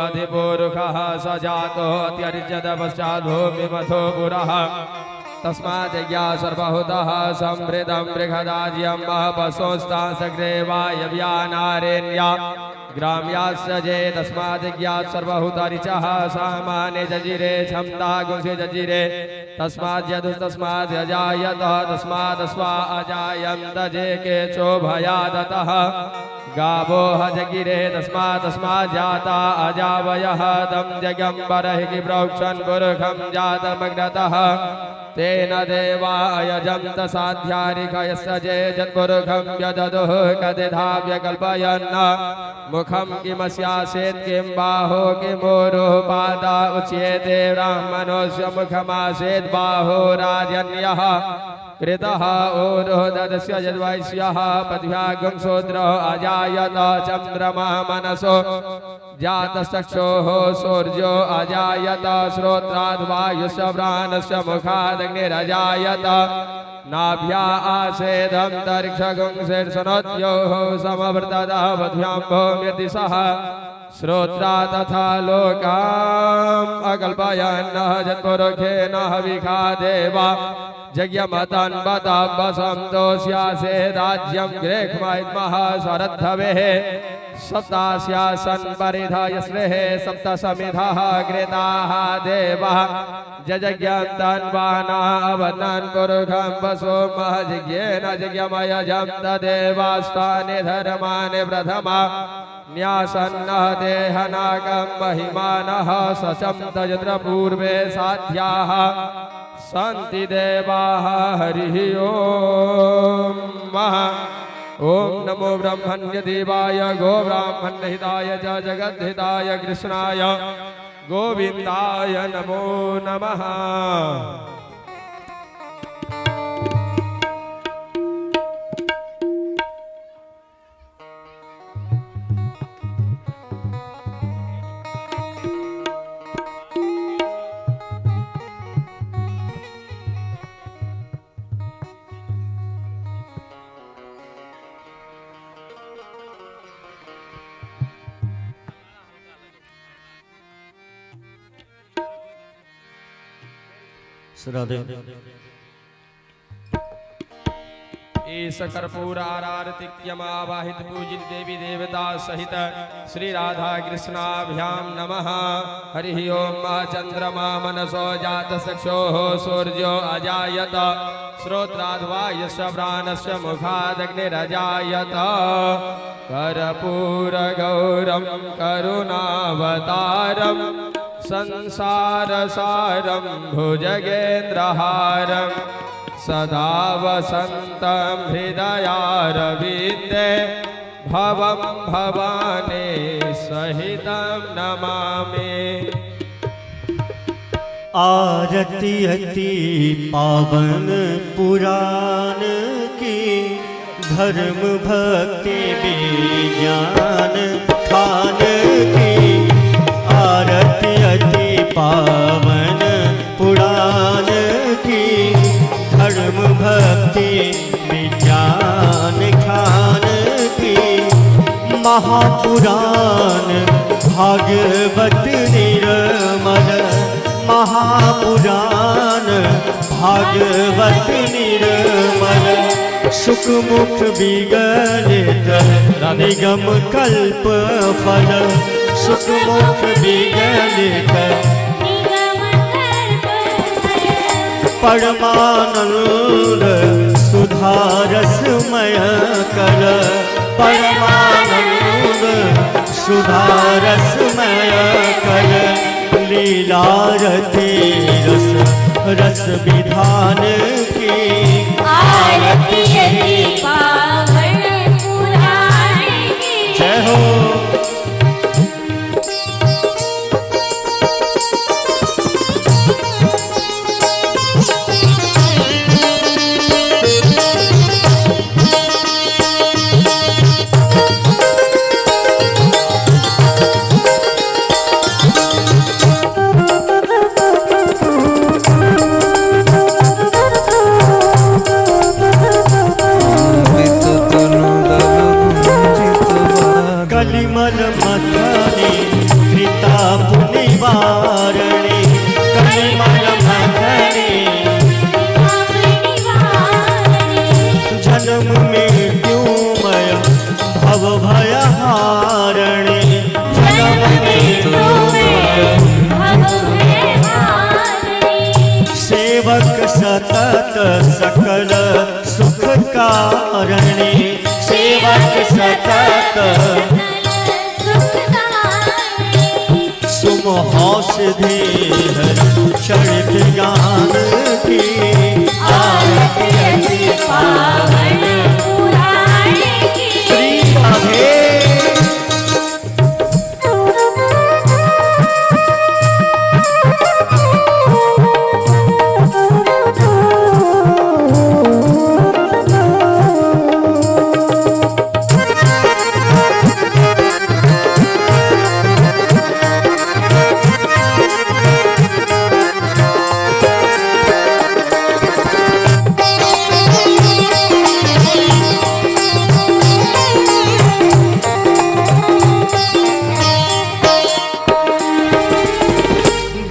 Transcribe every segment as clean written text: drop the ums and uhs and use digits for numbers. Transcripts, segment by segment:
अधिपूरुषः स जातो अत्यर्जत पश्चाद्धो विमथो पुरः तस्माज्ज्ञा सर्वहुतः संवृतं बृहदाज्यं महपशोस्तासग्रे वायव्यानारेण्या ग्राम्यास्य जे तस्माज्ज्ञा सर्वहुतरिचः सामाने जजिरे क्षमता गुंसे जजिरे तस्माद्यजायत तस्मादस्वा अजायन्त जे केचो भयादतः गावो हजगिरे तस्मात् जाता अजावयः तं जगम्बरः किप्रोक्षन् पुरुषं जातमग्नतः तेन देवायजन्त साध्यारिकयस्य जे जन्पुरुषं व्यददुः कदिधाव्यकल्पयन् मुखं किमस्यासेत् किं बाहो किमूरुः पादा उच्येते ब्राह्मणोऽस्य मुखमासेत् बाहो राजन्यः कृतः ऊरुः ददस्य यद्वैश्यः पद्भ्यागं शूद्रः अजायत चन्द्रमा मनसो जातश्चक्षुः सूर्यो अजायत श्रोत्राद्वायुस्य प्राणस्य मुखादग्निरजायत नाभ्या आसेदन्तरिक्षगुंसेर्षणोद्योः समवर्ततः पद्भ्यां भौम्यदिशः श्रोत्रा तथा लोकाम् अकल्पयन्नः जन्पुरुषेण हविखा देवा जज्ञमतन्वतवसन्तोष्यासे राज्यं ग्रेख्मैद्मः स्वरद्धवेः सप्तास्यासन् परिधायश्रेः सप्तसमिधः कृताः देवः जजज्ञन्तन्वानावदन् पुरुषं वसो महजिज्ञेन जज्ञमयजं तदेवास्तानि धर्माणि प्रथमा न्यासन्नः देहनागं महिमानः सशं यत्र पूर्वे साध्याः सन्ति देवाः हरिः ओम नमो ब्रह्मण्यदेवाय गो ब्राह्मणहिताय च जगद्धिताय कृष्णाय गोविन्दाय नमो नमः। राधे एष कर्पूर आरारतिक्यमावाहित पूजित देवी देवता सहित श्री राधा कृष्णाभ्यां नमः। हरिः ओम चंद्रमा मनसो जात चक्षुः सूर्यो अजायत श्रोत्राद्वायुस्य प्राणस्य मुखादग्निरजायत कर्पूरगौरं करुणावतारं संसारसारं भुजगेन्द्रहारं सदा वसन्तं हृदयारविन्दे भवं भवानी सहितं नमामि। आरती अति पावन पुराण की धर्म भक्ति विज्ञान खान की आरती अति पावन पुराण की धर्म भक्ति विज्ञान खान की महापुराण भागवत निर्मल महापुराण भागवत निर्मल सुखमुख विगलित निगम कल्प फल सुखमुख विगलित परमानंद सुधारसमय कर परमानंद सुधारसमय कर लीलारती रस रस विधान की आरती पावन पुराण की जय हो। तारणी सेवक सतत सुमहौषधि चरित ज्ञान की आरती अति पावन पुराण की श्री राधे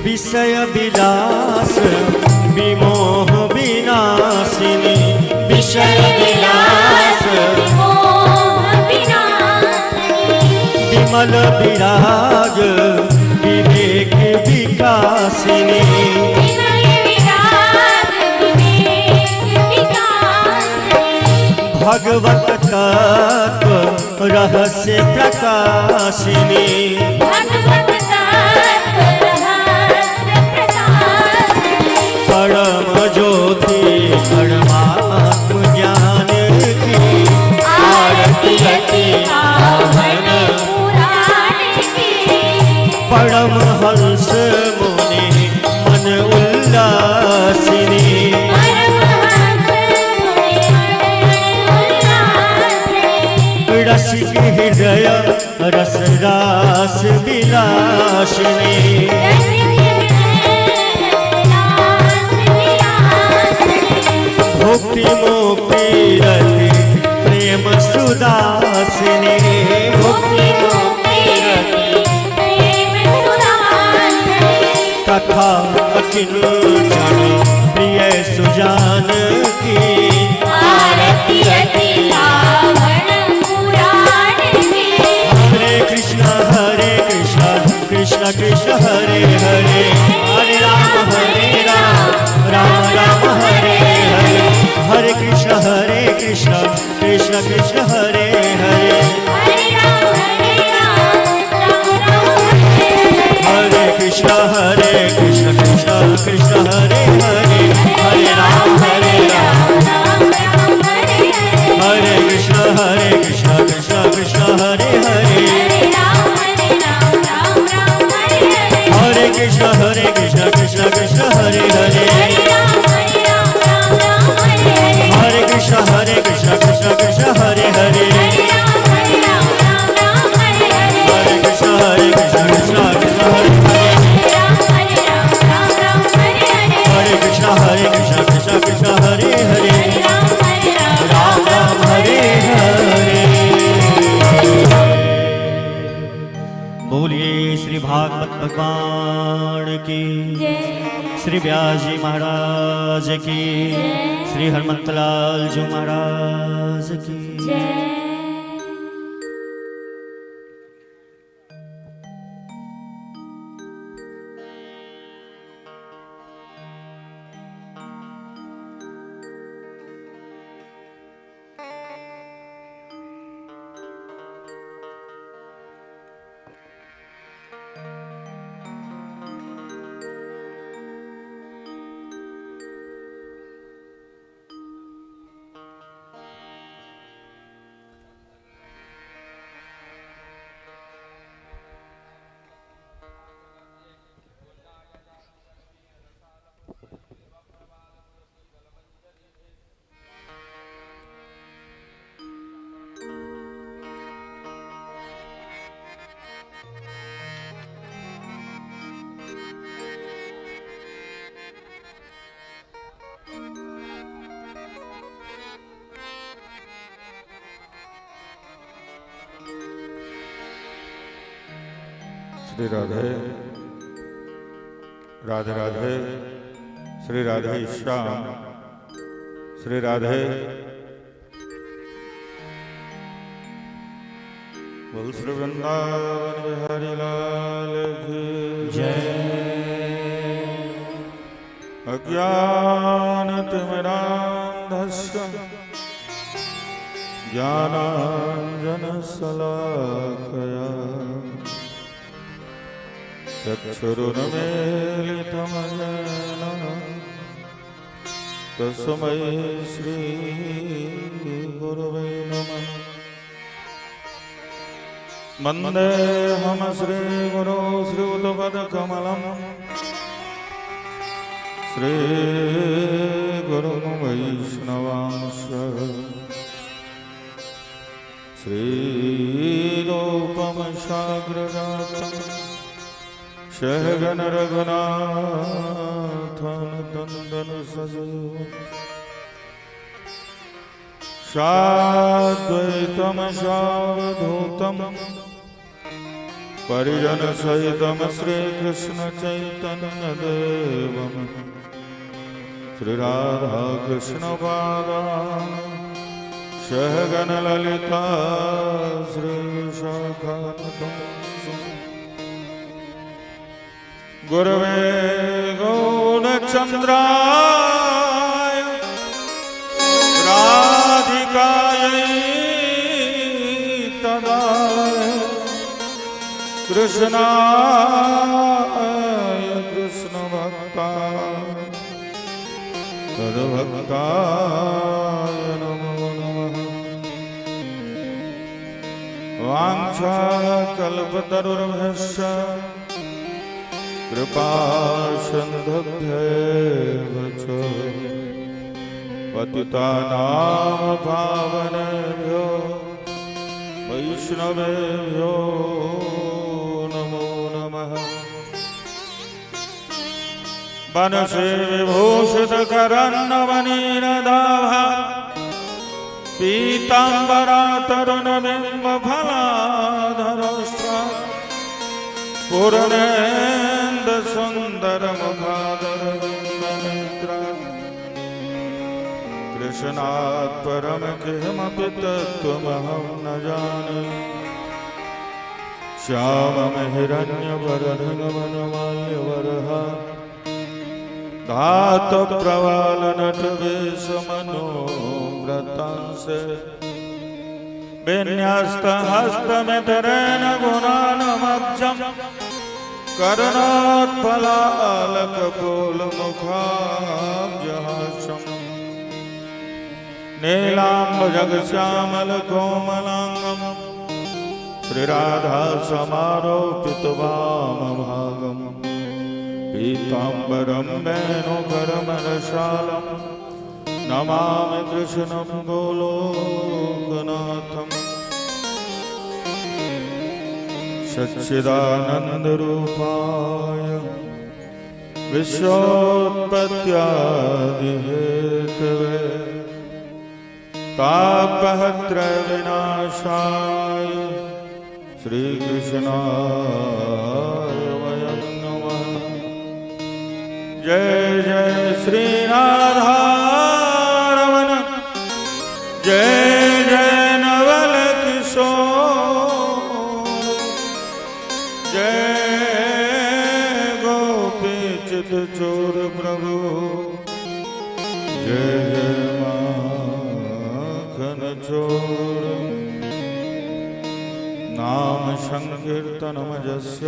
विषय विलास विमोह विनाशिनी विषय विलास मोह विनाशिनी विमल विराग विवेक विकासिनी विनय विराग विवेक विकासिनी भगवत तत्व रहस्य प्रकाशिनी भगवत तत्व रहस्य प्रकाशिनी परम ज्योति परमात्म ज्ञान की आरती अति पावन पुराण की परम हंस मुनि मन उल्लासिनी परमहंस मुनि उल्लासिनी रसिक हृदय रस रास विलासिनी भक्ति मुक्ति रति प्रेम सुदासिनी भक्ति कथा अकिंचन प्रिय सुजान की आरती अति पावन पुराण की हरे कृष्ण कृष्ण कृष्ण हरे हरे हरे राम राम राम हरे हरे हरे कृष्ण कृष्ण कृष्ण हरे हरे हरे राम राम राम हरे हरे कृष्ण कृष्ण कृष्ण हरे हरे हरे राम राम राम हरे हरे कृष्ण कृष्ण कृष्ण हरे हरे हरे राम राम हरे हरे कृष्ण कृष्ण कृष्ण हरे हरे हरे कृष्ण कृष्ण कृष्ण हरे हरे हरे कृष्ण कृष्ण कृष्ण हरे हरे हरे कृष्ण कृष्ण कृष्ण हरे हरे राम राम हरे हरे बोलिए श्री भागवत भगवान की श्री व्यास जी महाराज की श्री हनुमंतलाल जी महाराज की श्री राधे राधे राधे श्री राधे श्याम श्री राधे बोल श्री वृंदावन बिहारी लाल की जय अज्ञानतिमिरान्धस्य ज्ञानाञ्जनशलाकया चक्षुरुन्मीलितं येन तस्मै श्रीगुरवे नमः। वन्देऽहं श्रीगुरो श्रीयुतपदकमलं श्रीगुरुं वैष्णवांश श्रीरूपं साग्रजातं सहगण रघुनाथं नन्दनं सजीवम् साद्वैतं सावधूतं परिजनसहितं श्रीकृष्णचैतन्यदेवं श्रीराधाकृष्णपादान् सहगण ललिता श्रीशाखान्वितं गुरवे गौरचन्द्राय राधिकायै तदाय कृष्णाय कृष्णभक्ताय तद्भक्ताय नमो नमः। वाञ्छाकल्पतरुर्भ्यश्च कृपासिन्धुभ्येव च पतितानां पावनेभ्यो वैष्णवेभ्यो नमो नमः। वनसे विभूषितकरन्नवनीरदाभा पीताम्बरातरुणबिम्बफलाधरस्व पूर्णेन्दुसुन्दरमुखादरविन्दनेत्र कृष्णात् परं किमपि तत्त्वमहं न जाने। श्यामं हिरण्यवर्णगमनमाल्यवरहा धातुप्रवालनटवेशमनोव्रतांसे विन्यस्तहस्तमितरेण गुणानमब्जं कर्णोत्पलालकपोलमुखाब्जहासम् नीलाम्बजगश्यामलकोमलाङ्गं श्रीराधासमारोपितवामभागम् पीताम्बरं वेणुकरमरशालं नमामि कृष्णं गोलोकनाथम्। सच्चिदानन्दरूपाय विश्वोत्पत्त्यादिहेतवे तापत्रयविनाशाय श्रीकृष्णाय वयं नमः। जय जय श्री राधारमण जय जय नवल किशोर जय गोपीचित चोर प्रभु जय जय माखन चोर। नाम संकीर्तनम यस्य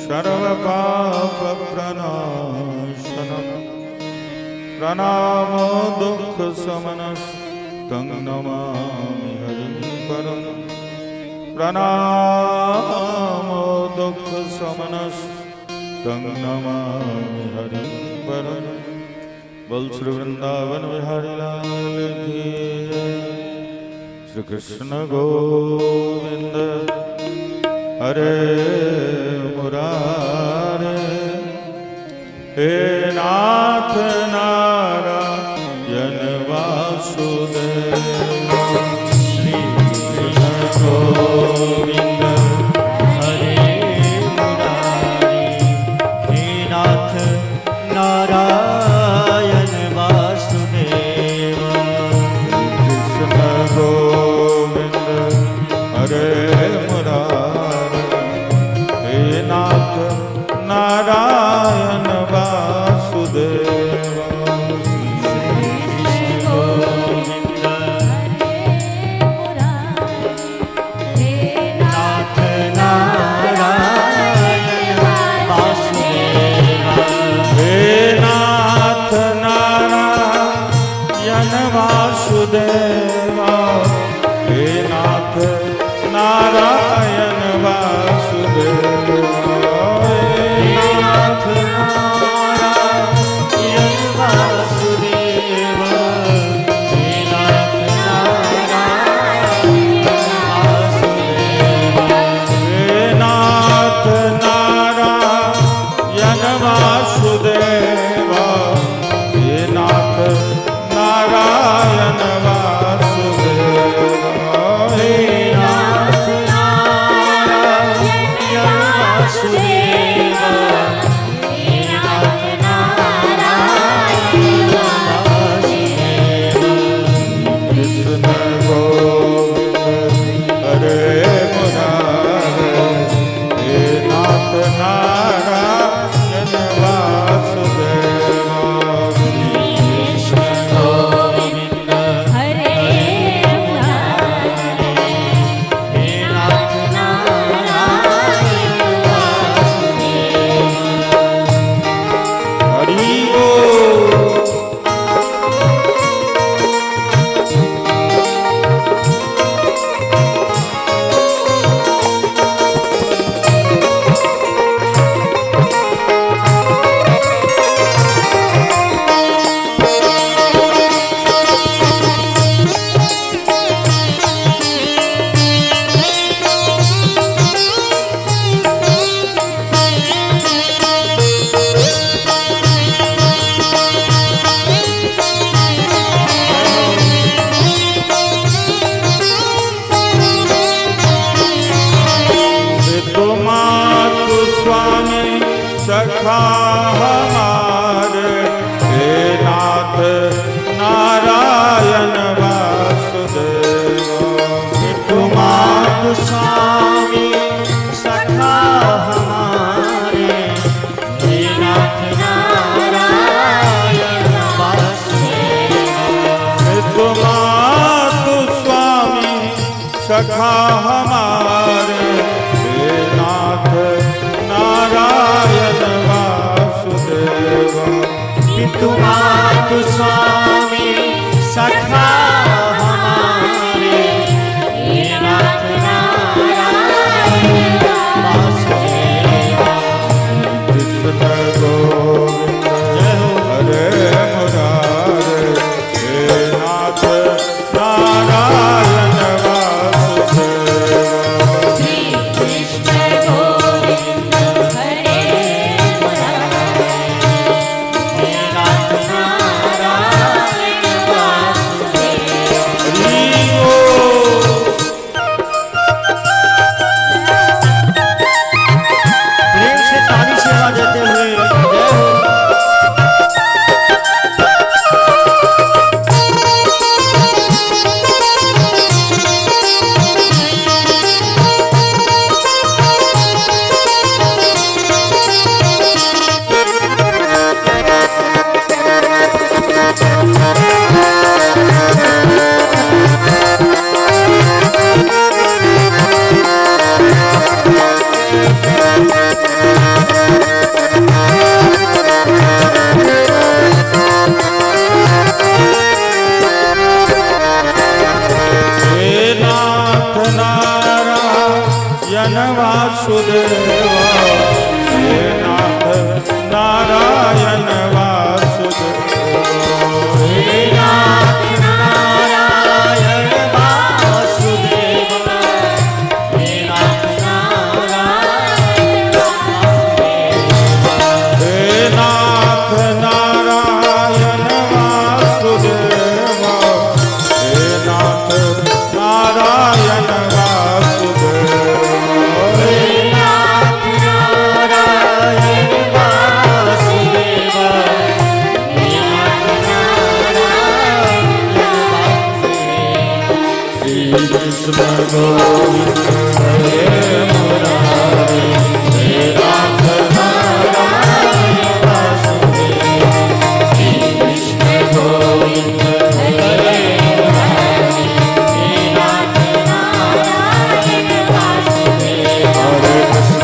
सर्वपापप्रणाशनम् प्रणामो दुःखशमनस्तं नमामि हरिं परं। प्रणामो दुःखशमनस्तं नमामि हरिं परं। बोल श्री वृंदावन बिहारी लाल की जय। श्री कृष्ण गोविंद हरे मुरारे हे नाथ नारायण वासुदेव। श्री कृष्ण गोविंद हरे मुरारी हे नाथ नारायण वासुदेव। कृष्ण गोविंद हरे मुरारे हे तु स्वामी सखा हमारे, हे नाथ नारायण वासुदेव। तुम स्वामी सखा हमारे, हे नाथ नारायण वासुदेव। तुम स्वामी सखा हमारे, हे नाथ नारायण वासुदेव। तुम स्वामी सखा हमारे, हे नाथ नारायण वासुदेव। कृष्ण गोविंद हरे मुरारे, हे नाथ नारायण वासुदेव। कृष्ण गोविंद हरे मुरारे, हे नाथ नारायण वासुदेव। प्रेम से ताली से आवाज देते हुए जय हो। हे नाथ नारायण वासुदेव, हे नाथ नारायण वासुदेव। हे नाथ नारायण वासुदेव, हे नाथ नारायण वासुदेव। हे नाथ नारायण वासुदेव, हे नाथ नारायण वासुदेव। हे नाथ नारायण वासुदेव, हे नाथ नारायण वासुदेव। श्री कृष्ण गोविंद हरे मुरारे, हे नाथ नारायण वासुदेव। श्री कृष्ण गोविंद हरे मुरारे, हे नाथ नारायण वासुदेव। हरे कृष्ण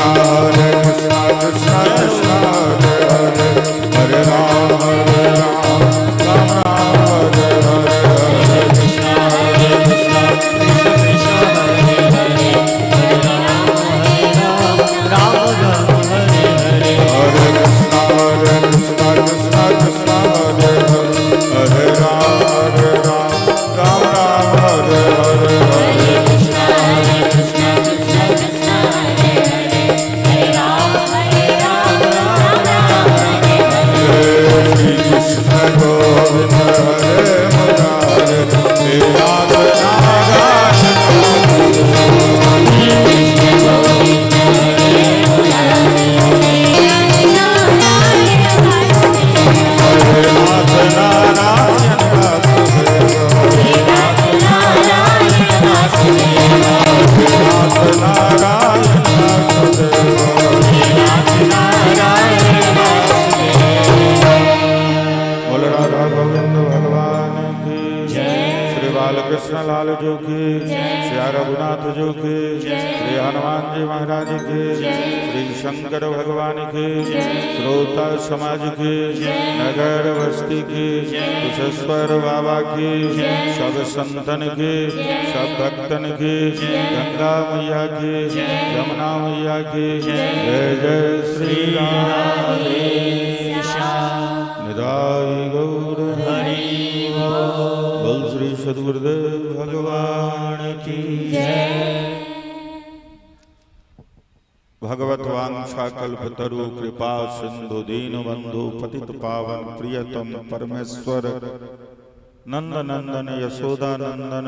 कृष्ण कृष्ण हरे हरे, हरे राम राम राम हरे हरे। हरे कृष्ण कृष्ण कृष्ण हरे हरे, हरे राम राम राम हरे हरे। हरे कृष्ण कृष्ण कृष्ण हरे हरे, हरे राम राम राम हरे हरे। हरे कृष्ण कृष्ण कृष्ण हरे हरे, हरे राम राम राम हरे हरे। श्री कृष्ण गोविंद हरे मुरारे, हे नाथ नारायण हरे नाथ नारायण वासुदेव। हे नाथ नारायण वासुदेव। बोल राधा गोविंद भगवान की, श्री बालकृष्ण लाल जो की, श्री रघुनाथ जो की, श्री हनुमान जी महाराज की, श्री शंकर भगवान की, श्रोता समाज की, नगर बस्ती की, कुशेश्वर बाबा की, सब संतन की, सब भक्तन की, गंगा मैया की, यमुना मैया की, जय जय श्री राम। निदाई गौर हरि बोल श्री सद्गुरुदेव भगवान की। भगवत वांछाकल्पतरु कृपा सिंधु दीनबंधु पतित पावन प्रियतम परमेश्वर नंद नंदन यशोदा नंदन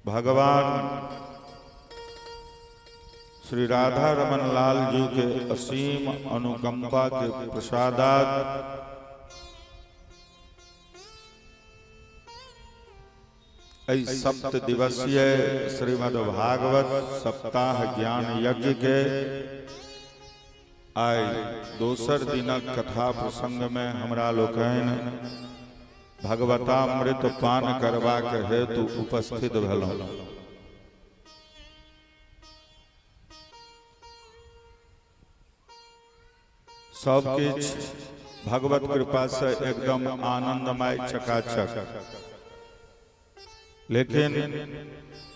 भगवान श्री राधा रमन लाल जी के असीम अनुकंपा के प्रसादात सप्त दिवसीय श्रीमद् भागवत सप्ताह ज्ञान यज्ञ के आय दोसर दिनक कथा प्रसंग में हमरा लोकनि भगवतामृत पान करबाक हेतु उपस्थित भेलहुँ। सब किछ भगवत कृपा से एकदम आनंदमय चकाचक, लेकिन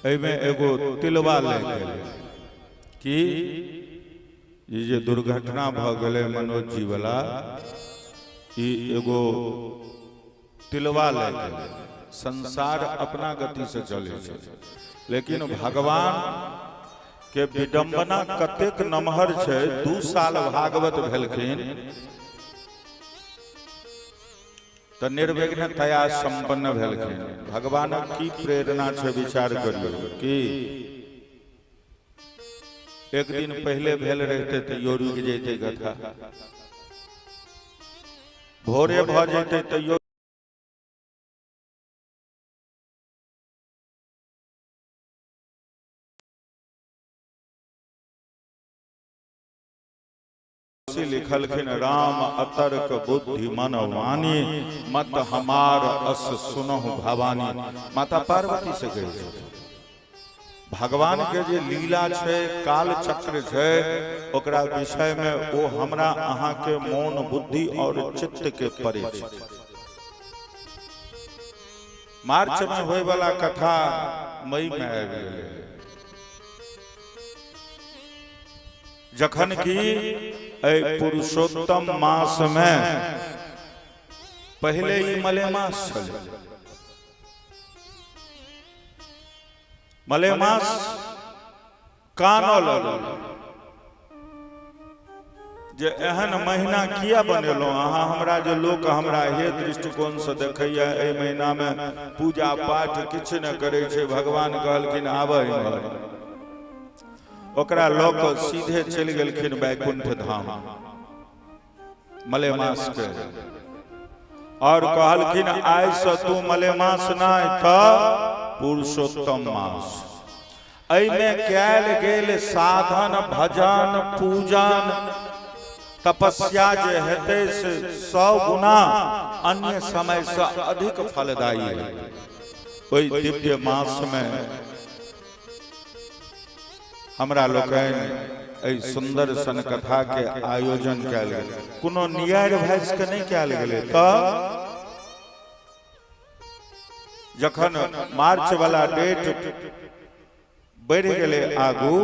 एमे एगो तिलवा लग गेल कि ये जे दुर्घटना भ गेलै मनोज जी वाला, ई एगो तिलवा लग गेल। संसार अपना गति से चले छै, लेकिन भगवान के विडंबना कतेक नमहर छै। 2 साल भागवत भेलखिन तो निर्विघ्नतया संपन्न भेलखिन। भगवान की प्रेरणा छै विचार करियो कि एक दिन पहले भेल रहते तो यो रुक जैते कथा, भोरे भ जैते तो यो लिखलखिन राम अतर्क बुद्धि मन वाणी मत हमार अस सुनहु भवानी। माता पार्वती से कहे भगवान के जे लीला छै, काल चक्र छै, ओकरा विषय में ओ हमरा अहाँ के मौन बुद्धि और चित्त के परे छै। मार्च में होय वाला कथा मई में आबि गेलै, जखन की पुरुषोत्तम मास में पहले ही मलेमास चले। मलेमास कानो लगल जे एहन महीना किया बनेलो अहाँ हमरा, जे लोक हमरा हे दृष्टिकोण से देखैया ए महीना में पूजा पाठ किछ न करे छै। भगवान कहलखिन आबै ओकरा लोक सीधे चल गेलखिन वैकुंठ धाम मलेमास के, और कहलखिन आइ से तू मलेमास नहीं था पुरुषोत्तम मास। में कैल गेल साधन भजन पूजन तपस्या जे हेतै से 100 गुना अन्य समय से अधिक फलदायी है। ओई दिव्य मास में हमरा लोकनि सुंदर सन कथा के आयोजन कैल गेल। कोनो नियर भैस के नहीं कैल गेलै। तो जखन मार्च वाला डेट बढ़ गेलै आगू,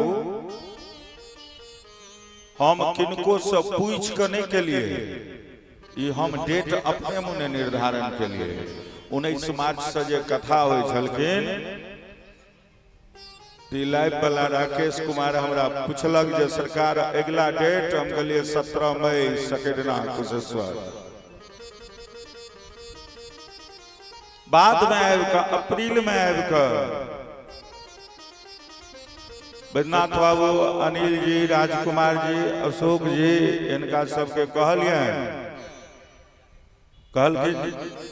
हम किनको से पूछ के नहीं के लिए, ये हम डेट अपने मुने निर्धारण के लिए 19 मार्च से जे कथा होय छलखिन, लाइव वाला राकेश कुमार हमरा पूछलक जे सरकार अगला डेट, हम कहलिए 17 मई सकेडना कुशेश्वर। बाद में आबि के अप्रैल में आबि के बैद्यनाथ बाबू, अनिल जी, राजकुमार जी, अशोक जी, इनका सबके कहलखिन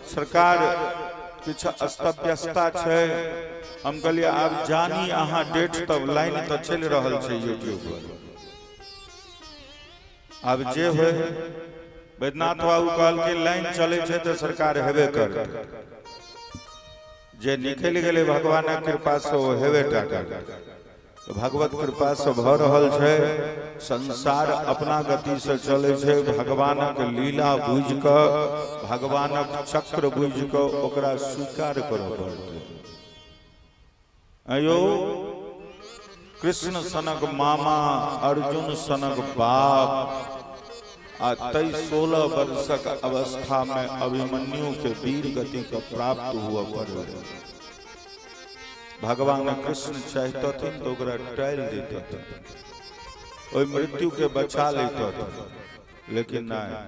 सरकार किछ अस्तव्यस्ता छै। हम कहलिए आब जानी अहाँ डेट, तब लाइन तो चल रहल छै यूट्यूब पर, आब जे होय। बैद्यनाथ बाबू कहलखिन लाइन चले छै तो सरकार हेबे करत, जे निकल गेलै भगवानक कृपा से ओ हेबे टा करत। तो भगवत कृपा से भ रहल छै। संसार अपना गति से चले छै। भगवानक लीला बुझ क, भगवानक चक्र बुझ क ओकरा स्वीकार करऽ पड़तै। अयो कृष्ण सनक मामा, अर्जुन सनक बाप आ 16 वर्षक अवस्था में अभिमन्यु के वीर गति का प्राप्त हुआ पड़े। भगवान कृष्ण चाहते तो ओकरा टाइल देते, ओई मृत्यु के बचा लेते, लेकिन नहीं,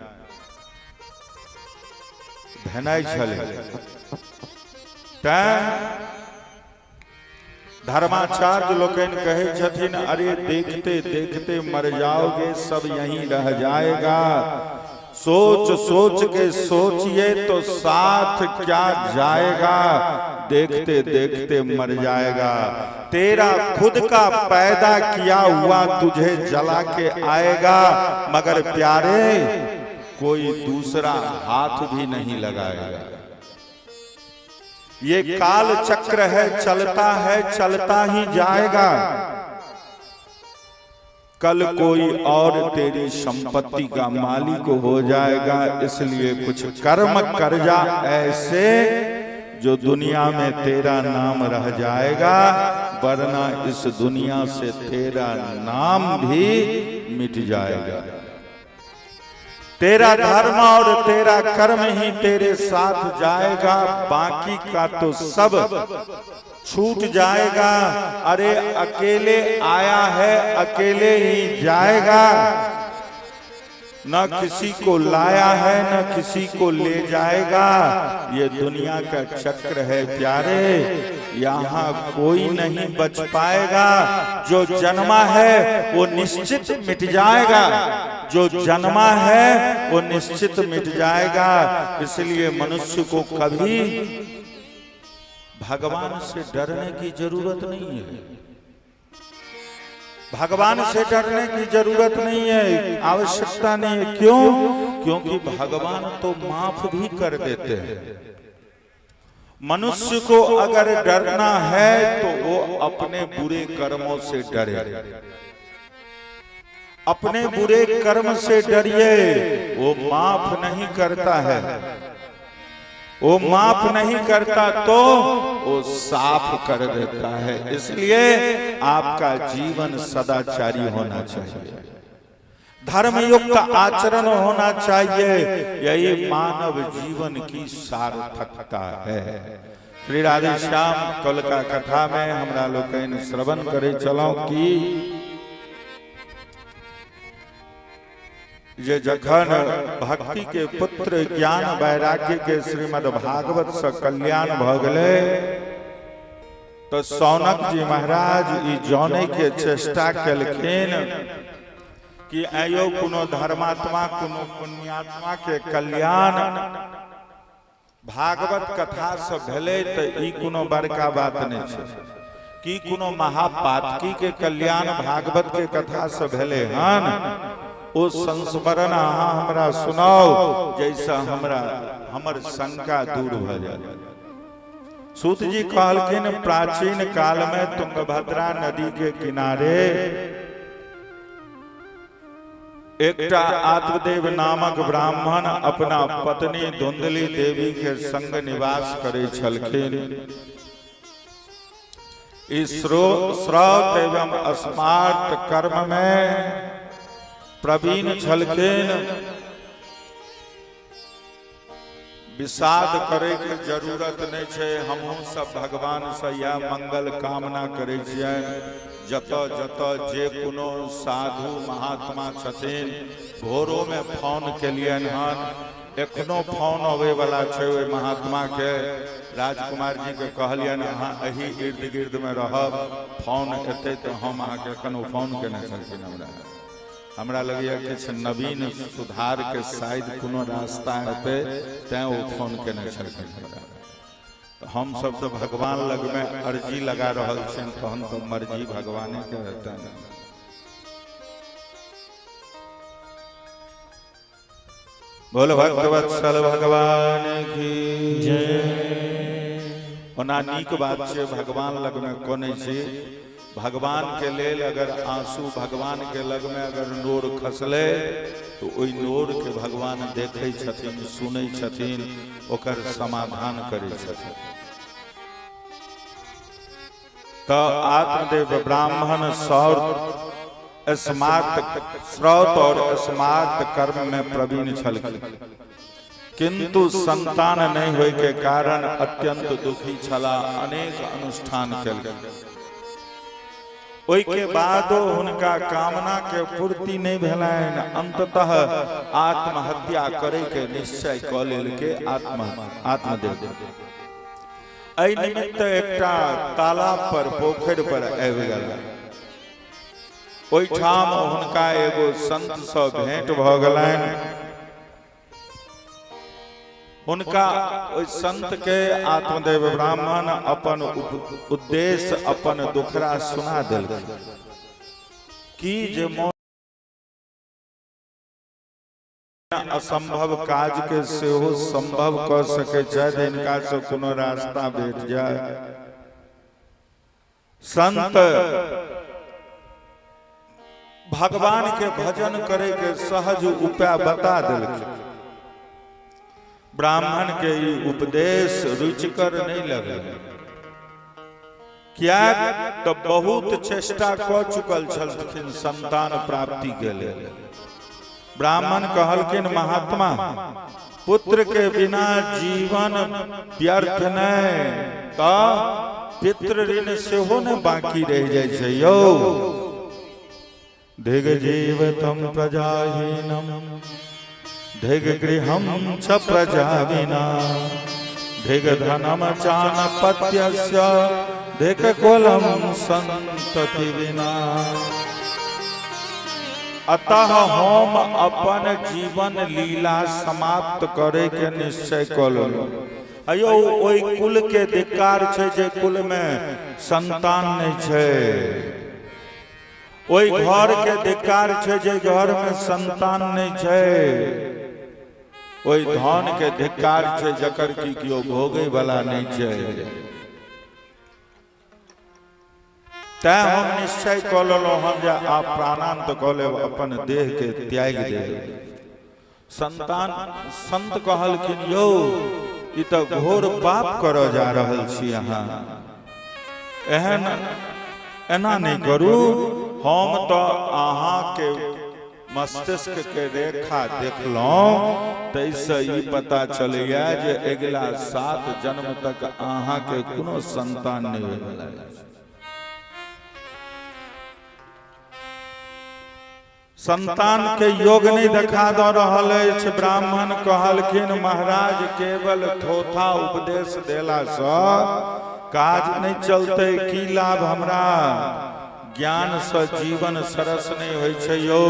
धेनाई छले। धर्माचार्य लोकन कहे छथिन, अरे देखते देखते मर जाओगे, सब यहीं रह जाएगा। सोच सोच के सोचिए तो साथ क्या जाएगा, देखते देखते मर जाएगा। तेरा खुद का पैदा किया हुआ तुझे जला के आएगा, मगर प्यारे कोई दूसरा हाथ भी नहीं लगाएगा। ये काल चक्र है, चलता ही जाएगा। कल कोई और तेरी संपत्ति का मालिक हो जाएगा, इसलिए कुछ कर्म कर जा ऐसे जो दुनिया में तेरा नाम रह जाएगा, वरना इस दुनिया से तेरा नाम भी मिट जाएगा। तेरा धर्म और तेरा कर्म ही तेरे साथ जाएगा, बाकी का तो सब छूट जाएगा। अरे अकेले आया है, अकेले ही जाएगा, न किसी को लाया है न किसी को ले जाएगा। ये दुनिया का चक्र है प्यारे, यहाँ कोई नहीं बच पाएगा। जो जन्मा है वो निश्चित मिट जाएगा, जो जन्मा है वो निश्चित मिट जाएगा। इसलिए मनुष्य को कभी भगवान से डरने की जरूरत नहीं है। भगवान से डरने की जरूरत नहीं है, आवश्यकता नहीं है। क्यों? क्योंकि भगवान तो माफ भी कर देते हैं। मनुष्य को अगर डरना है तो वो अपने बुरे कर्मों से डरे। अपने बुरे कर्म से डरिए, वो माफ नहीं करता है। वो माफ नहीं करता तो वो साफ कर देता है। इसलिए आपका जीवन सदाचारी होना चाहिए, धर्मयुक्त आचरण होना चाहिए। यही मानव जीवन की सार्थकता है। श्री राधे श्याम कल का कथा में हमरा लोकन श्रवण करे चलो कि जे जखन भक्ति के पुत्र ज्ञान वैराग्य के श्रीमद् भागवत से कल्याण भ गए तो सौनक जी महाराज ई जाने के चेष्टा कलखिन कि आयो कोनो धर्मात्मा कोनो पुण्यात्मा के कल्याण भागवत कथा से भेले तो ई कोनो बड़का बात नहीं छै कि कोनो महापातकी के कल्याण भागवत के कथा से भेले हन। ओ संस्मरण अहाँ हमरा सुनाओ जैसा हमर शंका दूर भ जाए। सूत जी कहलखिन, प्राचीन काल में तुंगभद्रा नदी के किनारे एकटा आत्मदेव नामक ब्राह्मण अपना पत्नी धुंधली देवी के संग निवास करे छलखिन। इस श्रौत एवं अस्मार्त कर्म में प्रवीण छलखिन। विषाद करे के जरूरत नहीं छै। हमहू सब भगवान से यह मंगल कामना करे छियै। जत जत जे कोनो साधु महात्मा छथिन भोरो में फोन केलियन हन, एखनो फोन अबे वाला छै। ओइ महात्मा के राजकुमार जी के कहलियन, अहाँ एही इर्द गिर्द में रहब, फोन एतै तो हम अहाँ के एखनो फोन केने छलखिन। हमरा लगैया किछु नवीन सुधार के शायद कोनो रास्ता हेतै, तैं ओ फोन केने छलखिन। हम सब तो भगवान लग में अर्जी लगा रहल छियनि, तहन तो मर्जी भगवाने के हेतनि। बोल भक्तवत्सल भगवान की जय। ओना नीक बात छै, भगवान लग में कोने छी। भगवान के लेल अगर आंसू भगवान के लग में अगर नोर खसले तो ओई नोर के भगवान देखे छथिन, सुनै छथिन, ओकर समाधान करे छथिन। तो आत्मदेव ब्राह्मण श्रौत और स्मार्त कर्म में प्रवीण छलखिन, किंतु संतान नहीं होय के कारण अत्यंत दुखी छला। अनेक अनुष्ठान केलखिन, ओई के बादो हुनका कामना के पूर्ति नहीं भेलैन। अंततः आत्महत्या करे के निश्चय क लेलके आत्मदेव। एहि निमित्त एकटा तालाब पर पोखरि पर आबि गेल। ओहिठाम हुनका एगो संत सँ भेंट भऽ गेलनि। हुनका ओहि संत के आत्मदेव ब्राह्मण अपन उद्देश्य अपन दुखड़ा सुना देलखिन कि जे असंभव काज के सेहो संभव कर सके छथि, इनका से कोनो रास्ता भेट जाए। संत भगवान के भजन करे के सहज उपाय बता देलखिन। ब्राह्मण के ई उपदेश रुचिकर नहीं लगे, क्या तो बहुत चेष्टा क चुकल छलखिन संतान प्राप्ति के लेल। ब्राह्मण कहलखिन, महात्मा पुत्र के बिना जीवन व्यर्थ नहीं, तो पितृ ऋण सेहो न बाकी रह जाय छै यौ। धिग जीवतम प्रजाहीनम धिग गृहम च प्रजा विना धिग धनम चानपत्यस्य धिग कुलम संतति विना। अतः हम अपन जीवन लीला समाप्त करे के निश्चय कऽ लेलहुँ। अयो ओहि कुल के धिक्कार छै जे कुल में संतान नहीं छै, ओहि घर के धिक्कार छै जे घर में संतान नहीं छै, ओहि धन के धिक्कार छै जकर की कियो भोगे वाला नहीं छै। तैं हम निश्चय कऽ लेलहुँ हम जे आप प्राणांत कऽ लेब, अपन देह के त्याग देब। संतान संत कहलखिन, यौ ई तऽ घोर पाप करऽ जा रहल छी अहाँ, एहन एना नहीं करू। हम तो अहाँ के मस्तिष्क के रेखा देखलहुँ, तैसे ई पता चलैया जे अगिला 7 जन्म तक अहाँ के कोनो संतान नहीं होय वाला अछि। संतान के योग नहीं देखा दऽ रहल अछि। ब्राह्मण कहलखिन, महाराज केवल थोथा उपदेश देला सँ काज नहीं चलते, की लाभ हमरा? ज्ञान से जीवन सरस नहीं होय छै यौ।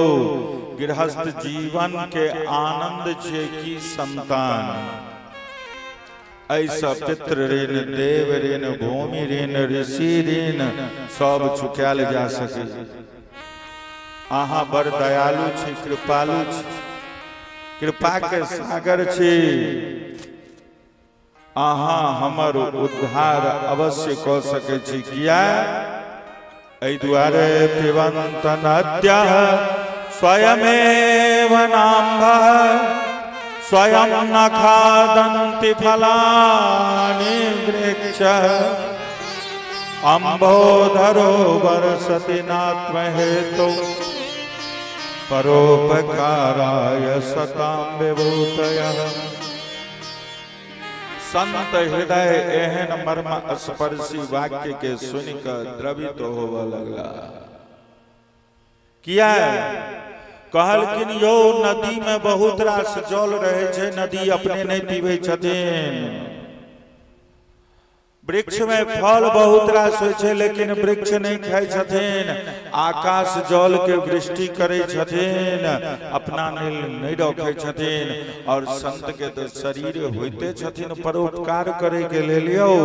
गृहस्थ जीवन के आनंद छै कि संतान। ऐसा पितृ ऋण, देव ऋण, भूमि ऋण, ऋषि ऋण सब चुकायल जा सके। अहाँ बड़ दयालु छी, कृपालु छी, कृपा के सागर छी। अहाँ हमर उद्धार अवश्य कऽ सकै छी। किया? एहि दुआरे पिबन्त नद्यः स्वयमेव नाम्भः स्वयं न खादन्ति फलानि वृक्षः अम्भोधरो वर्षति नात्महेतु परोपकाराय सतां विभूतयः। संत हृदय एहन मर्म स्पर्शी वाक्य के सुनिकर द्रवित होवे लगला। किया? कहलखिन, यौ नदी में बहुत रास जल रहे छै, नदी अपने नहीं पीबे छथिन। वृक्ष में फल बहुत रास होय छै, लेकिन वृक्ष नहीं खाय छथिन। आकाश जल के वृष्टि करे छथिन, अपना नहीं रखे छथिन। और संत के तो शरीर होते छथिन परोपकार करे के लेल यौ।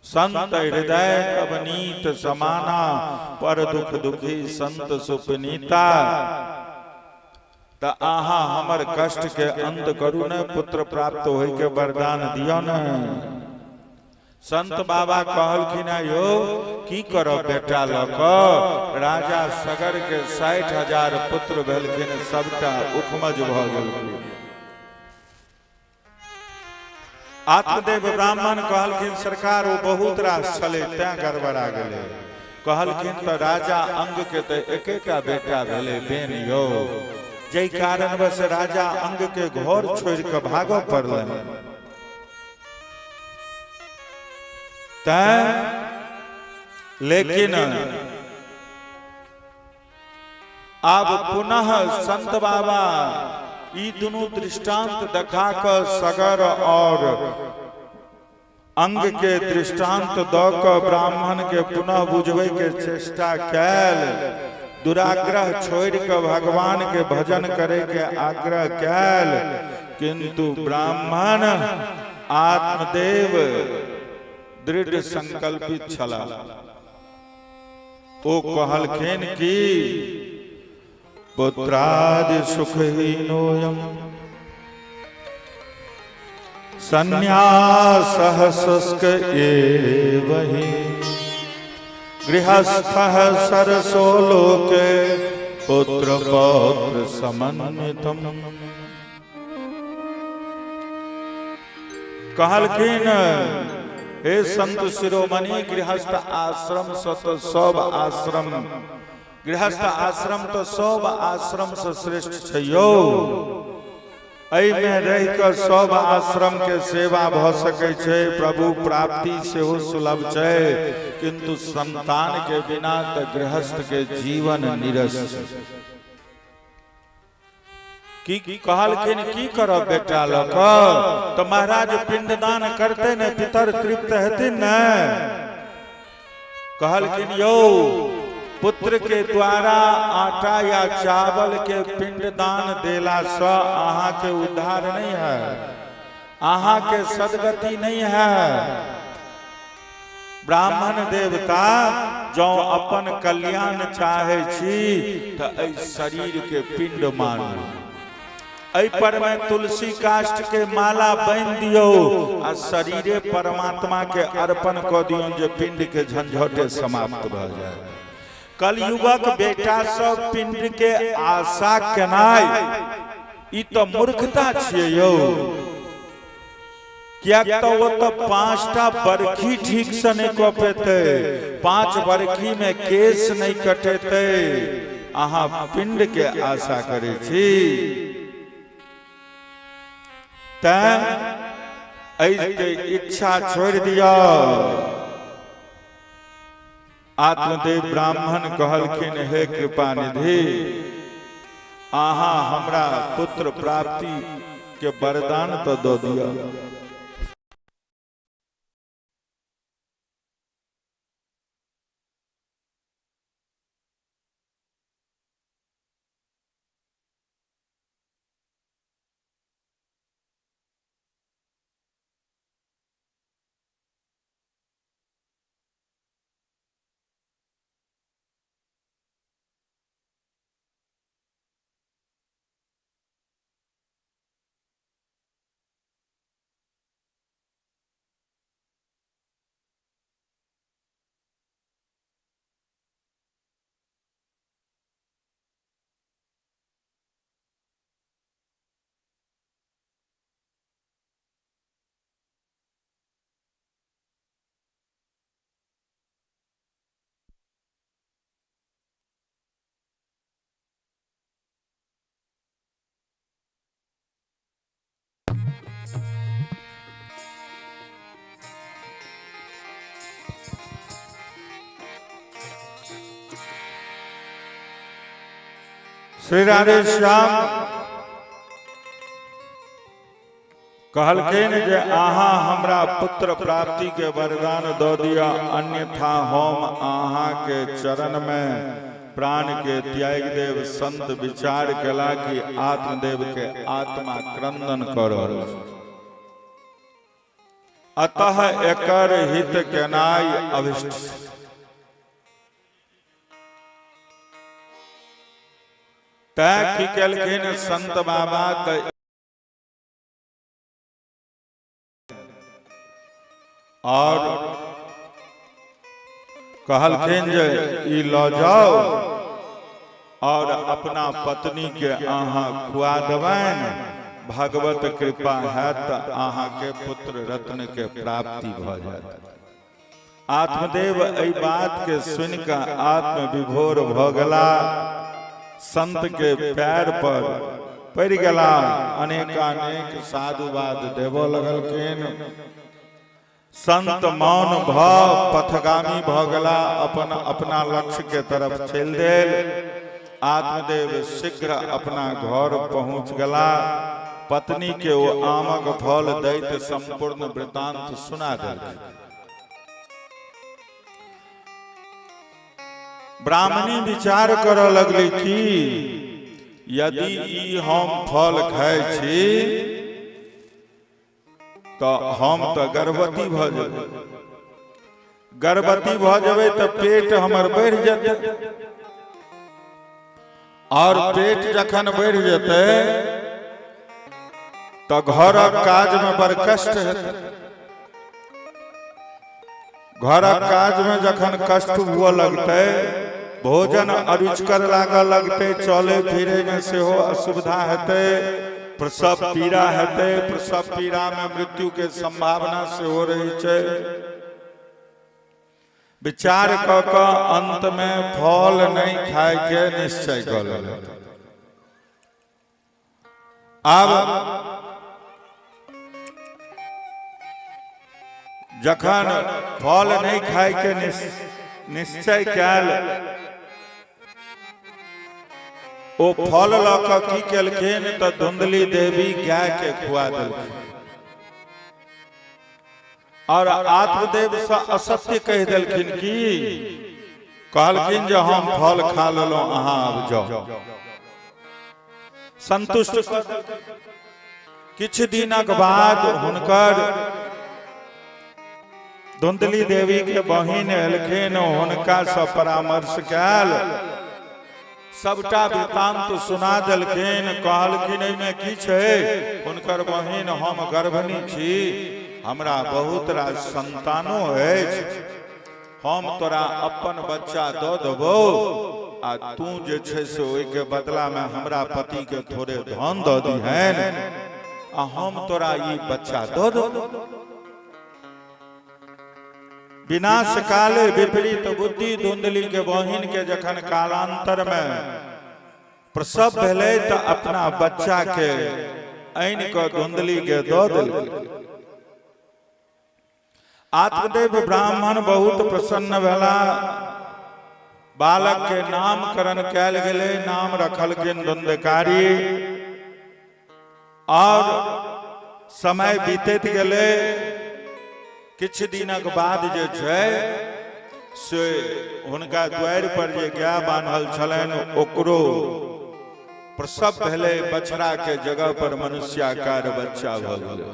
संत हृदय अवनीत समाना पर दुख दुखी संत सुपनीता। त अहाँ हमर कष्ट के अंत करू न, पुत्र प्राप्त होय के वरदान दियो न। संत बाबा कहलखिन, यो की करब बेटा लऽ कऽ? राजा सगर के 60,000 पुत्र भेलखिन, सबटा उखमज भऽ गेलखिन। आत्मदेव ब्राह्मण कहलखिन, सरकार वो बहुत रास छलै, तें गड़बड़ा गेलै। कहलखिन, तो राजा अंग के तो एकेटा बेटा भेलै बेन यौ, जै कारणवश राजा अंग के घर छोड़ के भागऽ पड़लनि। लेकिन अब पुनः संत बाबा ई दोनों दृष्टांत देखा कर सगर और अंग के दृष्टांत द क ब्राह्मण के पुनः बुझवे के चेष्टा कैल, दुराग्रह छोड़ के भगवान के भजन करे के आग्रह कैल, किंतु ब्राह्मण आत्मदेव दृढ़ संकल्पित छला। ओ कहलखिन कि पुत्रादि सुखहीनोऽयम् संन्यासः शुष्क एव हि गृहस्थः सरसो लोके पुत्र पौत्र समन्वितम्। कहलखिन हे संत शिरोमणि, गृहस्थ आश्रम तो सब आश्रम, गृहस्थ आश्रम तो सब आश्रम से श्रेष्ठ छै यौ। एहि में रह कर सब आश्रम के सेवा भ सकै छै, प्रभु प्राप्ति सेहो सुलभ छै, किंतु संतान के बिना तो गृहस्थ के जीवन निरस छै। की कहलखिन की करब बेटा लऽ कऽ, तो महाराज पिंडदान करते ने पितर तृप्त हेथिन न। कहलखिन यौ, पुत्र के द्वारा आटा या चावल के पिंडदान देला से अहाँ के उद्धार नहीं है, अहाँ के सदगति नहीं है। ब्राह्मण देवता जो अपन कल्याण चाहे छी तो एहि शरीर के पिंड मानू, एहि पर में तुलसी काष्ठ के माला बांध दियो आ शरीरे परमात्मा के अर्पण क दियो, जे पिंड के झंझटे समाप्त भ जाए। कलयुगक बेटा सब पिंड के आशा केनाय ई तो मूर्खता छियै यौ। क्या तो वो तो 5टा बरखी ठीक से नहीं कऽ पेते, 5 बरखी में केस नहीं कटेते, अहाँ पिंड के आशा करे छी। तैं इच्छा छोड़ दिया। आत्मदेव ब्राह्मण कहलखिन हे कृपा निधि, अहाँ हमरा पुत्र प्राप्ति के वरदान तो दो दिया। श्री राधे श्याम कहलखिन जे अहाँ हमरा पुत्र प्राप्ति के वरदान दो दिया, अन्यथा हम अहाँ के चरण में प्राण के त्याग देव। संत विचार केला कि आत्मदेव के आत्मा क्रंदन कर रहल छै, अतः एकर हित केनाय अभिष्ट। तैं की केलखिन संत बाबा और कहलखिन जे ई लऽ जाओ और अपना पत्नी के अहाँ खुआ देबनि, भगवत कृपा हैत अहाँ के पुत्र रत्न के प्राप्ति भ जायत। आत्मदेव एहि बात के सुनि कऽ आत्म विभोर भ गेला, संत के पैर पर पड़ गेला, अनेकानेक साधुवाद देबो लगलखिन। संत मौन भाव पथगामी भ गेला, अपन अपना लक्ष्य के तरफ चल देल। आत्मदेव शीघ्र अपना घर पहुंच गेला। पत्नी के ओ आमक फल दैत संपूर्ण वृतांत सुना देलखिन। ब्राह्मणी विचार करऽ लगली कि यदि ई हम फल खाइ छी तो हम तो गर्भवती भ जेबै, गर्भवती भ जेबै तो पेट हमर बढ़ि जेतै, और पेट जखन बढ़ि जेतै तो घरक काज में बड़ कष्ट हेतै। घरक काज में जखन कष्ट हुआ लगतै, भोजन अरुचिकर लागऽ लगतै, चले फिरे में सेहो असुविधा हेतै, प्रसव पीड़ा हेतै, प्रसव पीड़ा में मृत्यु के संभावना सेहो रहै छै। विचार क के अंत में फल नहीं खाए के निश्चय कर लेलक। अब जखन फल नहीं खाए के निश्चय कैल, ओ फल ल के की केलखिन तो धुंधली देवी गाय के खुआ देलखिन, और आत्मदेव से असत्य कह देलखिन कि कहलखिन जे हम फल खा लेलहुं, अहाँ आब जाओ। संतुष्ट किछ दिनक बाद हुनकर धुंधली देवी के बहिन एलखिन, हुनका से परामर्श कैल, सबटा वृतांत सुना देलखिन। कहलखिन एहिमे की छै? हुनकर बहिन हम गर्भिणी छी, हमरा बहुत रास संतानो अछि, हम तोरा अपन बच्चा दऽ देबो, आ तू जे छै से ओहि के बदला में हमरा पति के थोड़े धन दऽ दीहन, आ हम तोरा ई बच्चा दऽ देबो। विनाश काले विपरीत बुद्धि धुंधली के बहिन के जखन कालांतर में प्रसव भेलै तो अपना बच्चा के आनि के धुंधली के दऽ देलकै। आत्मदेव ब्राह्मण बहुत प्रसन्न भेला, बालक के नामकरण कैल गेलै, नाम रखलखिन धुंधकारी। और समय बीतैत गेलै, किछ दिनक बाद जे छै से हुनका द्वार पर जे गाय बान्हल छलनि ओकरो प्रसव भेलै, बछड़ा के जगह पर मनुष्याकार बच्चा भ गेलै।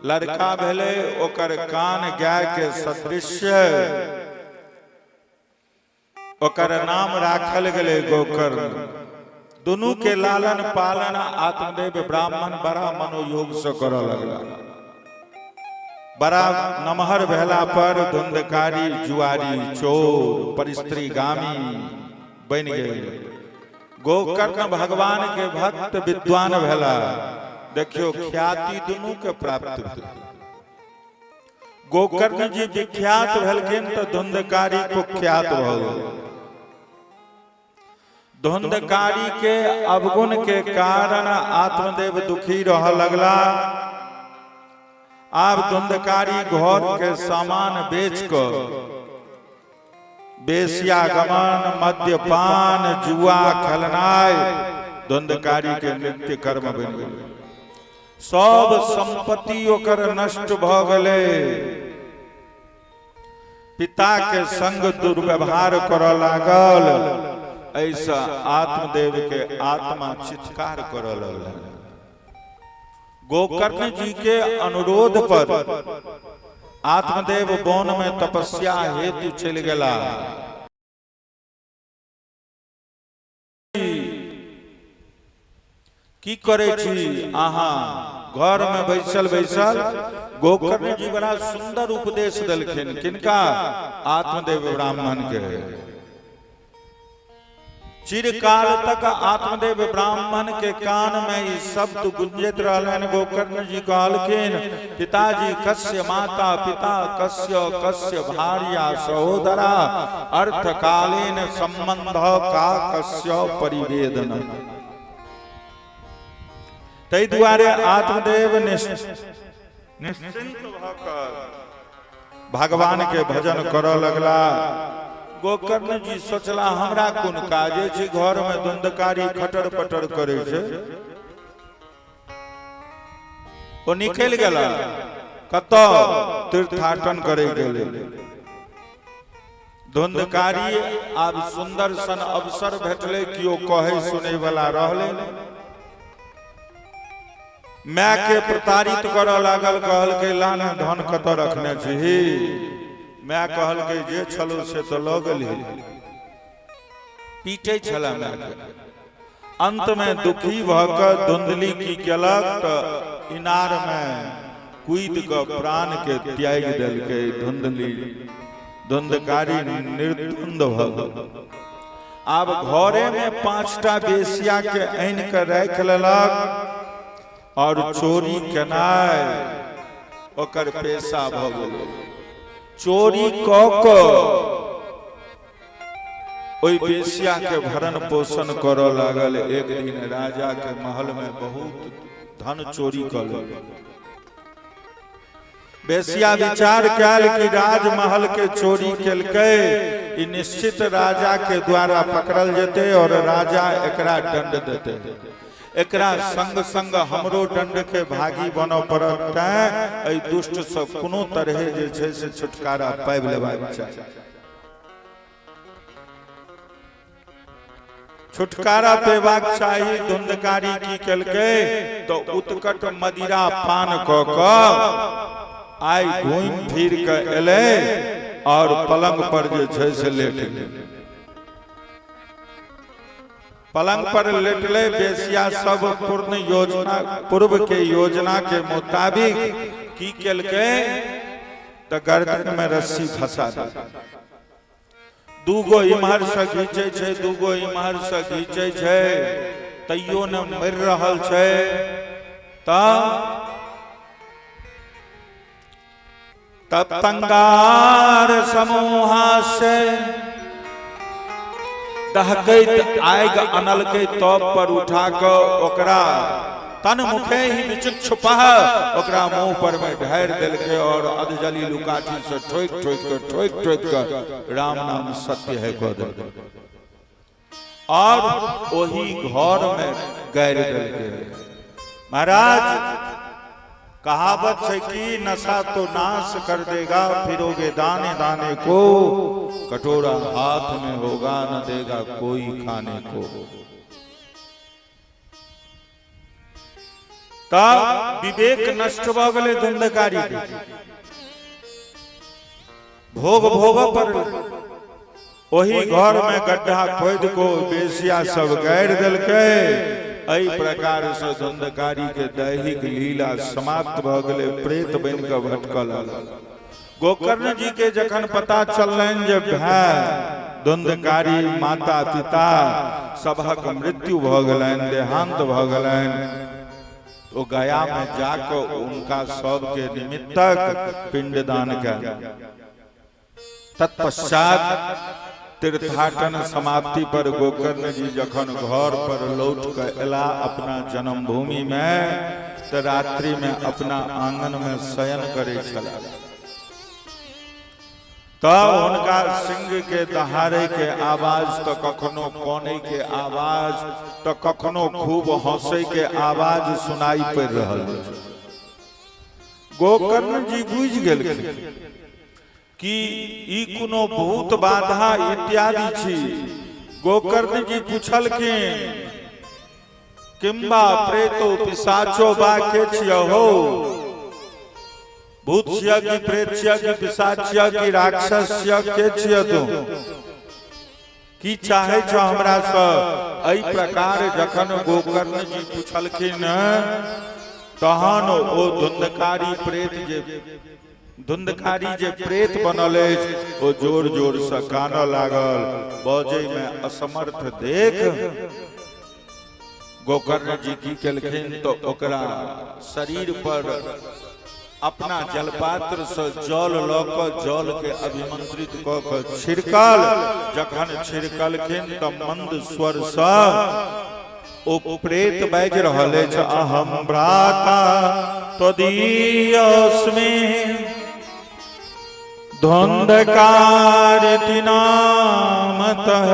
लड़का भेलै, ओकर कान गाय के सदृश, ओकर नाम राखल गेलै गोकर्ण। दुनू के लालन पालन आत्मदेव ब्राह्मण बड़ा मनोयोग से करऽ लगला। बड़ा नमहर भेला पर धुंधकारी जुआरी चोर परिस्त्रीगामी बन गई। गोकर्ण भगवान के भक्त विद्वान भेला, देखियो ख्याति दुनू के प्राप्त भेल। गोकर्ण जी विख्यात भेलखिन तो धुंधकारी कुख्यात भ गेल। धुंधकारी के अवगुण के कारण आत्मदेव दुखी रह लगला। आब धुंधकारी घर के सामान बेच कर बेश्यागमन, मद्यपान, जुआ खेलनाय धुंधकारी के नित्य कर्म बन गेल। सब संपत्ति ओकर नष्ट भ गेलै। पिता के संग दुर्व्यवहार करऽ लागल। ऐसा आत्मदेव के आत्मा चित्कार करऽ लगल। गोकर्ण जी के अनुरोध पर आत्मदेव वन में तपस्या हेतु चल गेला। की करे छी अहाँ? घर में बैसल बैसल गोकर्ण जी बड़ा सुंदर उपदेश देलखिन। किनका? आत्मदेव ब्राह्मण के। चिरकाल तक आत्मदेव ब्राह्मण के कान में ई शब्द गुंजत रहलन। गोकर्ण जी कहलखिन, पिताजी कस्य माता पिता, कस्य कस्य भार्या सहोदरा, अर्थकालीन संबंध का कस्य परिवेदन। तै दुआरे आत्मदेव निश्चिंत भकर भगवान के भजन करऽ लगला। गोकर्ण जी सोचला हमरा कोन काजे छै, घर में धुंधकारी खटर पटर करे छै, ओ निकल गला कत तीर्थाटन करे गेले। धुंधकारी आब सुंदर सन अवसर भेटले कि ओ कहे सुने वाला रहले। माय के प्रताड़ित करऽ लागल, कहल के लाना धन कत रखने छी। माय कहल के जे छलो से तो लऽ गेली, पीटे छला माय के। अंत में दुखी भऽ कऽ धुंधली की केलक तऽ इनार में कूद कऽ प्राण के त्याग देलकै। धुंधकारी निर्धुंध भऽ गेल। आब घरे में 5टा बेसिया के आनि के राख लेलक और चोरी केनाय ओकर पेशा भऽ गेल। चोरी कऽ कऽ ओई बेसिया के भरण पोषण करऽ लागल। एक दिन राजा के महल में बहुत धन चोरी कऽ लेलक। बेसिया विचार कयल कि राजमहल के चोरी केलकै, ई निश्चित राजा के द्वारा पकड़ल जेतै और राजा एकरा दंड देतै। एकरा संग संग हमरो दंड के भागी बनऽ पड़त। तैं एहि दुष्ट से कोनो तरहे जे छै से छुटकारा पाबि लेबाक चाही। छुटकारा पेबाक चाही। धुंधकारी की केलकै तो उत्कट मदिरा पान कऽ कऽ आई घूम फिर के एले और पलंग पर जे छै से लेट गेल। पलंग पर लेटले। बेसिया सब पूर्व के योजना के मुताबिक की केलकै तो गर्दन में रस्सी फंसा देलकै। दूगो इम्हर से घींचे छै, दूगो इम्हर से घींचे छै, तैयो न मरि रहल छै। तब तंगार समूहा से दहकैत आगि अनलकै तौप पर उठा कऽ ओकरा तन मुखे ही विचित छुपा ओकरा मुंह पर में ढारि देलकै और अधजली लुकाठी से ठोक कर राम नाम सत्य है कह देलकै और वही घर में गाड़ि देलकै। महाराज कहावत है कि नशा तो नाश कर देगा, फिरोगे दाने दाने को, कटोरा हाथ में होगा न देगा कोई खाने को। तब विवेक नष्ट भ गेलै धुंधकारी के। भोग पर वही घर में गड्ढा खोद को बेसिया सब गाड़ि देलकै। एहि प्रकार से धुंधकारी के दैहिक लीला समाप्त भ गेलै। प्रेत बन के भटकल लागल। गोकर्ण जी के जखन पता चललनि जे भाई धुंधकारी माता पिता सबहक मृत्यु भ गेलनि, देहांत भ गेलनि, तो गया में जाकर उनका सबके निमित्तक पिंडदान किया। तत्पश्चात तीर्थाटन समाप्ति पर गोकर्ण जी जखन घर पर लौट कर एला अपना जन्मभूमि में, तो रात्रि में अपना आंगन में शयन करे छला। तब उनका सिंह के दहाड़े के आवाज तो कखनो कौने के आवाज तो कखनो खूब हंसे के आवाज सुनाई पड़ रहल। गोकर्ण जी बुझ गेलखिन कि ई कोनो भूत बाधा इत्यादि छी। गोकर्ण जी पूछलखिन किम्बा प्रेतो पिशाचो बा के छिय हो? भूत छिय कि प्रेत छिय कि पिशाच छिय कि राक्षस छिय, के छिय तू? की चाहे छो हमरा से? एहि प्रकार जखन गोकर्ण जी पूछलखिन तहन ओ धुंधकारी जे प्रेत बनल अछि ओ जोर जोर से कानऽ लागल। बजै में असमर्थ देख गोकर्ण जी की केलखिन तो ओकरा शरीर पर अपना जलपात्र से जल लऽ कऽ जल के अभिमंत्रित कऽ कऽ छिड़कल। जखन छिड़कलखिन तो मंद स्वर से ओ प्रेत बाजि रहल अछि, अहम भ्राता त्वदीयोऽस्मि धुंधकारिति नामतः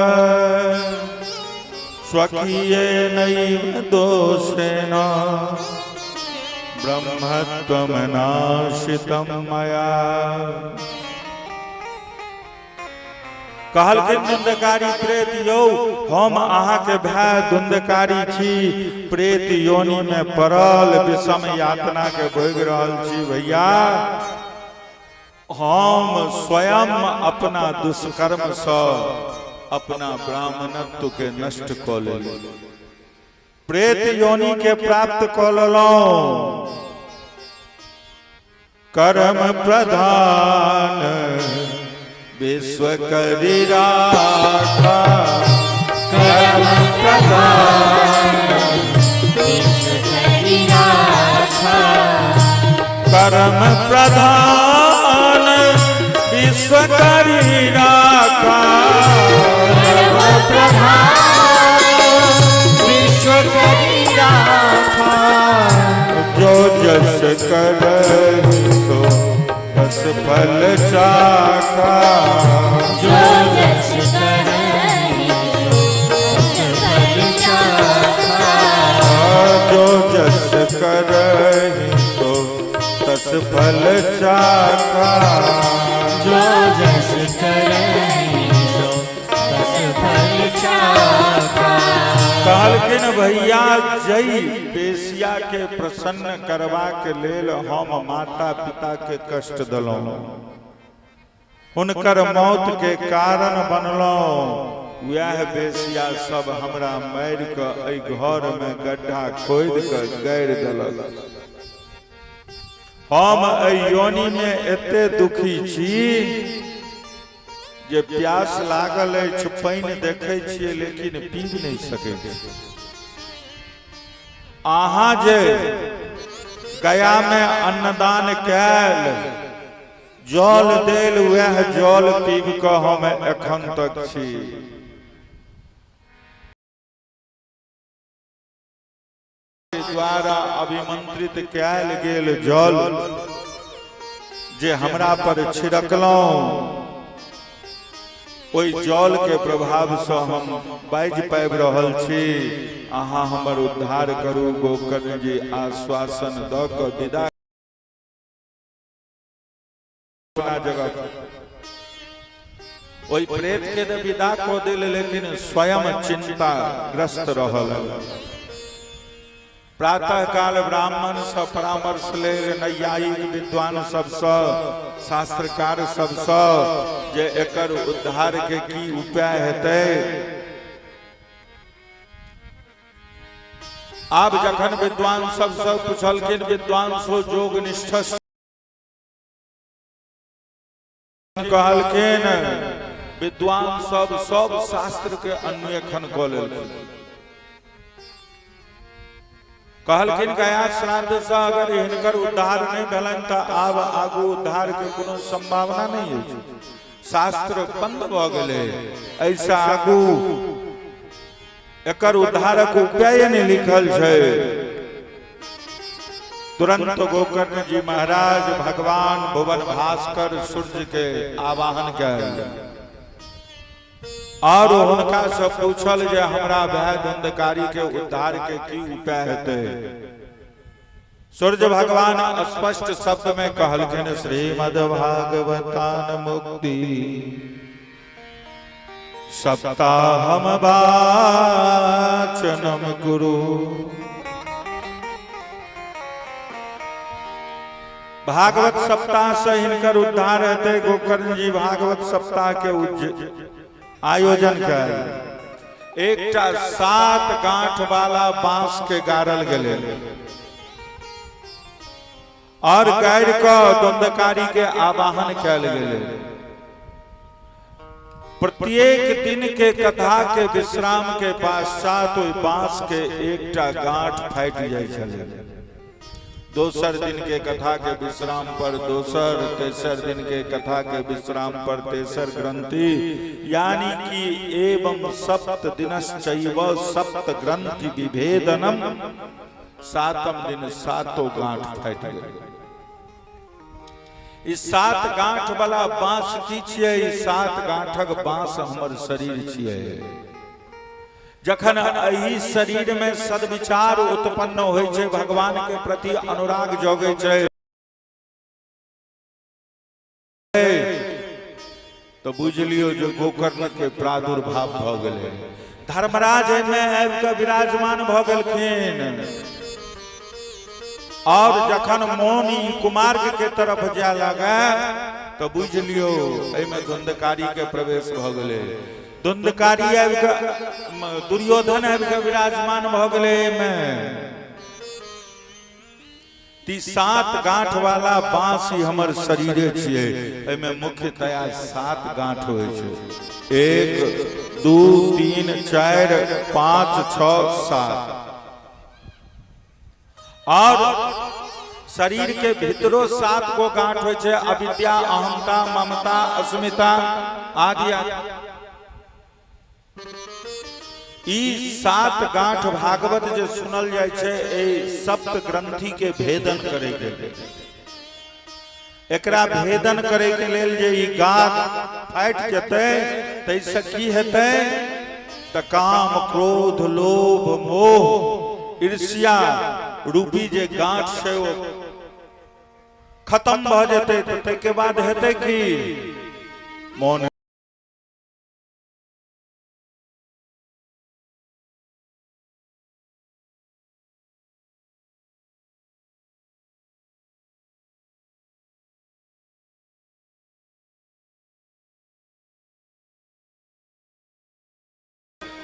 स्वकीयेनैव दोषेण ब्रह्मत्वम नाशितम मया। कहलखिन दुंदकारी प्रेत यौ हम अहाँ के भाई दुंदकारी छी, प्रेत योनि में पड़ल विषम यातना के भोग रहल छी। भैया हम स्वयं अपना दुष्कर्म से अपना ब्राह्मणत्व के नष्ट क लेलहुँ, प्रेत योनि के प्राप्त क लेलहुँ। कर्म प्रधान विश्व करी राखा, कर्म प्रधान विश्व करी राखा, कर्म प्रधान विश्व करी राखा, कर्म प्रधान विश्व करी राखा। जो जस करहि सो तस फल चाखा, जो जस करहि सो फल चाखा, जो जस करहि सो तस फल चाखा, जो जस करहि सो तस फल चाखा। कहलखिन भैया जय बेसिया के प्रसन्न करबा के लेल हम माता पिता के कष्ट देलहुँ, हुनकर मौत के कारण बनलहुँ। वह बेसिया सब हमरा मारि के एहि घर में गड्ढा खोद के गाड़ि देलक। हम एहि योनि में एते दुखी छी जे प्यास लागल अछि, पानि देखै छियै लेकिन पीब नहीं सकै छी। अहाँ जे गया में अन्नदान कैल, जल देल, वह जल पीब के हम एखन तक छी। द्वारा अभिमंत्रित कैल गेल जल जे हमरा पर छिड़कलहुँ, ओहि जल के प्रभाव से हम बाजि पाबि रहल छी। अहाँ हमर उद्धार करू। गोकर्ण जी आश्वासन द क विदा जगह ओहि प्रेत के तो विदा को दिल, लेकिन स्वयं चिंता ग्रस्त रहल। प्रातः काल ब्राह्मण से परामर्श ले, नैयायिक विद्वान सबसे, शास्त्रकार सबसे, जे एकर उद्धार के की उपाय हेतै। आब जखन विद्वान सबसे पूछलखिन, विद्वान सो जोग निष्ठ कहलखिन, विद्वान सब शास्त्र के अन्वेषण क लेलखिन। कहलखिन गया श्राद्ध से अगर हिनकर उद्धार नहीं भेलन त आब आगू उद्धार के कोनो संभावना नहीं है। शास्त्र बंद भ गेलै, ऐसा आगू एकर उद्धारक उपाय नहीं लिखल छै। तुरंत गोकर्ण जी महाराज भगवान भुवन भास्कर सूर्य के आवाहन कयल और हुनका से पूछल जे हमरा भाई धुंधकारी के उद्धार के की उपाय हेतै। सूर्य भगवान स्पष्ट शब्द में कहलखिन, श्रीमद् भागवतान मुक्ति सप्ताहम वाचनम गुरु। भागवत सप्ताह से हिनकर उद्धार हेतै। गोकर्ण जी भागवत सप्ताह के आयोजन कर एकटा 7 गांठ वाला बांस के गाड़ल गेले और गाड़ क दुंदकारी के आवाहन कैल गेले। प्रत्येक दिन के कथा के विश्राम के पश्चात ओहि बांस के एकटा गांठ फाटि जाय छलै। दोसर दिन के कथा के विश्राम पर दोसर, तेसर दिन के कथा के विश्राम पर तेसर ग्रंथि, यानी कि एवं सप्त दिनश्चैव सप्त ग्रंथि विभेदनम। सातम दिन सातों गांठ फाटि गेल। ई 7 गांठ वाला बांस की छियै? 7 गांठक बांस हमर शरीर छियै। जखन एहि शरीर में सद्विचार उत्पन्न होइ छै, भगवान के प्रति अनुराग जगै छै, तो बुझ लियो जो गोकर्ण के प्रादुर्भाव भ गेलै। धर्मराज में आबि कऽ विराजमान भ गेलखिन और जखन मोन ई कुमार्ग के तरफ जाय लगे तो बुझ लियो एहिमे धुंधकारी के प्रवेश भ गेलै। धुंधकारी आबि कऽ दुर्योधन आबि कऽ विराजमान भ गेलै। एहिमे 7 गांठ वाला बांस ही हमर शरीरे छियै। एहिमे मुख्यतया 7 गांठ होइ छै। 1 2 3 4 5 6 7 और शरीर के भीतरो 7 गो गांठ होइ छै। अविद्या, अहंता, ममता, अस्मिता आदि। ई 7 गांठ भागवत जे सुनल जाय छै, ए सप्त ग्रंथि के भेदन करे के लेल, एकरा भेदन करे के लेल जे ई गांठ फाटि जेतै तैसे की हेतै त काम, क्रोध, लोभ, मोह, ईर्ष्या रूपी जे गांठ छै ओ खत्म भ जेतै। त तै के बाद हेतै की मोन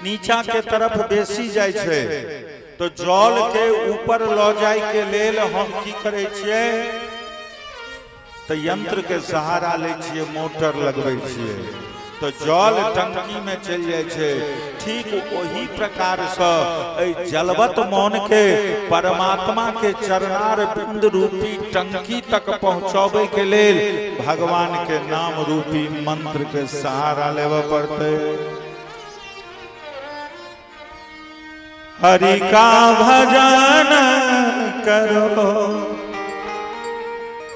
नीचा के तरफ बेसी जाय छै। तो जल के ऊपर ल जाय के लेल हम की करे छियै तो यंत्र के सहारा ले छियै, मोटर लगबै छियै तो जल टंकी में चल जाय छै। ठीक वही प्रकार से ए जलवत मन के परमात्मा के चरणार बिंद रूपी टंकी तक पहुंचाबे के लेल भगवान के नाम रूपी मंत्र के सहारा लेवे पड़ते। हरि का भजन करो,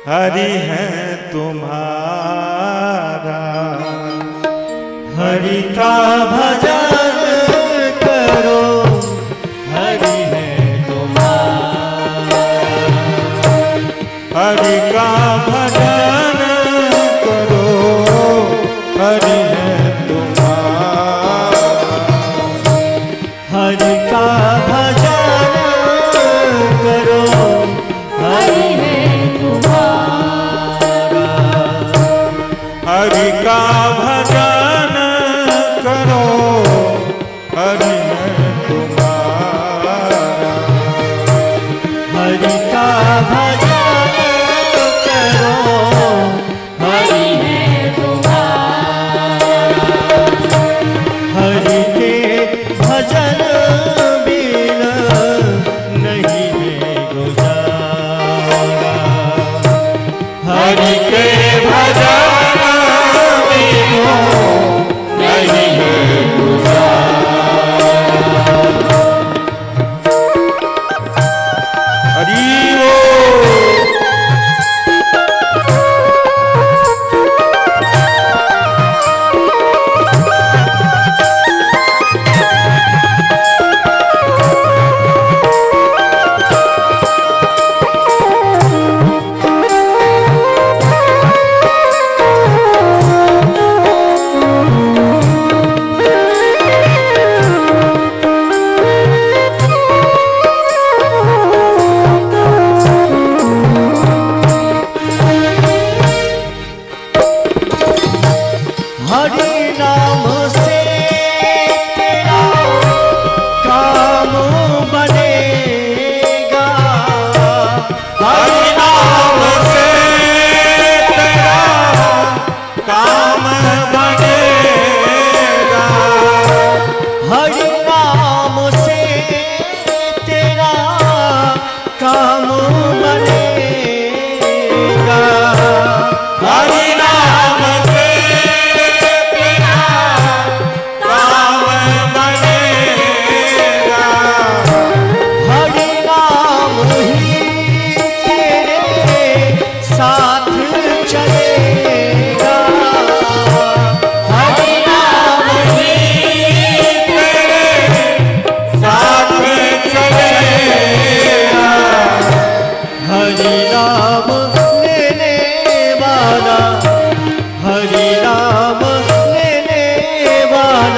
हरि है तुम्हारा। हरि का भजन करो, हरि है तुम्हारा। हरि का भजन करो, हरि है तुम्हारा। हरि का भजन करो, हरि है तुम्हारा। हरि का भजन करो,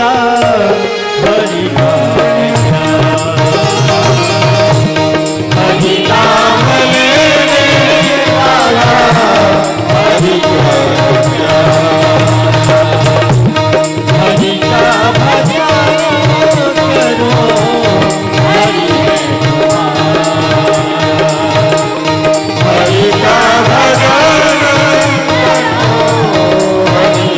वाला हरि नाम हरि नाम लेने वाला हरि हरि का भजन करो हरि हरि का भजन हरि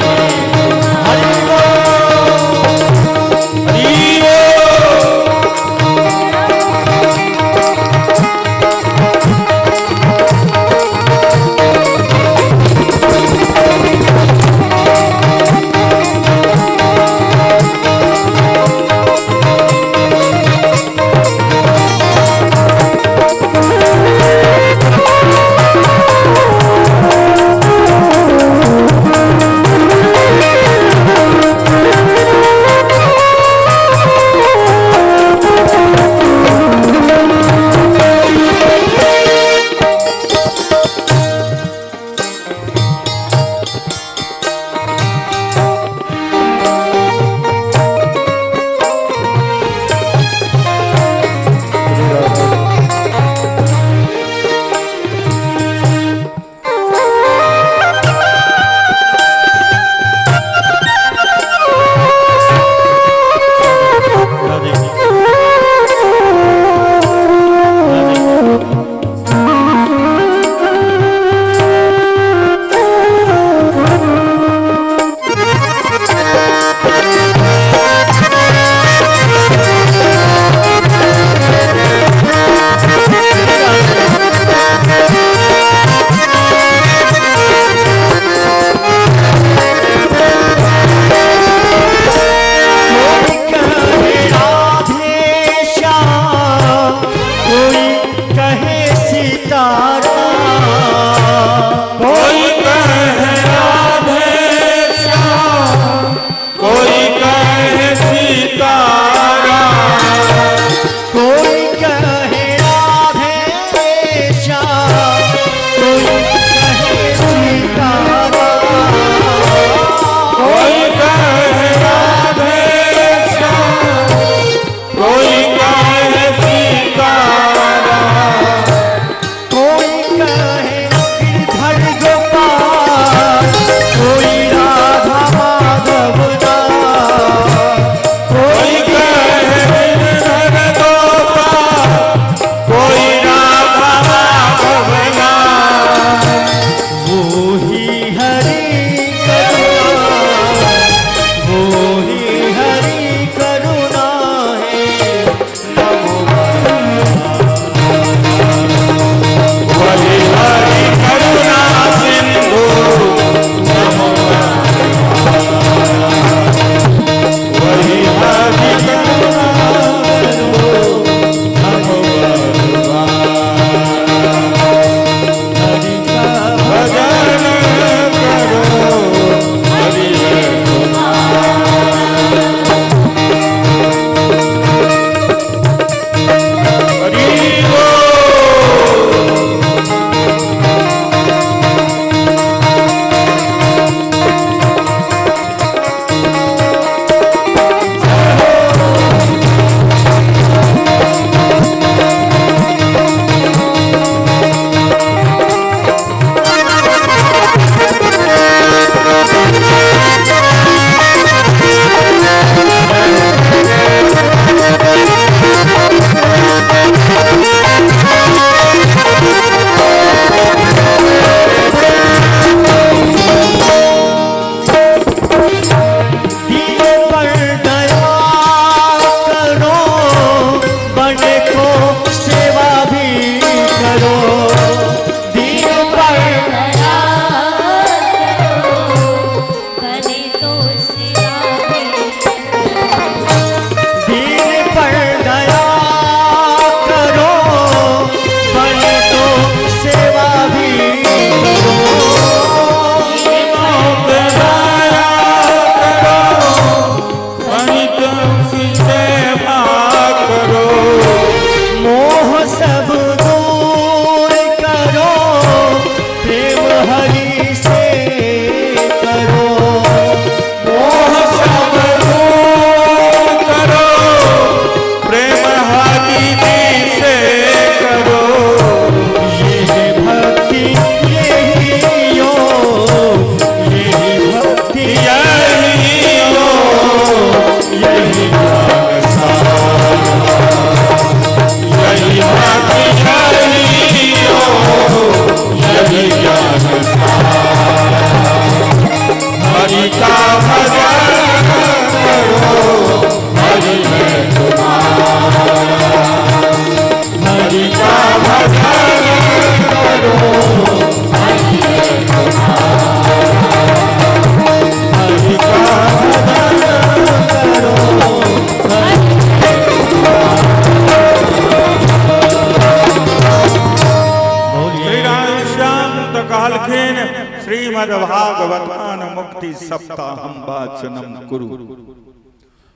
सप्ताहम वाचनम कुरु।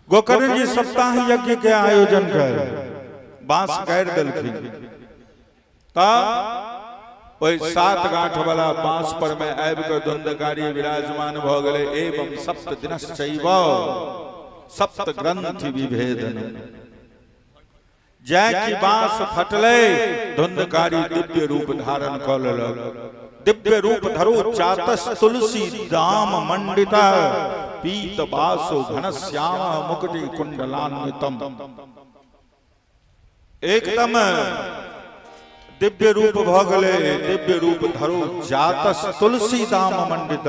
गोकर्ण जी सप्ताह यज्ञ के आयोजन कर बांस गाड़ दलखिन ता ओई 7 गांठ वाला बांस पर में आबि के धुंधकारी विराजमान भ गेले। एवं सप्त दिनश्चैव सप्त ग्रंथि विभेदन। जय की बांस फटले धुंधकारी दिव्य रूप धारण कर लेलक। दिव्य रूप धरो चातस तुलसी दाम मंडिता पीत बासो घनश्याम मुकुटि कुंडलान्वितम। एकदम दिव्य रूप भ गेले। दिव्य रूप धरो जातस तुलसी दाम मंडित।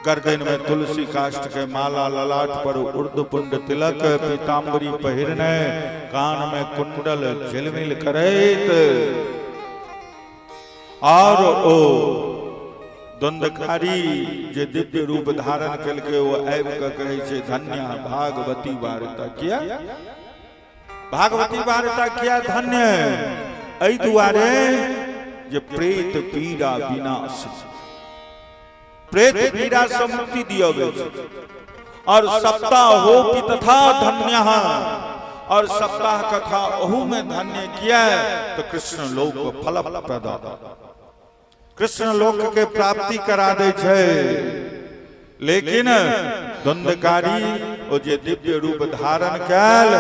गर्दन में तुलसी काष्ठ के माला, ललाट पर उर्दपुंड तिलक, पीताम्बरी पहिरने, कान में कुंडल झिलमिल करैत। और ओ धुंधकारी जे दिव्य रूप धारण करके वो आबि के कहे छे धन्य भागवती वार्ता किया। भागवती वार्ता किया धन्य एहि दुआरे जे प्रेत पीड़ा विनाश, प्रेत पीड़ा से मुक्ति दियोगे। और सप्ताह हो भी तथा धन्य, और सप्ताह कथा ओहू में धन्य किया तो कृष्ण लोक फल प्रदा, कृष्ण लोक के प्राप्ति करा दे छे। लेकिन धुंधकारी ओ जे दिव्य रूप धारण कैल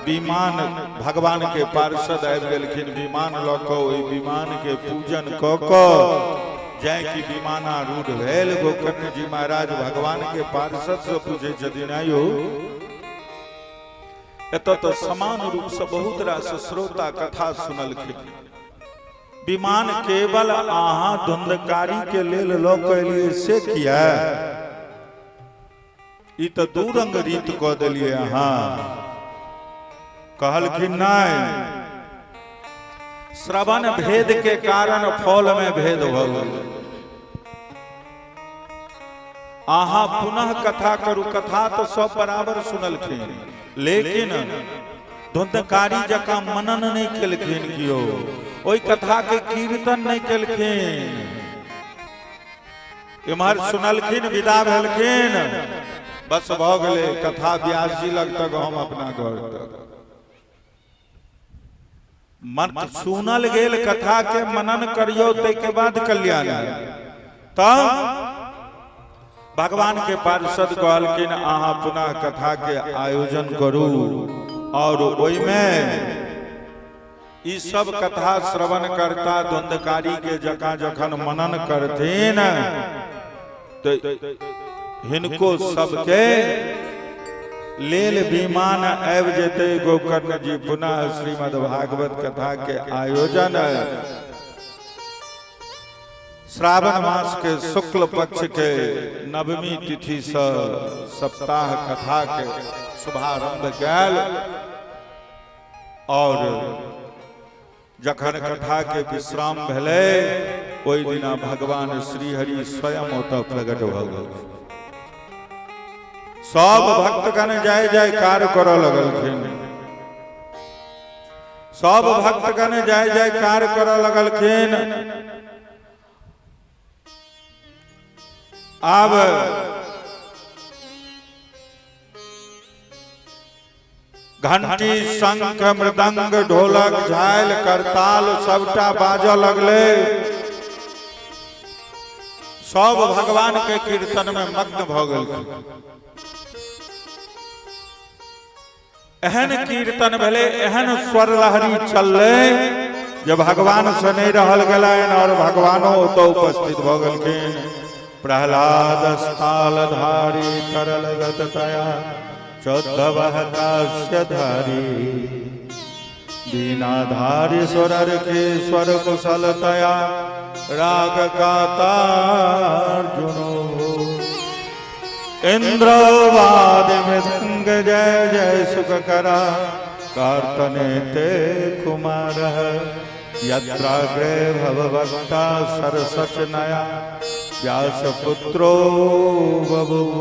विमान भगवान के पार्षद आबि गेलखिन। विमान लऽ कऽ ओहि विमान के पूजन कऽ कऽ जय की विमानारूढ़ भेल। गोकर्ण जी महाराज भगवान के पार्षद से पूछे छथिन आयो एतऽ तो समान रूप से बहुत रास श्रोता कथा सुनलखिन। विमान केवल आहा धुंधकारी के लेल लऽ कऽ एलियै से किया? ई तो दू रंग रीत कऽ देलियै अहाँ। कहलखिन नहीं, श्रवण भेद के कारण फल में भेद भ गेल। आहा पुनः कथा करू। कथा तो सब बराबर सुनलखिन, लेकिन धुंधकारी जकाँ मनन नहीं केलखिन। कियो ओई कथा के कीर्तन नहीं केलखिन। इम्हर सुनलखिन, विदा भेलखिन, बस भ गेलै कथा। व्यास जी लग तक हम अपना घर तक मन सुनल गेल। कथा के मनन करियो ते के बाद कल्याण। तब भगवान के पार्षद कहलखिन आहा पुनः कथा के आयोजन करू। और ओई में ई सब कथा श्रवण करता धुंधकारी के जका जखन मनन करथिन तो हिनको सबके लेल विमान आबि जेते। गोकर्ण जी पुनः श्रीमद् भागवत कथा के आयोजन श्रावण मास के शुक्ल पक्ष के नवमी तिथि से सप्ताह कथा के शुभारंभ कैल। और जखन कथा के विश्राम भेले ओई दिना भगवान श्री हरि स्वयं ओतऽ प्रकट भ गेल। सब भक्तगण जय जयकार करऽ लगलखिन। सब भक्तगण जय जयकार करऽ लगलखिन। आब घंटी शंख मृदंग ढोलक झाइल करताल सबटा बाजऽ लगले। सब भगवान के कीर्तन में मग्न भ गेलखिन। एहन कीर्तन भेले, एहन स्वर लहरी चलले जे भगवान से नहीं रहल गेलैन। और भगवानो तो उपस्थित भ गेलखिन। प्रहलाद स्थालधारी तरल गततया चौद्धवः काश्यधारी बीनाधारी स्वरर के स्वर कुशलतया राग गातार्जुनो। इंद्रवाद मृदंग जय जय सुखकरा कार्तने ते कुमार। यत्राग्रे भवभक्ता सरसच नया व्यासपुत्रो बभूव।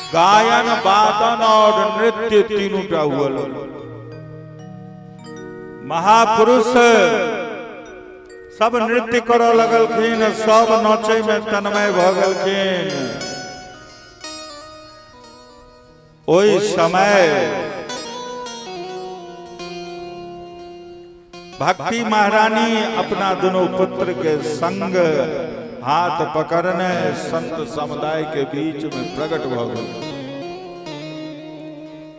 गायन वादन और नृत्य तीनों का हुआ। महापुरुष सब नृत्य करऽ लगलखिन, सब नाचे में तन्मय भ गेलखिन। ओई समय भक्ति महारानी अपना दोनों पुत्र के संग हाथ पकड़ने संत समुदाय के बीच में प्रकट भ गेल।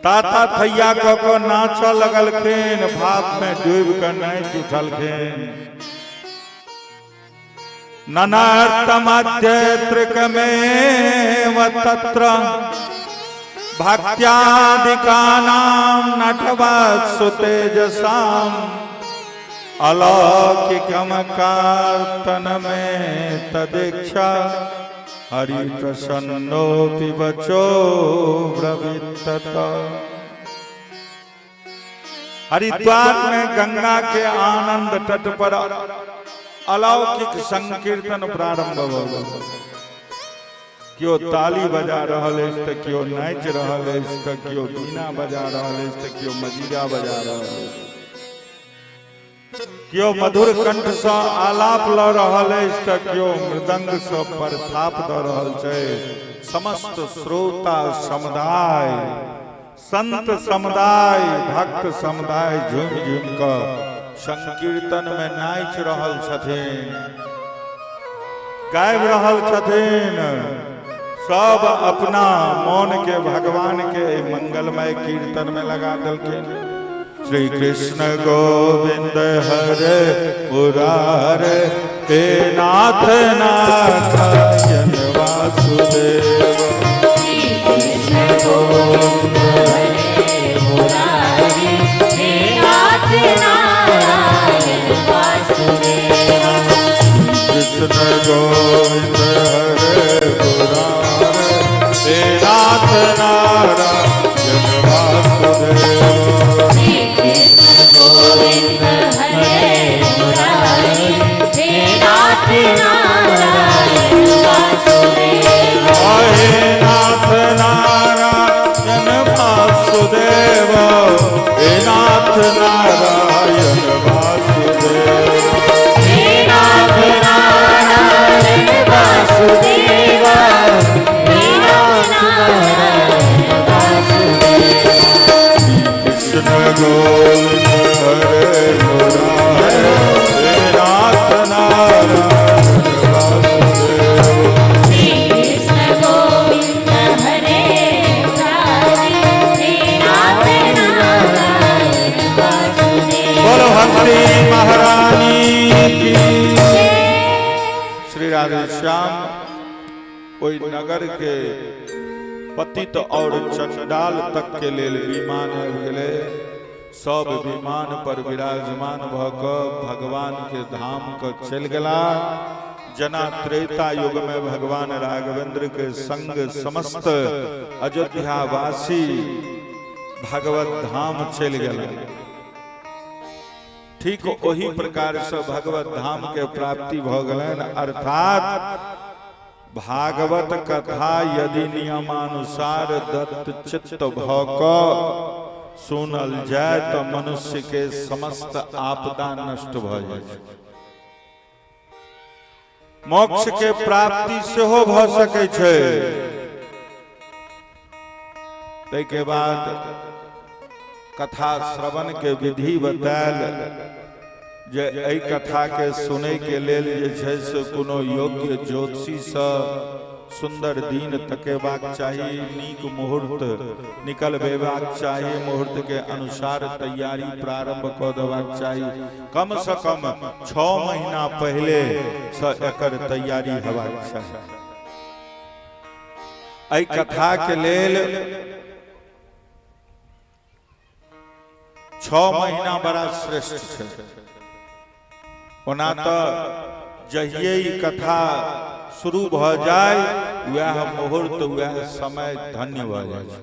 ताता थैया को नाच लगलखिन, भाव में डूब कर नाच उठलखिन। ननार्तमध्य त्रिकमेव तत्र भक्त्यादिकानां नटवत्सु तेजसाम् अलौकिकम कीर्तन में तदीक्षा हरि प्रसन्नोपि वचो ब्रवीतत। हरिद्वार में गंगा के आनंद तट पर अलौकिक संकीर्तन प्रारंभ हो गया। क्यों ताली बजा रहल अछि त क्यों नाच रहल अछि त क्यों बीना बजा रहल अछि त क्यों मजीरा बजा रहल अछि, क्यों मधुर कंठ से आलाप ल रहल अछि त क्यों मृदंग से परथाप द रहल छै। समस्त श्रोता समुदाय, संत समुदाय, भक्त समुदाय झूम झूम कर संकीर्तन में नाच रहल छथिन, गाबि रहल छथिन। सब अपना मौन के भगवान के मंगलमय कीर्तन में लगा देलखिन। श्री कृष्ण गोविंद हरे मुरारे हे नाथ नारायण वासुदेव। श्री कृष्ण गोविंद हरे मुरारे हे नाथ नारायण वासुदेव। कृष्ण गोविंद हरे मुरारे हे नाथ नारायण वासुदेव। गोविंद हरे मुरारे हे नाथ नारायण वासुदेव। हे नाथ नारायण वासुदेव, हे नाथ नारायण वासुदेव। हे नाथ नारायण वासुदेव, हे नाथ नारायण वासुदेव। कृष्ण गोविंद हरे मुरारे हे नाथ नारायण वासुदेव। श्री कृष्ण गोविंद हरे मुरारे हे नाथ नारायण वासुदेव। बोलो भक्ति महारानी की। श्री राधे श्याम ओई नगर के पतित और चंडाल तक के लेल विमान आबि गेलै। सब विमान पर विराजमान भ क भगवान के धाम क चल गेला। जना त्रेता युग में भगवान राघवेंद्र के संग समस्त अयोध्या वासी भगवत धाम चल गेला। ठीक वही प्रकार से भगवत धाम के प्राप्ति भ गेलनि। अर्थात भागवत कथा यदि नियमानुसार दत्त चित्त भ क सुनल जाय तो मनुष्य के समस्त आपदा नष्ट भ जाय छै। मोक्ष के प्राप्ति सेहो भ सकै छै। तै के बाद कथा श्रवण के विधि बतायल जे एहि कथा के सुनै के लेल जे छै से कोनो योग्य ज्योतिषी से सुंदर दिन तकेबाक चाही, नीक मुहूर्त निकलबेबाक चाही, मुहूर्त के अनुसार तैयारी प्रारंभ क देबाक चाही। कम से कम 6 महीना पहले से एकर तैयारी हेबाक चाही। एहि कथा के लेल 6 महीना बड़ा श्रेष्ठ छै। ओना तो जहिए ई कथा शुरू भ जाय वह मुहूर्त वह समय धन्य भ जाय छै।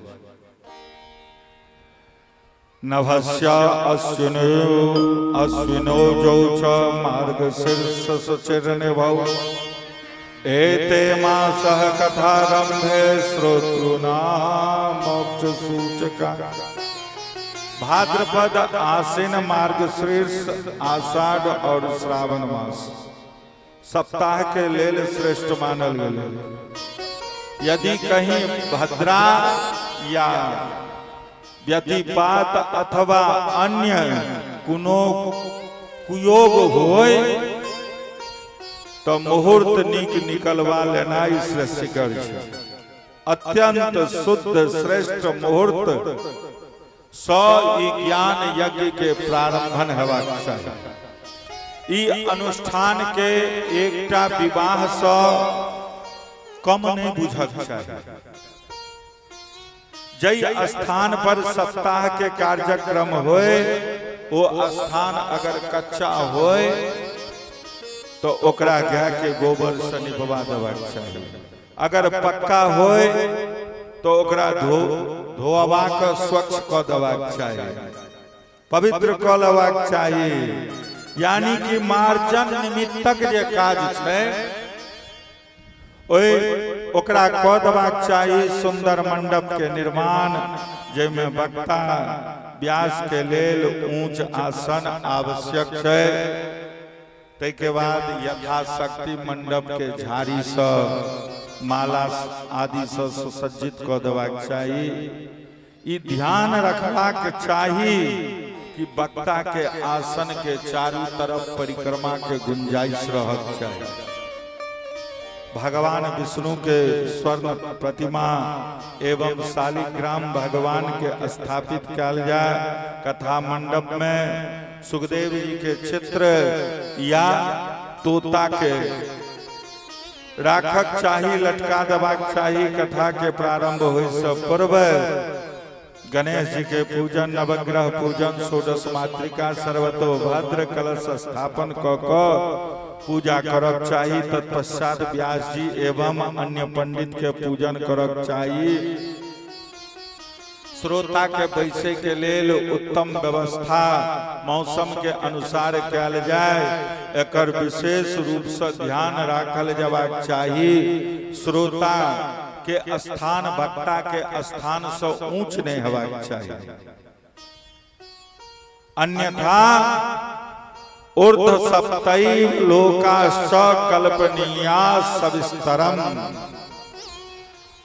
नभस्य अश्विनो जो च मार्गशीर्ष चिरनिभौ एते मासः कथारम्भे श्रोतॄणां मोक्ष सूचका। भाद्रपद आश्विन मार्गशीर्ष आषाढ़ और श्रावण मास सप्ताह के लेल श्रेष्ठ मानल गेल। यदि कहीं भद्रा या व्यतिपात अथवा अन्य कोनो कुयोग होय तो मुहूर्त नीक निकलवा लेनाइ श्रेष्ठकर छै। अत्यंत शुद्ध श्रेष्ठ मुहूर्त 100 ज्ञान यज्ञ के प्रारंभन हेबाक चाही। ई अनुष्ठान के एकटा विवाह से कम नहीं बुझक चाही। जय स्थान पर सप्ताह के कार्यक्रम होए वो स्थान अगर कच्चा होए तो ओकरा गाय के गोबर से निपवा देबाक चाही। अगर पक्का होए तो ओकरा धोवा के स्वच्छ क देबाक चाही, पवित्र क लेबाक चाही। यानी कि मार्जन निमित्तक जे काज छै ओकरा क देबाक चाही। सुंदर मंडप के निर्माण जैमे वक्ता व्यास के लेल ऊंच आसन आवश्यक छै। तै के बाद यथाशक्ति मंडप के झाड़ी से माला आदि से सुसज्जित क देबाक चाही। ई ध्यान रखबाक चाही कि वक्ता के आसन के चारू तरफ परिक्रमा के गुंजाइश रहक चाही। भगवान विष्णु के स्वर्ण प्रतिमा एवं शालिग्राम भगवान के स्थापित कयल जाय। कथा मंडप में सुखदेव जी के चित्र या तोता के राखक चाही, लटका देबाक चाही। कथा के प्रारंभ होय से पूर्व गणेश जी के पूजन, नवग्रह पूजन, षोडश मातृका, सर्वतोभद्र कलश स्थापन क पूजा करक चाही। तत्पश्चात व्यास जी एवं अन्य पंडित के पूजन करक चाही। श्रोता के बैसे के लेल उत्तम व्यवस्था मौसम के अनुसार कयल जाय, एकर विशेष रूप से ध्यान राखल जबाक चाही। श्रोता के स्थान वक्ता के स्थान से ऊंच नहीं हेबाक चाही, अन्यथा ऊर्ध्व सप्तैव लोकाश्च कल्पनीया सविस्तरम।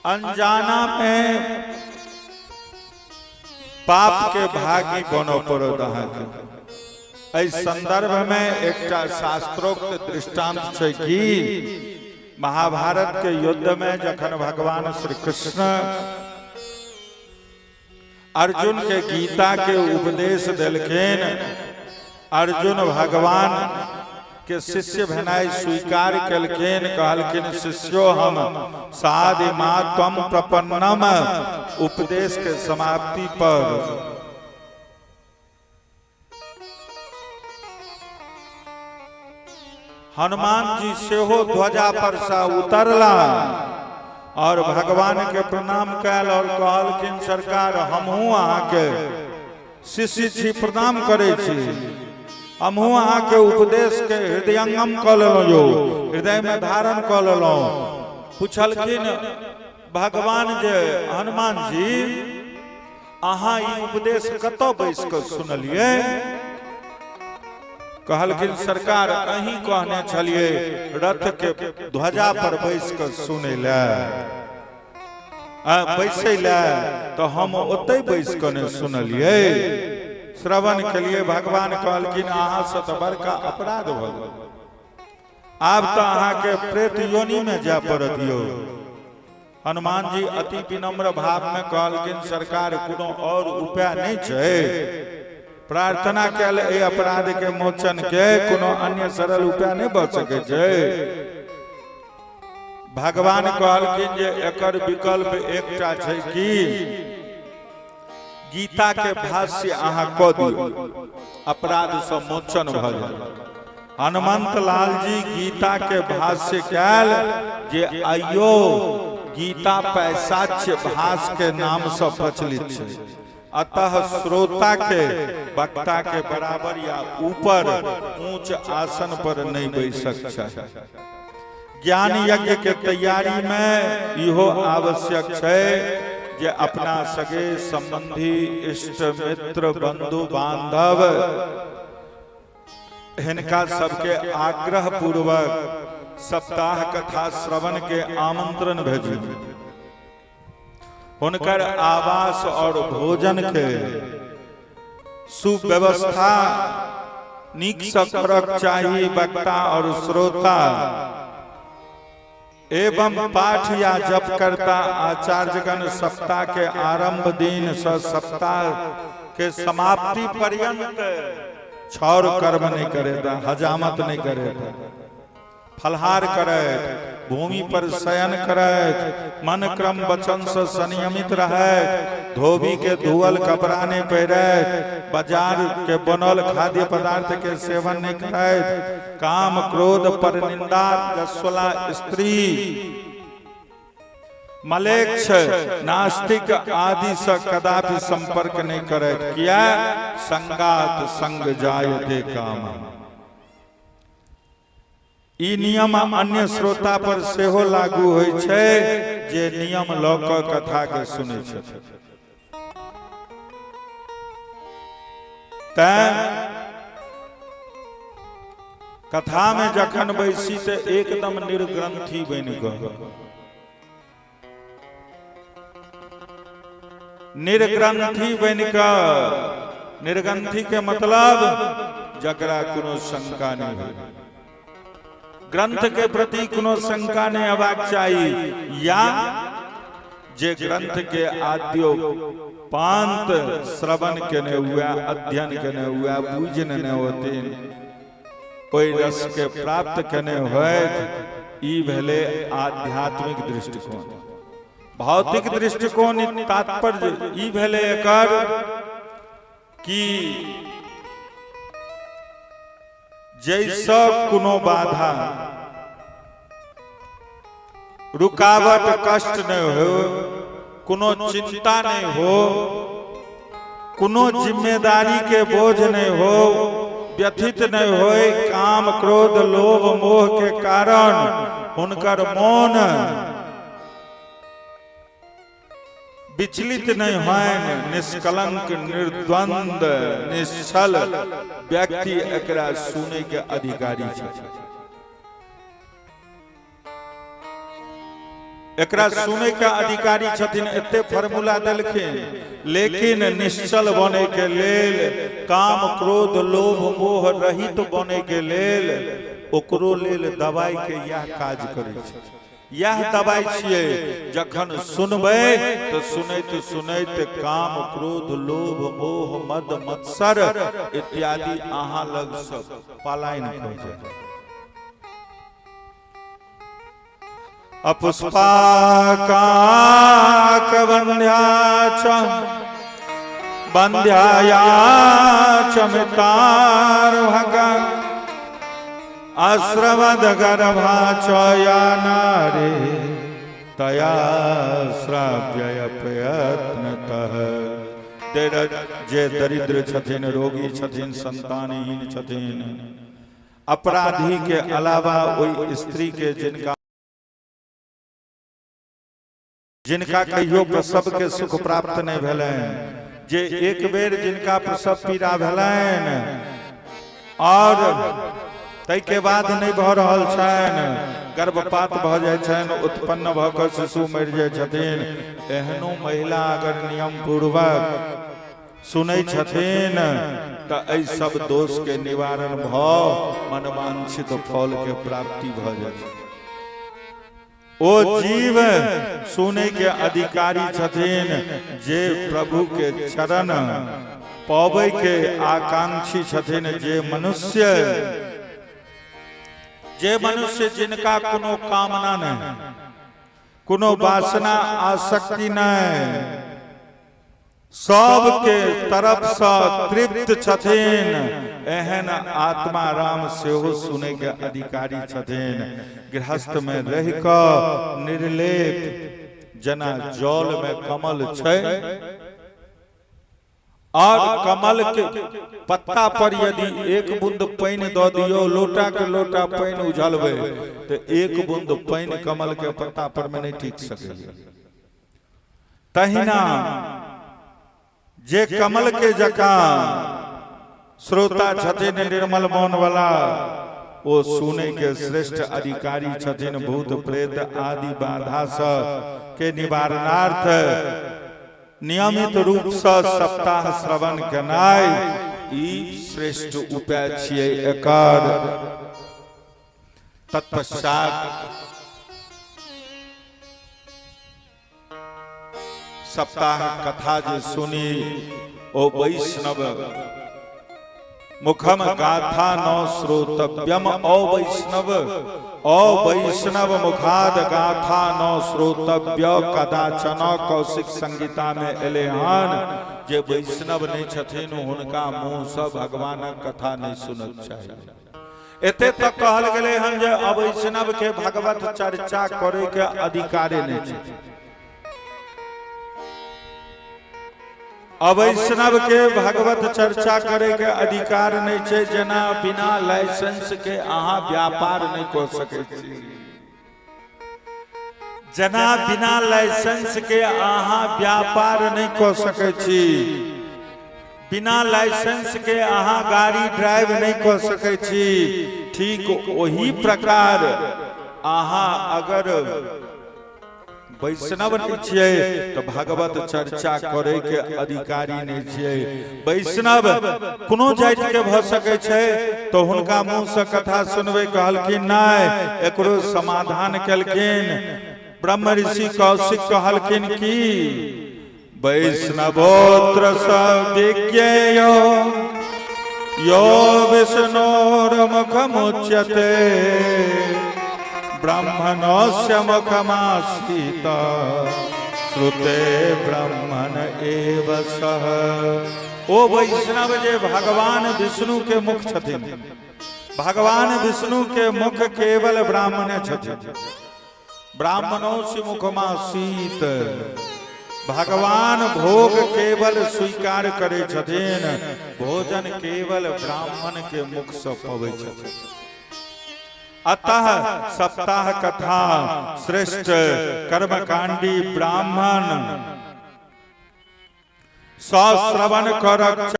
अनजाना में पाप के भागी बनो पड़ो अहाँके। इस संदर्भ में एकटा शास्त्रोक्त दृष्टांत छै कि महाभारत के युद्ध में जखन भगवान श्री कृष्ण अर्जुन के गीता के उपदेश देलखिन, अर्जुन भगवान के शिष्य भेनाई स्वीकार कलखिन। कहलखिन शिष्यो हम साधि मां त्वम प्रपन्नम। उपदेश के समाप्ति पर हनुमान जी सेहो ध्वजा पर से उतरला और भगवान के प्रणाम कयल और कहलखिन सरकार हमहू अहाँके शिष्य छी, प्रणाम करे छी। हमहू अहाँके उपदेश के हृदयंगम क लेलहुँ, यो हृदय में धारण क लेलहुँ। पूछलखिन भगवान जे हनुमान जी अहाँ ई उपदेश कतऽ बैस कऽ सुनलियै? कहलखिन सरकार अहीं कहने छलिए रथ के ध्वजा पर बैस कऽ सुनै लए, बैसै लए, तो हम ओतै बैस कऽ ने सुनलियै, श्रवण के लिए। भगवान कहलखिन अहाँ से तो बड़का अपराध भ गेल, आब तो अहाँ के प्रेत योनि में जाय पड़त यो। हनुमान जी अति विनम्र भाव में कहलखिन सरकार कोनो और उपाय नहीं छै, प्रार्थना कयल ए अपराध के मोचन के कोनो अन्य सरल उपाय नहीं भ सकै छै। भगवान कहलखिन जे एकर विकल्प एकटा छै कि गीता के भाष्य अहाँ क दियौ, अपराध से मोचन भ जाय। हनुमंत लाल जी गीता के भाष्य कयल जे आइयो गीता पैसाच्य भाष के नाम से प्रचलित छै। अतः श्रोता के वक्ता के बराबर या ऊपर ऊंच आसन पर नहीं बैसक चाही। ज्ञान यज्ञ के तैयारी में इहो आवश्यक है जे अपना सगे संबंधी इष्ट मित्र बंधु बांधव हिनका सबके आग्रह पूर्वक सप्ताह कथा श्रवण के आमंत्रण भेजू। हुनकर आवास और भोजन के सुव्यवस्था नीक सँ करक चाही वक्ता और श्रोता एवं पाठ या जप करता आचार्यगण सप्ताह के आरंभ दिन से सप्ताह के समाप्ति पर्यंत छौर कर्म नहीं करेता, हजामत नहीं करेता, फलहार करैत, भूमि पर शयन करैत, मन क्रम वचन से संयमित रहैत, धोबी के धुअल कपड़ा नहीं पहिरैत, बाजार के बनल खाद्य पदार्थ के सेवन नहीं करैत, काम क्रोध पर निंदा जस्वला स्त्री मलेच्छ नास्तिक आदि से कदापि संपर्क नहीं करैत। किया संगात संग जायते काम। ई नियम अन्य श्रोता पर सेहो लागू होय छै जे नियम लऽ कऽ कथा के सुनै छथि। तैं कथा में जखन बैसी तऽ एकदम निर्ग्रंथी बनि कऽ, निर्ग्रंथी बनि कऽ, निर्ग्रंथी के मतलब जकरा कोनो शंका नहीं हो, ग्रंथ के प्रति कोनो शंका नहीं हेबाक चाही, या जे ग्रंथ के आद्यो पांत श्रवण केने हुआ, अध्ययन केने हुआ, बुझ ने होते कोई रस के प्राप्त केने होत, ई भेले आध्यात्मिक दृष्टिकोण। भौतिक दृष्टिकोण तात्पर्य ई भेले एकर कि जैसा कोनो बाधा रुकावट कष्ट नहीं हो, कोनो चिंता नहीं हो, कोनो जिम्मेदारी के बोझ नहीं हो, व्यथित नहीं हो, काम क्रोध लोभ मोह के कारण हुनकर मन विचलित नहीं हों, निष्कलंक निर्द्वंद निश्चल व्यक्ति एकरा सुने के अधिकारी छथि। एकरा सुने के अधिकारी छथिन, एते फार्मूला देलखिन। लेकिन निश्चल बने के लेल, काम क्रोध लोभ मोह रहित बने के लेल, ओकरो लेल दवाई के यह काज करै छै। यह दवाई छियै, जखन सुनबै तो सुनैत सुनैत काम क्रोध लोभ मोह मद मत्सर इत्यादि अहाँ लग सब पलायन भऽ जायत। अपुष्पाक बंध्याया चमितार भगा आश्रवद गर्भा चया नारे तया श्राव्य प्रयत्नतः। जे दरिद्र छथिन, रोगी छथिन, संतानहीन छथिन, अपराधी के अलावा ओई स्त्री के जिनका कहियो प्रसव के सुख प्राप्त नहीं भेलैन, जे एक बेर जिनका प्रसव पीड़ा भेलैन और तै के बाद नहीं भऽ रहल छनि, गर्भपात भऽ जाइ छनि, उत्पन्न भऽ कऽ शिशु मरि जाइ छथिन, एहनो महिला अगर नियम पूर्वक सुनै छथिन तऽ एहि सब दोष के निवारण भऽ मनवांछित फल के प्राप्ति भऽ जाइ छै। ओ जीव सुने के अधिकारी छथिन, जे प्रभु के चरण पाबै के आकांक्षी छथिन, जे मनुष्य जिनका कोनो कामना नहीं, कोनो वासना आसक्ति नहीं, सबके तरफ से तृप्त छथिन, एहन आत्मा राम सेहो सुने के अधिकारी छथिन। गृहस्थ में रह कऽ निर्लेप जना जल में कमल छै, और कमल के पत्ता पर यदि एक बूंद पानी दऽ दियो, लोटा के लोटा पानी उझलबै तो एक बूंद पानी कमल के पत्ता पर में नहीं टिक सकै। तहिना जे कमल के जकाँ श्रोता छथिन निर्मल मौन वाला ओ सुने के श्रेष्ठ अधिकारी छथिन। भूत प्रेत आदि बाधा स के निवारणार्थ नियमित रूप से सप्ताह श्रवण केनाइ ई श्रेष्ठ उपाय छियै एकर। तत्पश्चात सप्ताह कथा जे सुनी ओ वैष्णव मुखम गाथा न श्रोतव्यम वैष्णव मुखाद गाथा न श्रोतव्य कदाचन। कौशिक संगीता में एले हन जे वैष्णव नहीं छथिन हुनका मुंह से भगवानक कथा नहीं सुनक चाहिए। एते तक कहल गेले हन जे अवैष्णव के भगवत चर्चा करे के अधिकार नहीं छै। अवैष्णव के भगवत चर्चा करे के अधिकार नहीं छै। जना बिना लाइसेंस के अहाँ व्यापार नहीं कर सके छी। जना बिना लाइसेंस के अहाँ व्यापार नहीं कर सके छी। बिना लाइसेंस के अहाँ गाड़ी ड्राइव नहीं कर सके छी। ठीक वही प्रकार अहाँ अगर वैष्णव नहीं छियै तो भगवत चर्चा करे के अधिकारी नहीं छियै। वैष्णव कोनो जाति के भ सके छै तो हुनका मुंह से कथा सुनबे कहलखिन नहीं। एकरो समाधान केलखिन। ब्रह्म ऋषि कौशिक कहलखिन कि वैष्णवोत्र विज्ञेयो यो विष्णोर मुखमुच्यते ब्राह्मणस्य मुखमासीत श्रुते ब्राह्मण एव सह। ओ वैष्णव जे भगवान विष्णु के मुख छथिन। भगवान विष्णु के मुख केवल ब्राह्मण छथिन। ब्राह्मणोस्य मुखमासीत। भगवान भोग केवल स्वीकार करे छथिन। भोजन केवल ब्राह्मण के मुख से पबै छथिन। अतः सप्ताह कथा श्रेष्ठ कर्मकांडी ब्राह्मण श्रवण करक।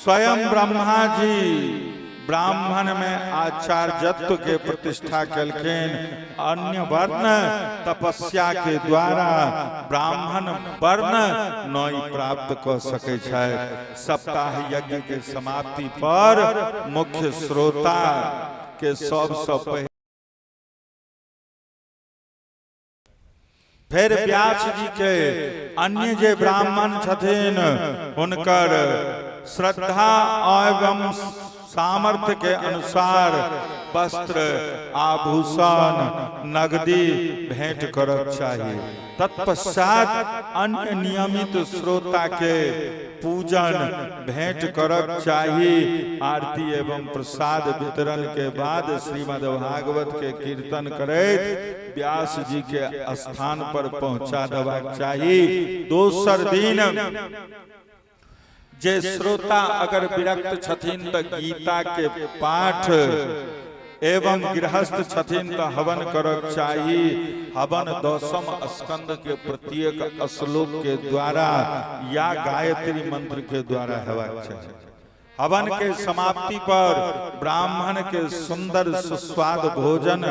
स्वयं ब्रह्मा जी ब्राह्मण में आचार्यत्व के प्रतिष्ठा केलखिन। अन्य वर्ण तपस्या के द्वारा ब्राह्मण वर्ण नई प्राप्त कर सके छै। सप्ताह यज्ञ के समाप्ति पर मुख्य श्रोता के सबसे पहले फिर व्यास जी के अन्य जे ब्राह्मण छथिन हुनकर श्रद्धा एवं सामर्थ्य के अनुसार वस्त्र आभूषण नगदी भेंट करक चाहिए। तत्पश्चात अन्य नियमित श्रोता के पूजन भेंट करक चाहिए। आरती एवं प्रसाद वितरण के बाद श्रीमद् भागवत के कीर्तन करैत व्यास जी के स्थान पर पहुंचा देबाक चाहिए। दोसर दिन जे श्रोता अगर विरक्त छथिन तो गीता के पाठ एवं गृहस्थ छथिन तो हवन करक चाहिए। हवन 10म स्कंद के प्रत्येक श्लोक के द्वारा या गायत्री मंत्र के द्वारा हेबाक चाहिए। हवन के समाप्ति पर ब्राह्मण के सुंदर सुस्वाद भोजन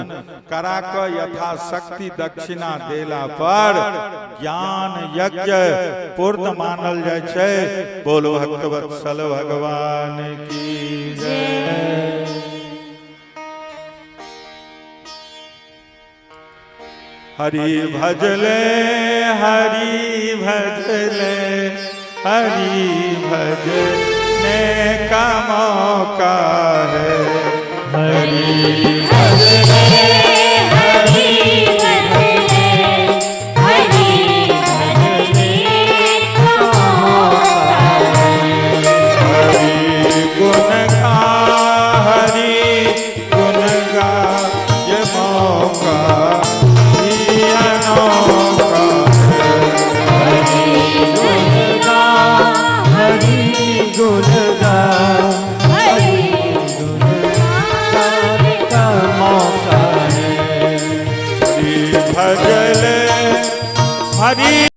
करा क यथाशक्ति दक्षिणा देला पर ज्ञान यज्ञ पूर्ण मानल जाय छै। बोलो भक्तवत्सल भगवान की जय। हरि भजले हरि भजले हरि भजले का मौका है। हरि भजले हरि भजले हरि भजले का मौका है। हरि गुण गा ये मौका ये अनोखा है। हरि गुण गा गुण गा हरि गुण गा हरि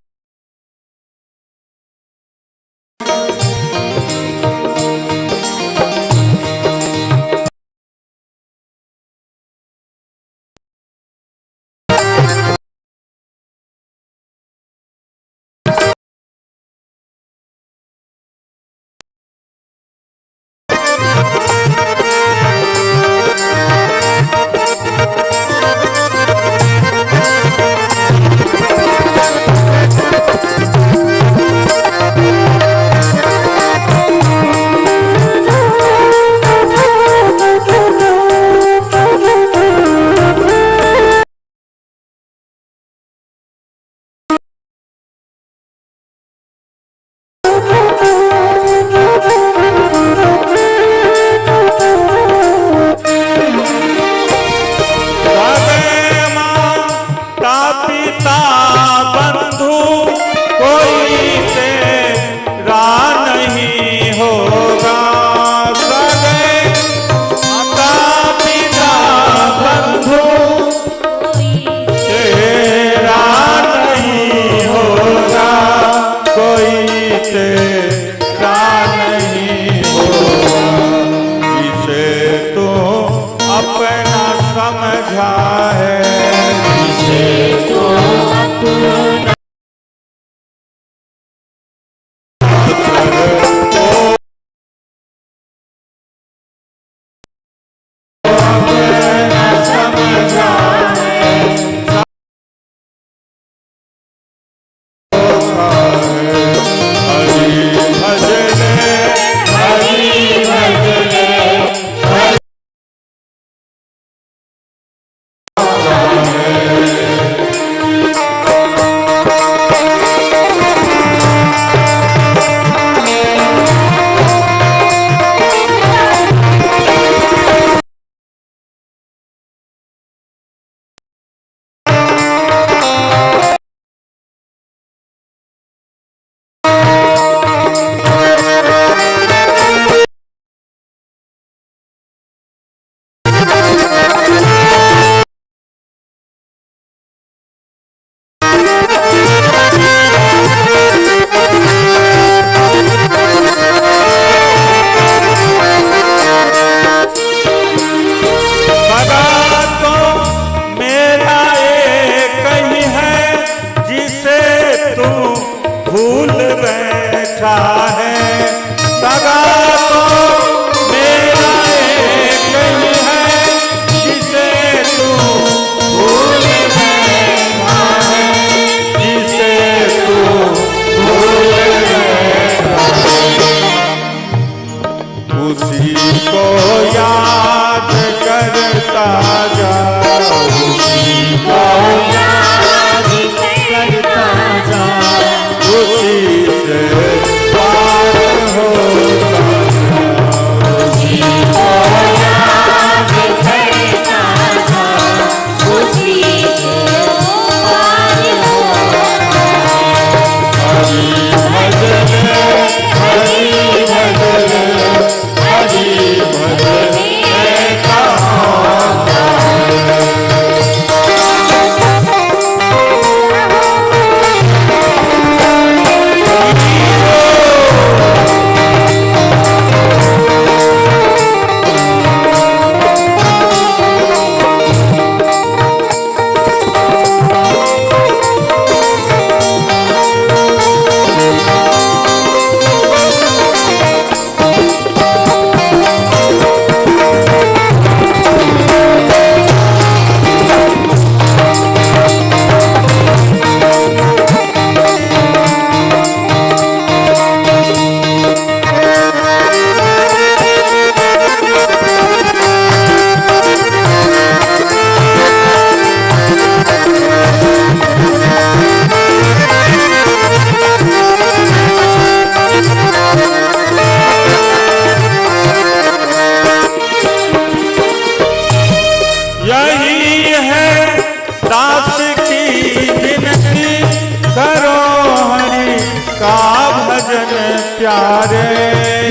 प्यारे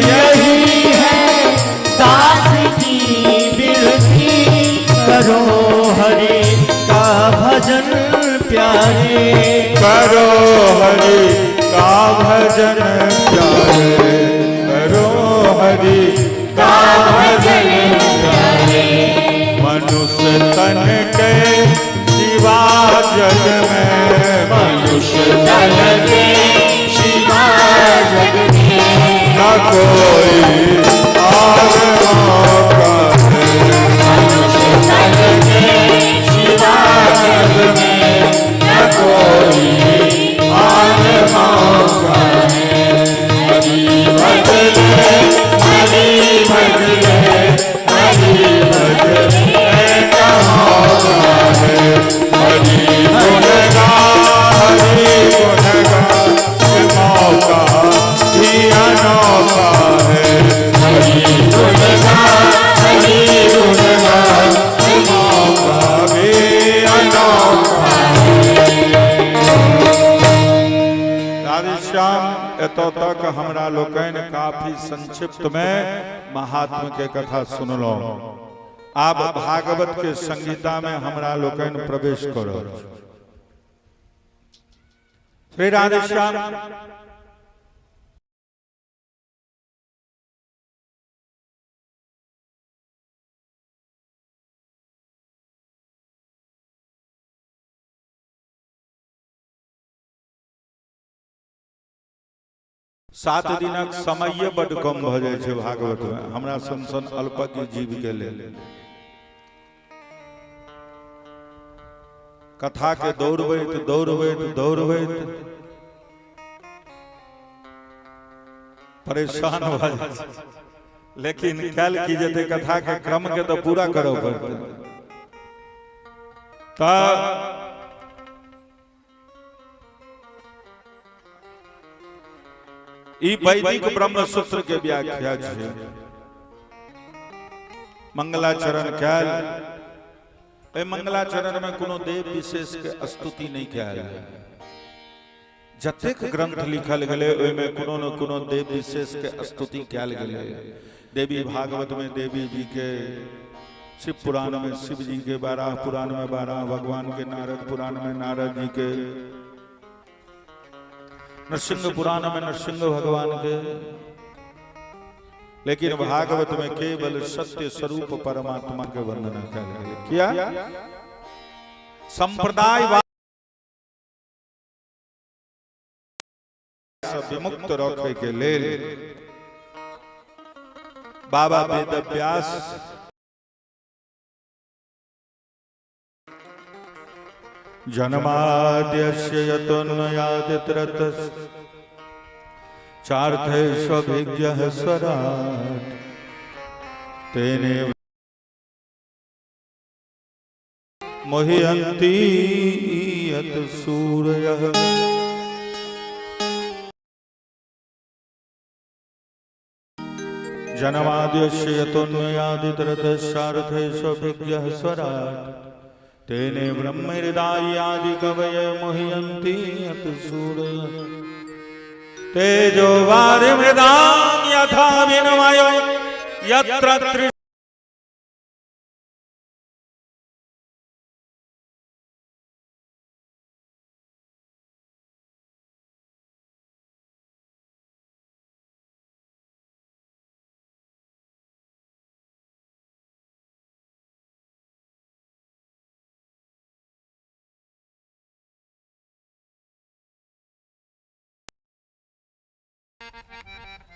यही है दास की विनती, करो हरि का भजन प्यारे। करो हरि का भजन प्यारे, करो हरि का भजन प्यारे। मनुष्य तन के शिवा जग में, मनुष्य तन के शिवा जग में, न कोई और मौका है। मनुष्य तन के शिवा जग में, न कोई और मौका है। हरि भजले, हरि भजले, हरि भजले का मौका है। हरि गुण गा, हरि गुण गा, ये मौका भी अनोखा है। हरि गुण गा, हरि गुण गा, ये मौका भी अनोखा राधेश्याम। एतो तक हमरा लोकन काफी संक्षिप्त में महात्म के कथा सुन लो। आप भागवत के संगीता में हमरा लोकन प्रवेश करो। श्री राधेश्याम। सात दिनक समय बड़ कम भ जाय छै भागवत में, हमरा सन अल्पज्ञ जीव के लेल। कथा के दौड़बैत दौड़बैत दौड़बैत परेशान भ जाय छै, लेकिन कैल की जेते कथा के क्रम के तो पूरा करऽ पड़तै। त ई वैदिक ब्रह्म सूत्र के व्याख्या छै। मंगलाचरण कैल, ए मंगलाचरण में कोनो देव विशेष के स्तुति नहीं कैल। जतेक ग्रंथ लिखल गेलै ओय में कोनो न कोनो देव विशेष के स्तुति कैल गेलै। देवी भागवत में देवी जी के, शिव पुराण में शिव जी के, बारह पुराण में बारह, भगवान के नारद पुराण में नारद जी के, नरसिंह पुराण में नरसिंह भगवान के। लेकिन भागवत में केवल सत्य स्वरूप परमात्मा के वर्णन कयल गेल। किया? संप्रदायवाद से विमुक्त रखे के लेल बाबा वेदव्यास जन्माद्यस्य यतोन्मयादितरतस्य चार्थेष्वभिज्ञः स्वराट् तेने मोहयन्ति यत् सूरयः। जन्माद्यस्य यतोन्मयादितरतस्य चार्थेष्वभिज्ञः स्वराट् तेने ब्रह्महृदायादि कवये मोहयन्ति यत् सूरयः। तेजो वारिमृदां यथा विनिमयो यत्र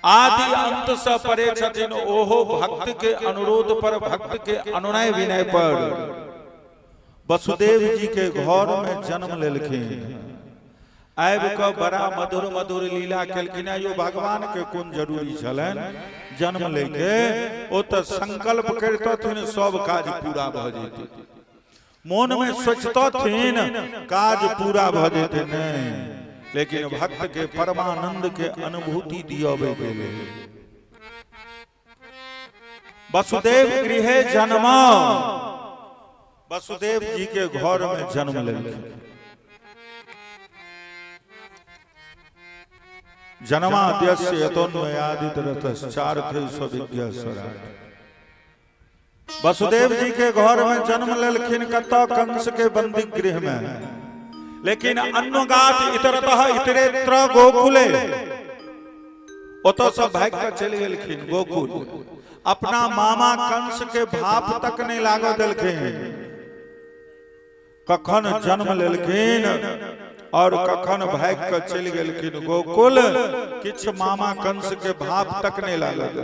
आदि अंत से परे छथिन ओहो भक्त के अनुरोध पर, भक्त के अनुनय विनय पर वसुदेव जी के घर में जन्म लेलखिन। आबि कऽ बड़ा मधुर मधुर लीला केलखिन। यो भगवान के कोन जरूरी छलन जन्म लेके, ओ तऽ संकल्प करतथिन सब काज पूरा भ जेतै। मोन में सोचतथिन काज पूरा भ जेतै नहीं, लेकिन भक्त के परमानंद के अनुभूति दियबे के लेल वसुदेव गृह जन्म, वसुदेव जी के घर में जन्म लेलखिन। जन्माद्यस्य यतोन्मयादितरतस्य चार्थेष्वभिज्ञः स्वराट्। वसुदेव जी के घर में जन्म लेलखिन। कतऽ? कंस के बंदी गृह में। लेकिन अन्नगात इतरतः इतरेत्र गोकुले ओतो सब भाग कर चल गेलखिन गोकुल। अपना मामा कंस के भाप तक नहीं लाग देलखिन, कखन जन्म लेलखिन और कखन भाग कर चल गेलखिन गोकुल। किछ मामा कंस के भाप तक नहीं लागल,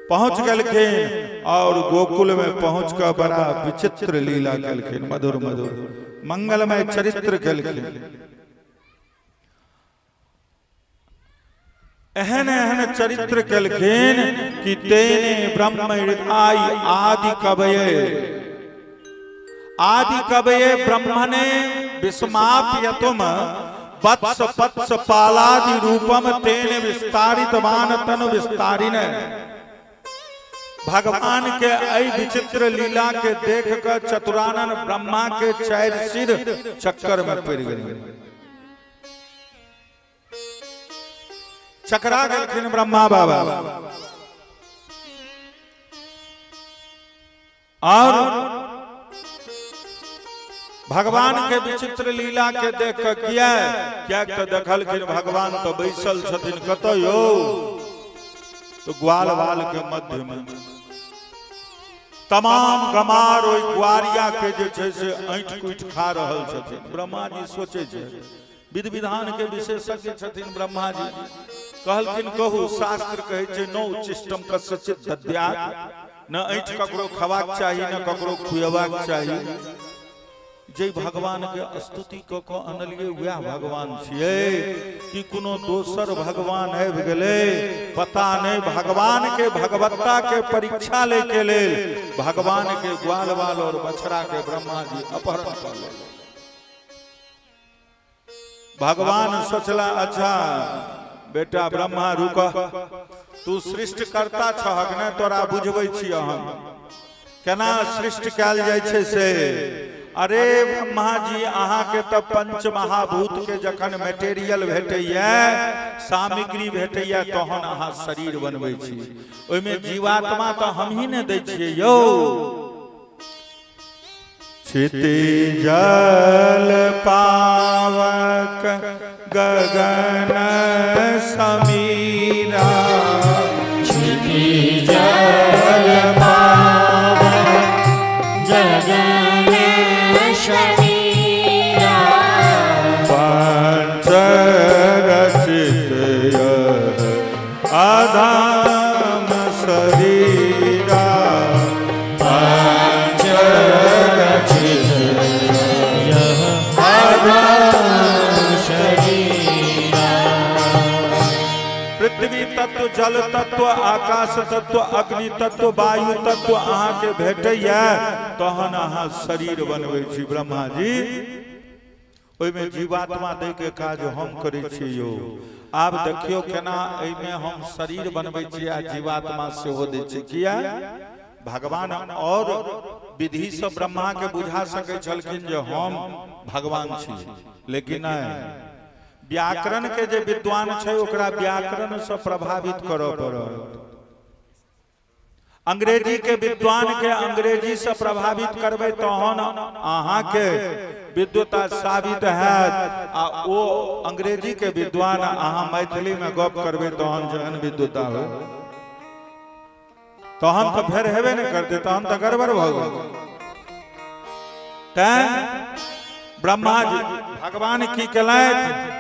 पहुंच गेलखिन और गोकुल में पहुंच कर बड़ा विचित्र लीला केलखिन, मधुर मधुर मंगलमय चरित्र केलखिन। एहन एहन चरित्र केलखिन कि तेने ब्रह्म हृदय आदि कवये ब्रह्मणे विस्माप्यतुम वत्स पत्स पालादि रूपम तेने विस्तारितवान तनु विस्तारिने। भगवान के ऐ विचित्र लीला के देख कर चतुरानन ब्रह्मा के चार सिर चक्कर में पड़ गए, चकरा गए ब्रह्मा बाबा। और भगवान के विचित्र लीला के देख कर क्या देखल भगवान तो बैसल छथिन कत यो, तो ग्वाल वाल के मध्य में तमाम गमार ओई ग्वारिया के जे छै से ऐंठ कुइठ खा रहल छथिन। ब्रह्मा जी सोचे छै, विधि विधान के विशेषज्ञ छथिन ब्रह्मा जी, कहलखिन कहू शास्त्र कहे छै नौ उच्चिष्टम कस्यचित् दद्यात्, न ऐंठ ककरो खवाक चाही न ककरो खुएबाक चाही। जे भगवान के स्तुति क के अनलिए वह भगवान छियै कि कोनो दोसर भगवान आबि गेलै, पता नहीं। भगवान के भगवत्ता के परीक्षा ले के लेल भगवान के ग्वाल बाल और बछड़ा के ब्रह्मा जी अपहरण कर ले। भगवान सोचला अच्छा बेटा ब्रह्मा रुक, तू सृष्टि करता छहक ने, तोरा बुझबै छी हम केना सृष्टि कैल जाइ छै से। अरे ब्रह्मा जी अहाँ के तो पंच महाभूत के जखन मेटेरियल भेटैया, सामग्री भेटैया, तहन अहाँ शरीर बनबै छी, ओइमे जीवात्मा तो हम ही ने दै छियै यौ। क्षिति जल पावक गगन समीरा, क्षिति जल पावक गगन समीरा, पंच रचित यह आधाम शरीरा, पंच रचित यह आधाम शरीरा। पृथ्वी तत्व, जल तत्व, आकाश तत्व, अग्नि तत्व, वायु तत्व अहाँ के भेटैया, तहन अहाँ शरीर बनबै छी ब्रह्मा जी। ओइमे जीवात्मा दै के काज हम करै छी यौ। आब देखियो केना एहिमे हम शरीर बनबै छी आ जीवात्मा सेहो दै छी। किया भगवान और विधि से ब्रह्मा के बुझा सकै छलखिन जे हम भगवान छी, लेकिन नहीं, व्याकरण के जे विद्वान छै ओकरा व्याकरण से प्रभावित करऽ पड़त। अंग्रेजी के विद्वान के अंग्रेजी से प्रभावित करबै तहन अहाँ के विद्वता साबित हैत, आ ओ अंग्रेजी के विद्वान अहाँ मैथिली में गप करबै तहन जहन विद्वता हो, तहन तो फेर हेबे नहीं करते, तहन तो गड़बड़ भ गेल। तैं ब्रह्मा जी भगवान की केलथि,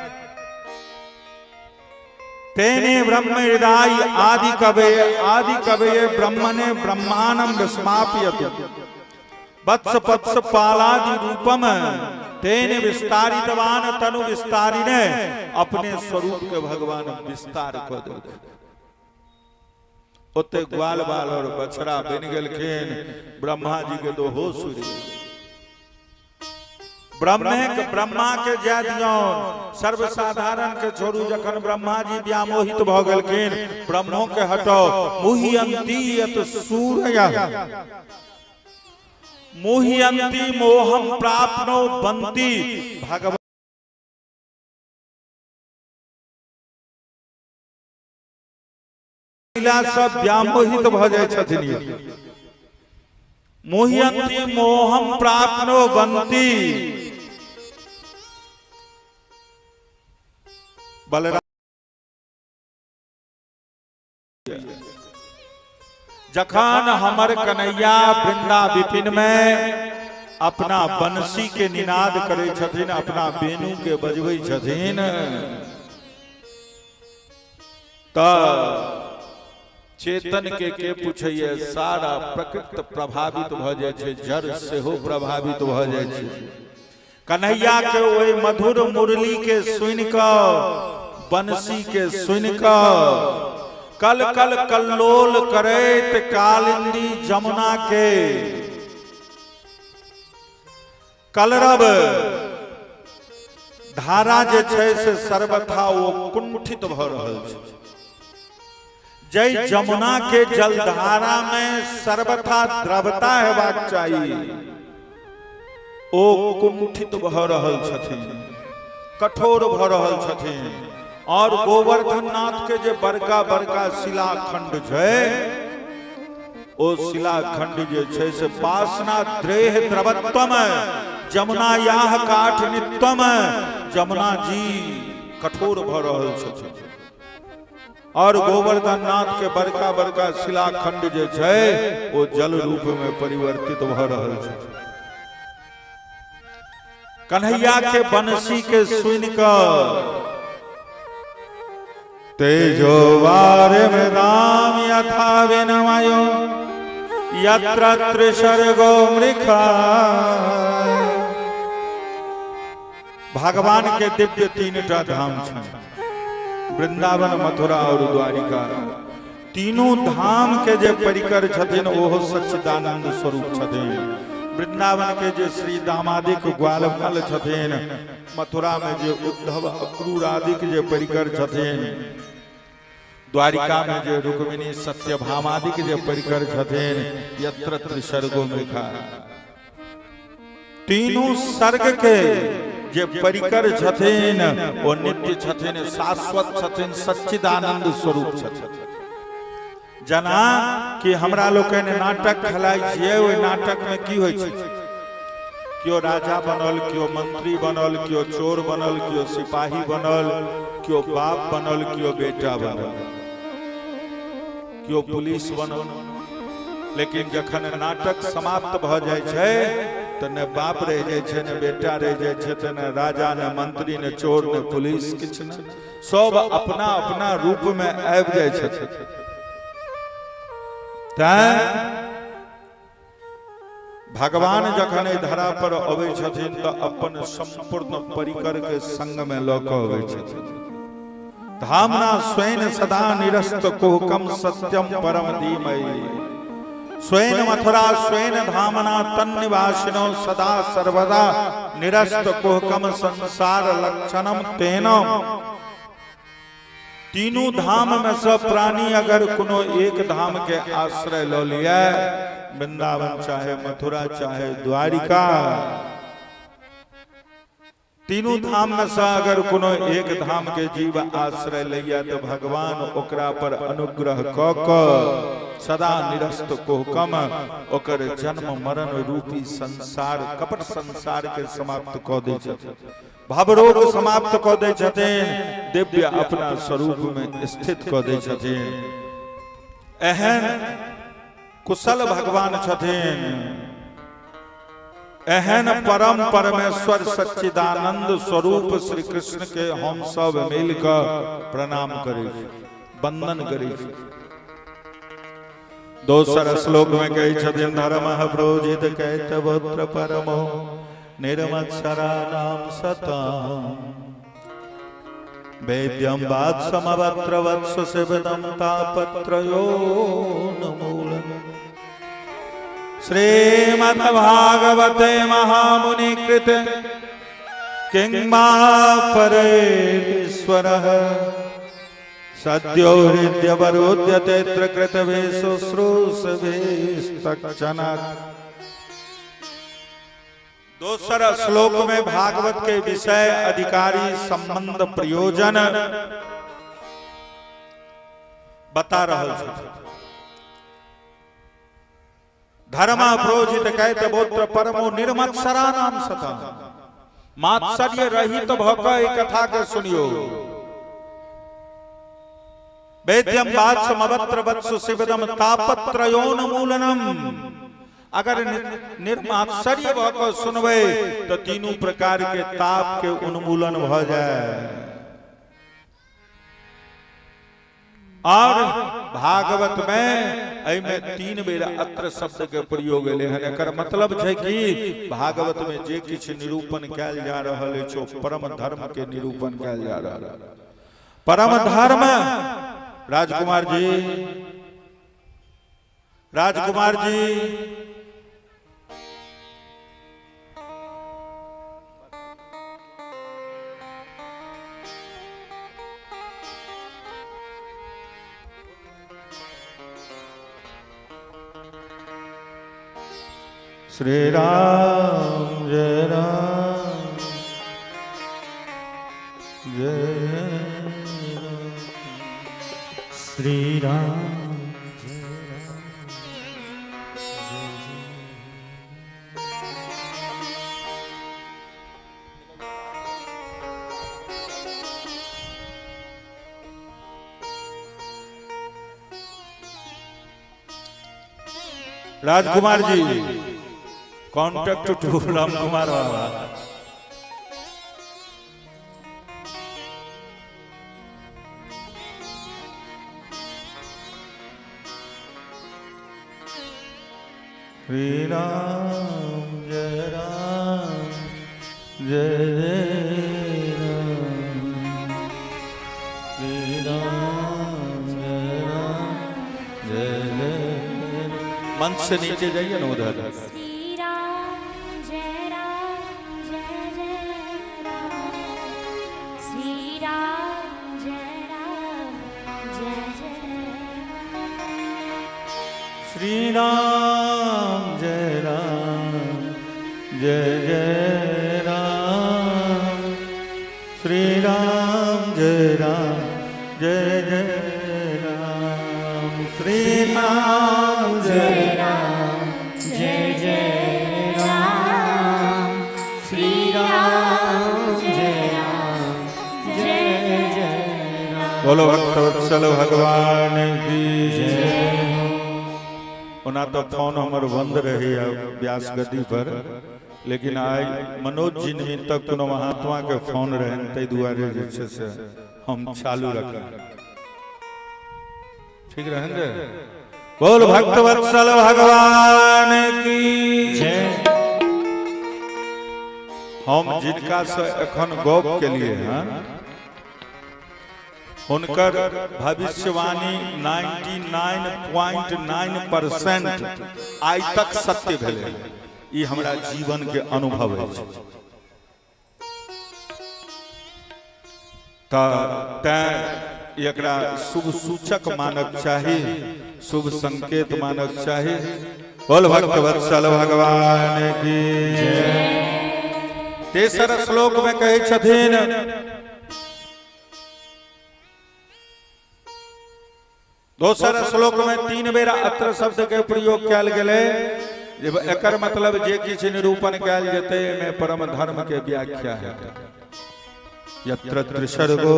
तेने ब्रह्म हृदय आदि कवये ब्रह्मणे ब्रह्मांडं विस्माप्यतु वत्स पत्स पालादि रूपम तेने विस्तारितवान तनु विस्तारिणे। अपने स्वरूप के भगवान विस्तार कर दे, ओते ग्वाल बाल और बछड़ा बन गेलखिन। ब्रह्मा जी के तो होश उड़ि गेल। ब्रह्मा के जय दियौन, सर्वसाधारण के छोड़ू। जखन ब्रह्मा जी व्यामोहित भ गेलखिन, ब्रह्मो के हटाओ। मुह्यंती यत सूरयः मुह्यंती मोहम प्राप्नो बंती। भगवान लीला सब व्यामोहित भ जाय छथिन। मुह्यंती मोहम प्राप्नो बंती बलराम जखन हमर कन्हैया वृंदा विपिन में अपना बंसी के निनाद करे छथिन, अपना बेनू के बजबै छथिन, त चेतन के पूछैया सारा प्रकृति प्रभावित भ जाय छै, जड़ सेहो प्रभावित भ जाय छै। कन्हैया के ओहि मधुर मुरली के सुनि क, बंसी के सुनि क कल कल कल्लोल करैत कालिंदी जमुना के कलरव धारा जे छै से सर्वथा ओ कुंठित भ रहल छै। जय जमुना के जलधारा में सर्वथा द्रवता हेबाक चाहिए, ओ कुंठित भ रहल छथिन, कठोर भ रहल छथिन। और गोवर्धन नाथ के जे बड़का बड़का शिलाखंड छै, ओ शिलाखंड जे छै से पासना द्रेह द्रवत्वम जमुना याह काठ नित्यम, जमुना जी कठोर भ रहल छथिन। और गोवर्धन नाथ के बड़का बड़का शिलाखंड जे छै ओ जल रूप में परिवर्तित भ रहल छथिन। कन्हैया के बंसी के सुनि क तेजो वारे में राम यथा विनमयो यत्र त्रिसर्गो मृखा। भगवान के दिव्य 3टा धाम छन, वृंदावन, मथुरा और द्वारिका। तीनों धाम के जे परिकर छथिन ओहो सच्चिदानंद स्वरूप छथिन। वृंदावन के जे श्री दामादिक ग्वालपाल छथिन, मथुरा में जे उद्धव अक्रूर आदि के जे परिकर छथिन, द्वारिका में जे रुक्मिणी सत्यभामादि के जे परिकर छथिन, यत्र त्रिसर्गो मृखा। तीनों सर्ग के जे परिकर छथिन ओ नित्य छथिन, शाश्वत छथिन, सच्चिदानंद स्वरूप छथिन। जना कि हमरा लोकनि नाटक खेलाइ छियै, ओहि नाटक में की होइ छै? क्यों राजा बनल, क्यों मंत्री बनल, क्यों चोर बनल, क्यों सिपाही बनल, क्यों बाप बनल, क्यों बेटा बनल, क्यों पुलिस बनल। लेकिन जखन नाटक समाप्त भ जाय छै तो न बाप रह जाय छै, न बेटा रह जाय छै, तो न राजा, न मंत्री, न चोर, न पुलिस, किछ न। सब अपना अपना रूप में आबि जाय छथिन। भगवान जखन धरा पर अबै छथिन तो अपन संपूर्ण परिकर के संग में ल क अबै छथिन। धामना स्वयं सदा निरस्त कोहकम सत्यम परम धीमहि। स्वयं मथुरा स्वयं धामना तन्निवासिनो सदा सर्वदा निरस्त कोहकम संसार लक्षणम तेनम। तीनों धाम में सब प्राणी अगर कोनो एक धाम के आश्रय लो लिया, वृंदावन चाहे मथुरा चाहे द्वारिका, तीनों धाम में से अगर कोनो एक धाम के जीव आश्रय लिया तो भगवान ओकरा पर अनुग्रह क क सदा निरस्त कोहकम ओकर जन्म मरण रूपी संसार, कपट संसार के समाप्त क दै छथिन, भवरोग समाप्त क दै छथिन, दिव्य अपना स्वरूप में स्थित क दै छथिन। एहन कुशल भगवान छथिन, एहन परम परमेश्वर सच्चिदानंद स्वरूप श्री कृष्ण के हम सब मिलकर प्रणाम करै छी, वंदन करै छी। दोसर श्लोक में कहे छथिन धर्मः प्रोजित कैतवोत्र परमो निर्मत्सराणां सताम् वेद्यं वात्समवत्र वत्स सेवदं तापत्रयोन्मूलम्। श्रीमद्भागवते महामुनि कृते किंमा परेश्वरः सद्यो हृद्यवरोध्यते कृतवेषु श्रूषवेस्तक्षणात्। दूसरा श्लोक में भागवत के विषय अधिकारी संबंध प्रयोजन बता रहल छथिन। धर्मा प्रोजित कैतवोत्र परमो निर्मत्सराणां सताम्। मात्सर्य रहित भ क ई कथा के सुनियो। वेद्यम वात्समवत्र वत्सु शिवदम तापत्रयोन्मूलनम। अगर निर्मात्सर्य भऽ कऽ सुनबै तो तीनों प्रकार के ताप के उन्मूलन भ जाए। और भागवत में एमे 3 बेर अत्र शब्द के प्रयोग भेलै हन। एकर मतलब छै कि भागवत में जे किछ निरूपण कैल जा रहल अछि ओ परम धर्म के निरूपण कैल जा रहल है। परम धर्म राजकुमार जी, राजकुमार जी श्री राम जय राम जय राम, श्री राम राजकुमार जी कॉन्टेक्ट टू राम कुमार बाबा। श्री राम जय राम जय राम, श्री राम जय राम जय। मंच से नीचे जाइए ना उधर। श्री राम जय राम जय जय राम, श्री राम जय राम जय जय राम, श्री राम जय राम जय जय राम, श्री राम जय राम जय जय राम। बोलो भक्तवत्सल भगवान की जय। ओना तो फोन हमर बंद रही व्यास गद्दी पर, लेकिन आई मनोज जी निमित्त कोनो महात्मा के फोन रहन तै दुआरे जे छै से हम चालू रखब। ठीक रहन रे। बोल भक्तवत्सल भगवान की जय। हम जिनका से एखन गप के लिए हैं उनकर भविष्यवाणी 99.9% आज तक सत्य भेलै। ई हमरा जीवन के अनुभव है। तैं एकरा शुभ सूचक मानक चाही, शुभ संकेत मानक चाही। बोल भक्तवत्सल भगवान की जय। तेसर श्लोक में कहे छथिन, दोसर श्लोक में 3 बेर अत्र शब्द के प्रयोग कैल गेलै। एकर मतलब जे किछ निरूपण कैल जेतै में परम धर्म के व्याख्या है। यत्र त्रिसर्गो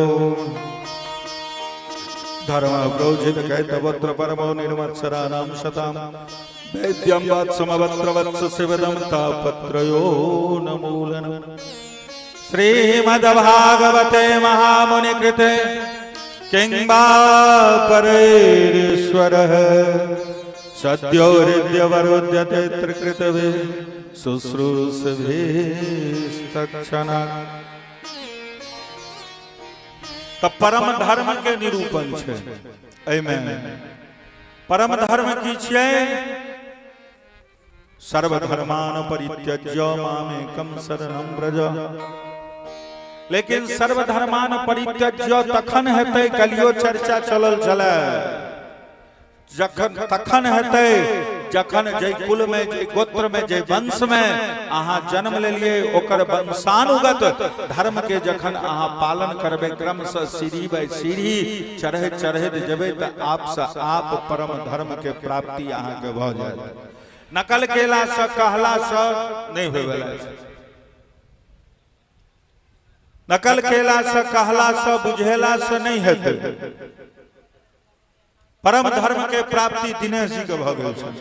धर्म प्रोजित कैतवत्र परमो निर्मत्सराणां शताम् वैद्यं वात्समवत्र वत्स शिवदं तापत्रयोन्मूलनम्। श्रीमद्भागवते महामुनि कृते किंबा परेश्वरः सद्यो हृद्यवरुध्यते त्रिकृतवे शुश्रूषभिस्तक्षणात्। तो परम धर्म के निरूपण छै। एमे परम धर्म की छै? सर्वधर्मान परित्यज्य मामेकं शरणं व्रज। लेकिन सर्वधर्मान परित्यज्य तखन हेतै, कलियो चर्चा चलल चले, जखन तखन हेतै जखन जय कुल में, जय गोत्र में, जय वंश में अहाँ जन्म लेलिए ओकर वंशानुगत धर्म के जखन अहाँ पालन करबे, क्रम से सीढ़ी बाय सीढ़ी चढ़े चढ़े जेबे त आप से आप परम धर्म के प्राप्ति अहाँ के भ जाए। नकल केला से कहला से नहीं होवेला छै। नकल केला से कहला से बुझेला से नहीं हेतै। परम धर्म के प्राप्ति दिनेश जी के भ गेल छनि।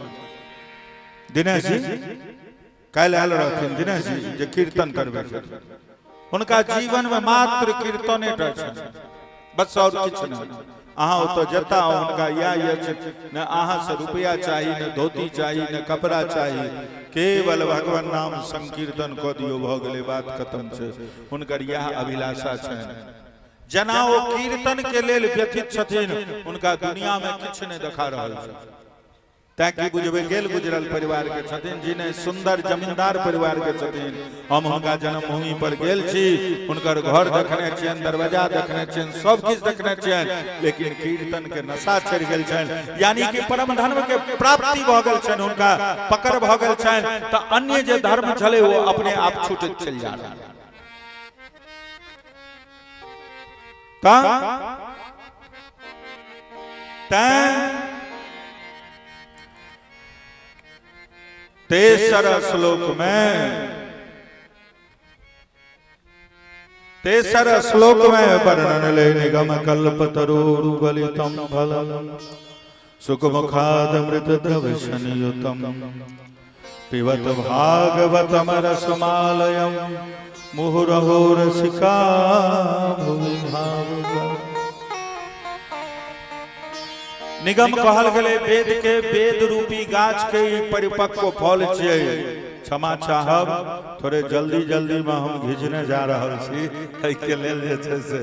दिनेश जी काल्हि आयल रहथिन, दिनेश जी जे कीर्तन करबै छथिन, हुनका जीवन में मात्र कीर्तने टा छनि, बस और किछु नहीं। अहाँ ओतऽ जता हुनका इएह अछि, न अहाँ से रुपया चाही, न धोती चाही, न कपड़ा चाही, केवल भगवान नाम संकीर्तन कऽ दियौ, भऽ गेलै, बात खत्म छै। हुनकर इएह अभिलाषा छनि। जना ओ कीर्तन के लेल व्यथित छथिन, हुनका दुनिया में किछु नहि देखा रहल छै। ताकि बुझबे गेल गुजरल परिवार के छथिन, जिन्हें सुंदर जमींदार परिवार के छथिन। हम हुनका जन्मभूमि पर गेल छी, हुनकर घर देखने छियनि, दरवाजा देखने छियनि, सब किछु देखने छियनि, लेकिन कीर्तन के नशा चढ़ि गेल छनि, यानी कि परम धर्म के प्राप्ति भऽ गेल छनि, हुनका पकड़ भऽ गेल छनि। तऽ अन्य जे धर्म छलै वो अपने आप छूटैत चलि जा रहल। तेसर श्लोक में वर्णन ले निगम कल्प तरुगलितम फलम सुखमुखादमृत द्रवशनियुतम पिबत भागवतम रसमालयम मुहुरहो रसिका भुवि भावुका। निगम कहल गेलै वेद के, वेद रूपी गाछ के परिपक्व फल छियै। क्षमा चाहब, थोड़े जल्दी जल्दी में हम घिचने जा रहल छी, एहि के लेल जे छै से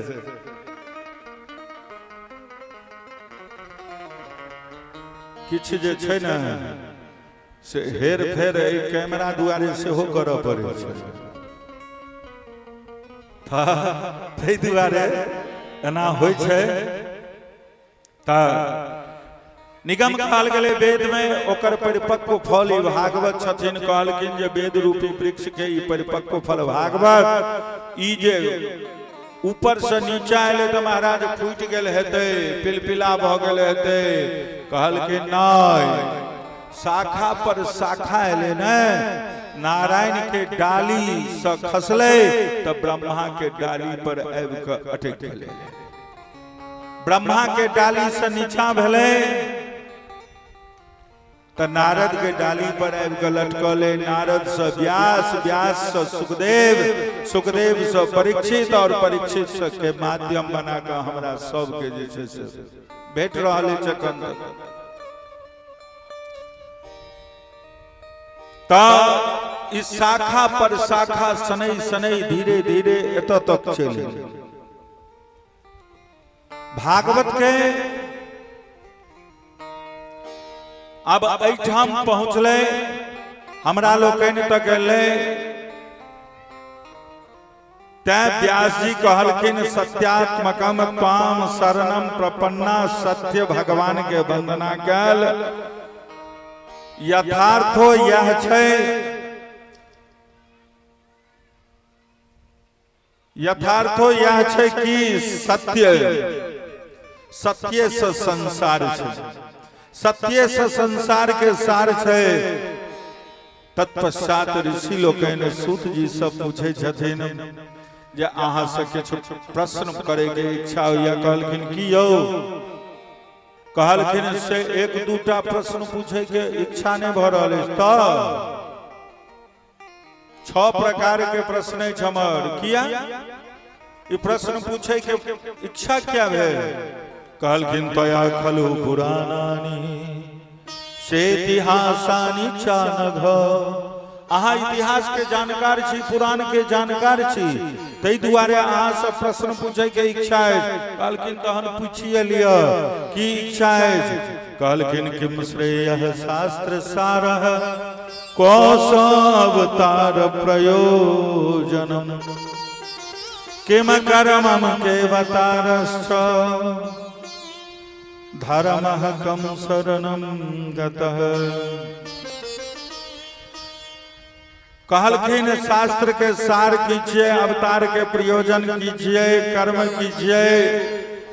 किछु जे छै ने से हेर फेर एहि कैमरा दुआरे सेहो करऽ पड़ै छै। ताहि दुआरे एना होइ छै। निगम कहल गेलै वेद में ओकर परिपक्व फल ई भागवत छथिन। कहलखिन जे वेद रूपी वृक्ष के ई परिपक्व फल भागवत, ई जे ऊपर से नीचा एले तो महाराज फूट गेल हेतै, पिलपिला भऽ गेल हेतै। कहलखिन नहीं, शाखा पर शाखा एले ने, नारायण के डाली से खसले तो ब्रह्मा के डाली पर आबि कऽ अटैक गेलै। ब्रह्मा के डाली से नीचा भेले तो नारद के डाली पर आबि कऽ लटकले। नारद से व्यास, व्यास से सुखदेव, सुखदेव से परीक्षित, और परीक्षित से के माध्यम बना कऽ हमरा सब के जे छै से भेट रहल अछि अखन तक। तऽ इस शाखा पर शाखा सनई सनई धीरे धीरे एतऽ तक चलि भागवत के। अब एहिठाम पहुँचले, हमरा लोकनि तक गेलै। तैं व्यास जी कहलखिन सत्यात्मकम त्वाम शरणम प्रपन्ना, सत्य भगवान के वंदना कैल। यथार्थो यह छै, यथार्थो यह छै कि सत्य, सत्य से संसार छै, सत्य से संसार के सार छै। तत्पश्चात ऋषि लोकनि सूत जी से पूछे छथिन जे अहाँ से किछु प्रश्न करे के इच्छा होइया। कहलखिन की यौ? कहलखिन से एक दूटा प्रश्न पूछे के इच्छा नहीं भऽ रहल अछि। तऽ 6 प्रकार के प्रश्न अछि हमर। किया ई प्रश्न पूछे के इच्छा क्या भेल? कहलखिन तया खलु पुराणानि सेतिहासानि चानघ। अहाँ इतिहास के जानकार छी, पुराण के जानकार छी, तै दुआरे अहाँ से प्रश्न पूछे के इच्छा अछि। कहलखिन तहन पूछिए लिअ की इच्छा अछि। कहलखिन किम श्रेयः शास्त्र सारः कौस अवतार प्रयोजनम किम कर्मम केवतारश्च धर्मः कम शरणम गतः। कहलखिन शास्त्र के सार कीजिए, अवतार के प्रयोजन कीजिए, कर्म कीजिए।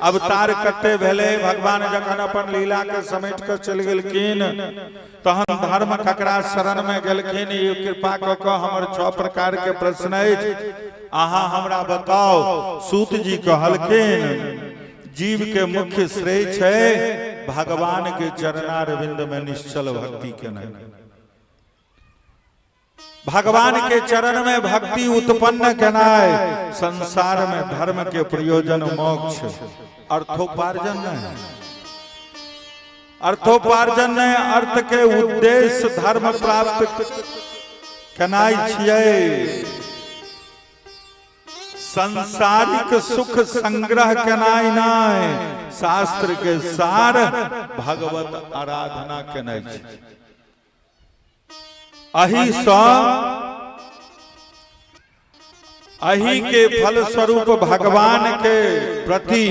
अवतार कते भेले? भगवान जखन अपन लीला के समेट कर चल गेलखिन तहन धर्म ककरा शरण में गेलखिन। ई कृपा कऽ कऽ हमर 6 प्रकार के प्रश्न अछि, अहाँ हमरा बताओ। सूत जी कहलखिन जीव के मुख्य श्रेय छै भगवान के चरणारविंद में निश्चल भक्ति केनाई। भगवान के चरण में भक्ति उत्पन्न केनाई। संसार में धर्म के प्रयोजन मोक्ष अर्थोपार्जन नहीं। अर्थोपार्जन नहीं, अर्थ के उद्देश्य धर्म प्राप्त केनाई छियै। संसारिक सुख संग्रह केनाई नहीं, शास्त्र के सार भगवत आराधना केनाई छै। अही के फल स्वरूप भगवान के प्रति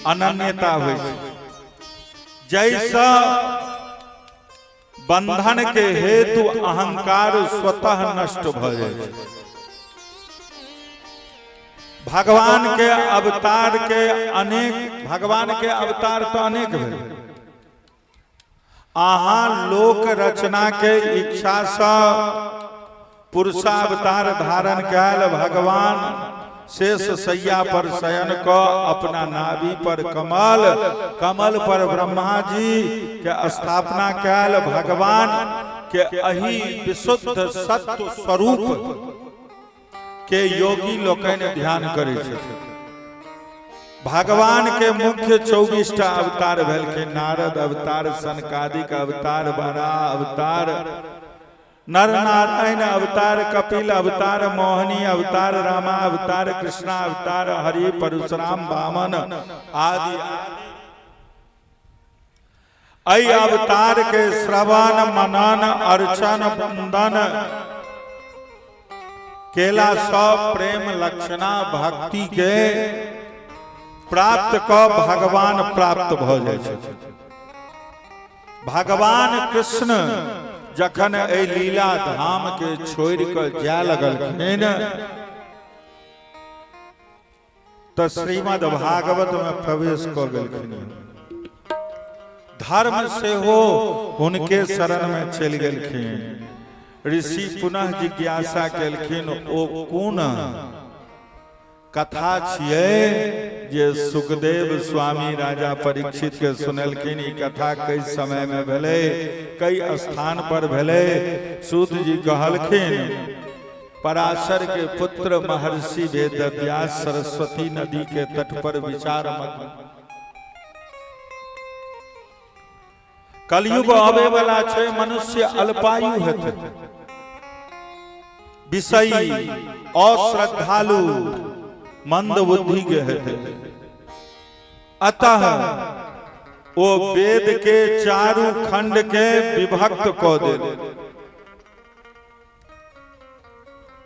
अनन्यता होइ छै। जैसा बंधन के हेतु अहंकार स्वतः नष्ट भ जाय छै। भगवान के अवतार के अनेक, भगवान के अवतार तो अनेक भेल। अहाँ लोक रचना के इच्छा से पुरुषावतार धारण कैल भगवान शेष सैया पर शयन क अपना नाभि पर कमल, कमल पर ब्रह्मा जी के स्थापना कैल भगवान के अही विशुद्ध सत्व स्वरूप के योगी लोकन ध्यान करे छथिन। भगवान के मुख्य 24टा अवतार भेलखिन। नारद अवतार, सनकादिक अवतार, वराह अवतार, नर नारायण अवतार, कपिल अवतार, मोहिनी अवतार, रामा अवतार, कृष्णा अवतार, हरि, परशुराम, वामन आदि। अई अवतार के श्रवण, मनन, अर्चन, वंदन केला सब प्रेम लक्षणा भक्ति के प्राप्त क भगवान प्राप्त भ जाय छथिन। भगवान कृष्ण जखन एहि लीला धाम के छोड़ कर जाय लगलखिन त श्रीमद् भागवत में प्रवेश क गेलखिन। धर्म से हो उनके शरण में चल गेलखिन। ऋषि पुनः जिज्ञासा केलखिन, ओ कोन कथा छियै जे सुखदेव स्वामी राजा परीक्षित के सुनलखिन। ई कथा कई समय में भेलै, कई स्थान पर भेलै। सूत जी कहलखिन, पराशर के पुत्र महर्षि वेदव्यास सरस्वती नदी के तट पर विचार मग्न। कलयुग आवे वाला छै, मनुष्य अल्पायु हेतै, विषयी अश्रद्धालु मंद बुद्धि के हेतै। अतः वो वेद के चारु खंड के विभक्त क देल।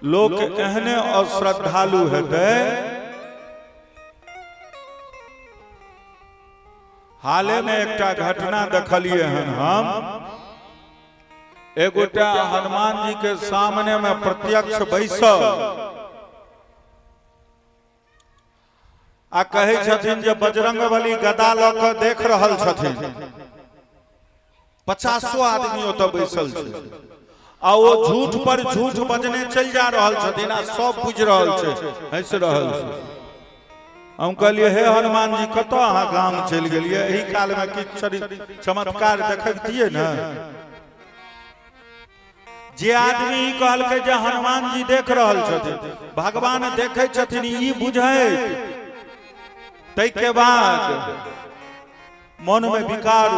लोक एहने अश्रद्धालु हेतै। हाले में एकटा घटना देखलिए हन हम। एगोटा हनुमान जी के सामने में प्रत्यक्ष बैसल आ कहे छथिन जे बजरंगबली गदा ल के देख रहल छथिन। 50 आदमी ओतऽ बैसल छै आ वो झूठ पर झूठ बजने चल जा रहल छथिन आ सब बुझ रहल छै, हंस रहल छै। हम कहलिए, हे हनुमान जी कतऽ अहाँ गाम चल गेलिए? एही काल में किछु चमत्कार देखतिए न। जे आदमी कहलकै जे हनुमान जी देख रहल छथिन, भगवान देखे छथिन, ई बुझै। तै के बाद मन में विकार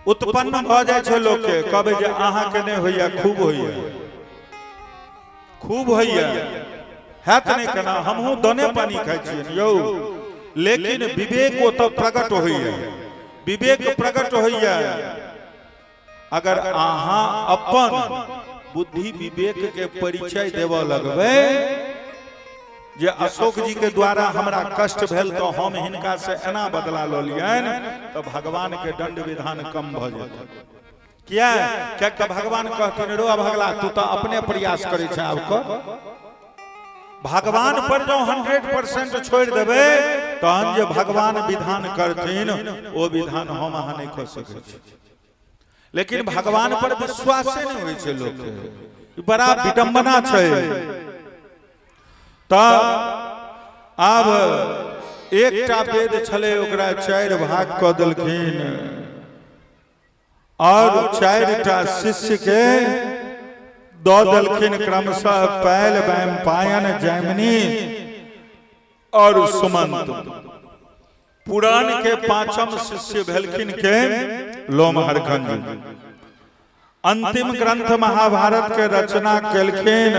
उत्पन्न भ जाय छै। लोक के कहबै जे अहाँ के नहि होइया, खूब होइया, खूब होइया, हैत नहीं केना? हमहू दाने पानी खाइ छियै यौ। लेकिन विवेक ओतऽ प्रकट होइया, विवेक प्रकट होइया। अगर अहाँ अपन बुद्धि विवेक के परिचय देव लगबै जे अशोक जी के द्वारा हमरा कष्ट भेल तो हम हिनका से एना बदला ल लियन, तो भगवान के दंड विधान कम भ जेतै। किया? कियाकि भगवान कहथिन, रो भगला तू तो अपने प्रयास करे छै, आब कर। भगवान पर जो 100% छोड़ देबै तहन जे भगवान विधान करथिन ओ विधान हम अहाँ नहीं कर सकै छी। लेकिन भगवान पर विश्वासे नहीं होइ छै लोक के, बड़ा विडंबना छै। त आब एकटा वेद छले ओकरा 4 भाग क देलखिन और 4टा शिष्य के दो देलखिन क्रमशः पैल बैम पायन जैमिनी और सुमंत। पुराण के 5म शिष्य भेलखिन के लोमहरखंड। अंतिम ग्रंथ महाभारत के रचना केलखिन।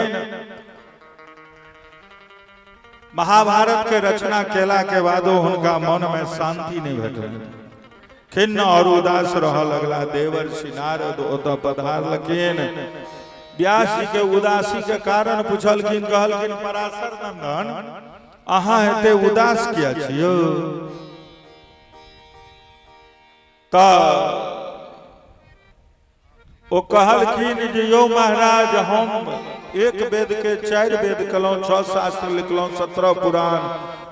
महाभारत के रचना केला के बादो हुनका मन में शांति नहीं भेटल, खिन्न और उदास रह लगला। देवर्षि नारद ओतऽ पधारलखिन। व्यास जी के उदासी के कारण पूछलखिन, कहलखिन पराशर नंदन अहाँ एते उदास किया छियो? ओ कहलखिन जे यौ महाराज, हम एक वेद के 4 वेद कलौं, 6 शास्त्र लिखलौं, 17 पुराण।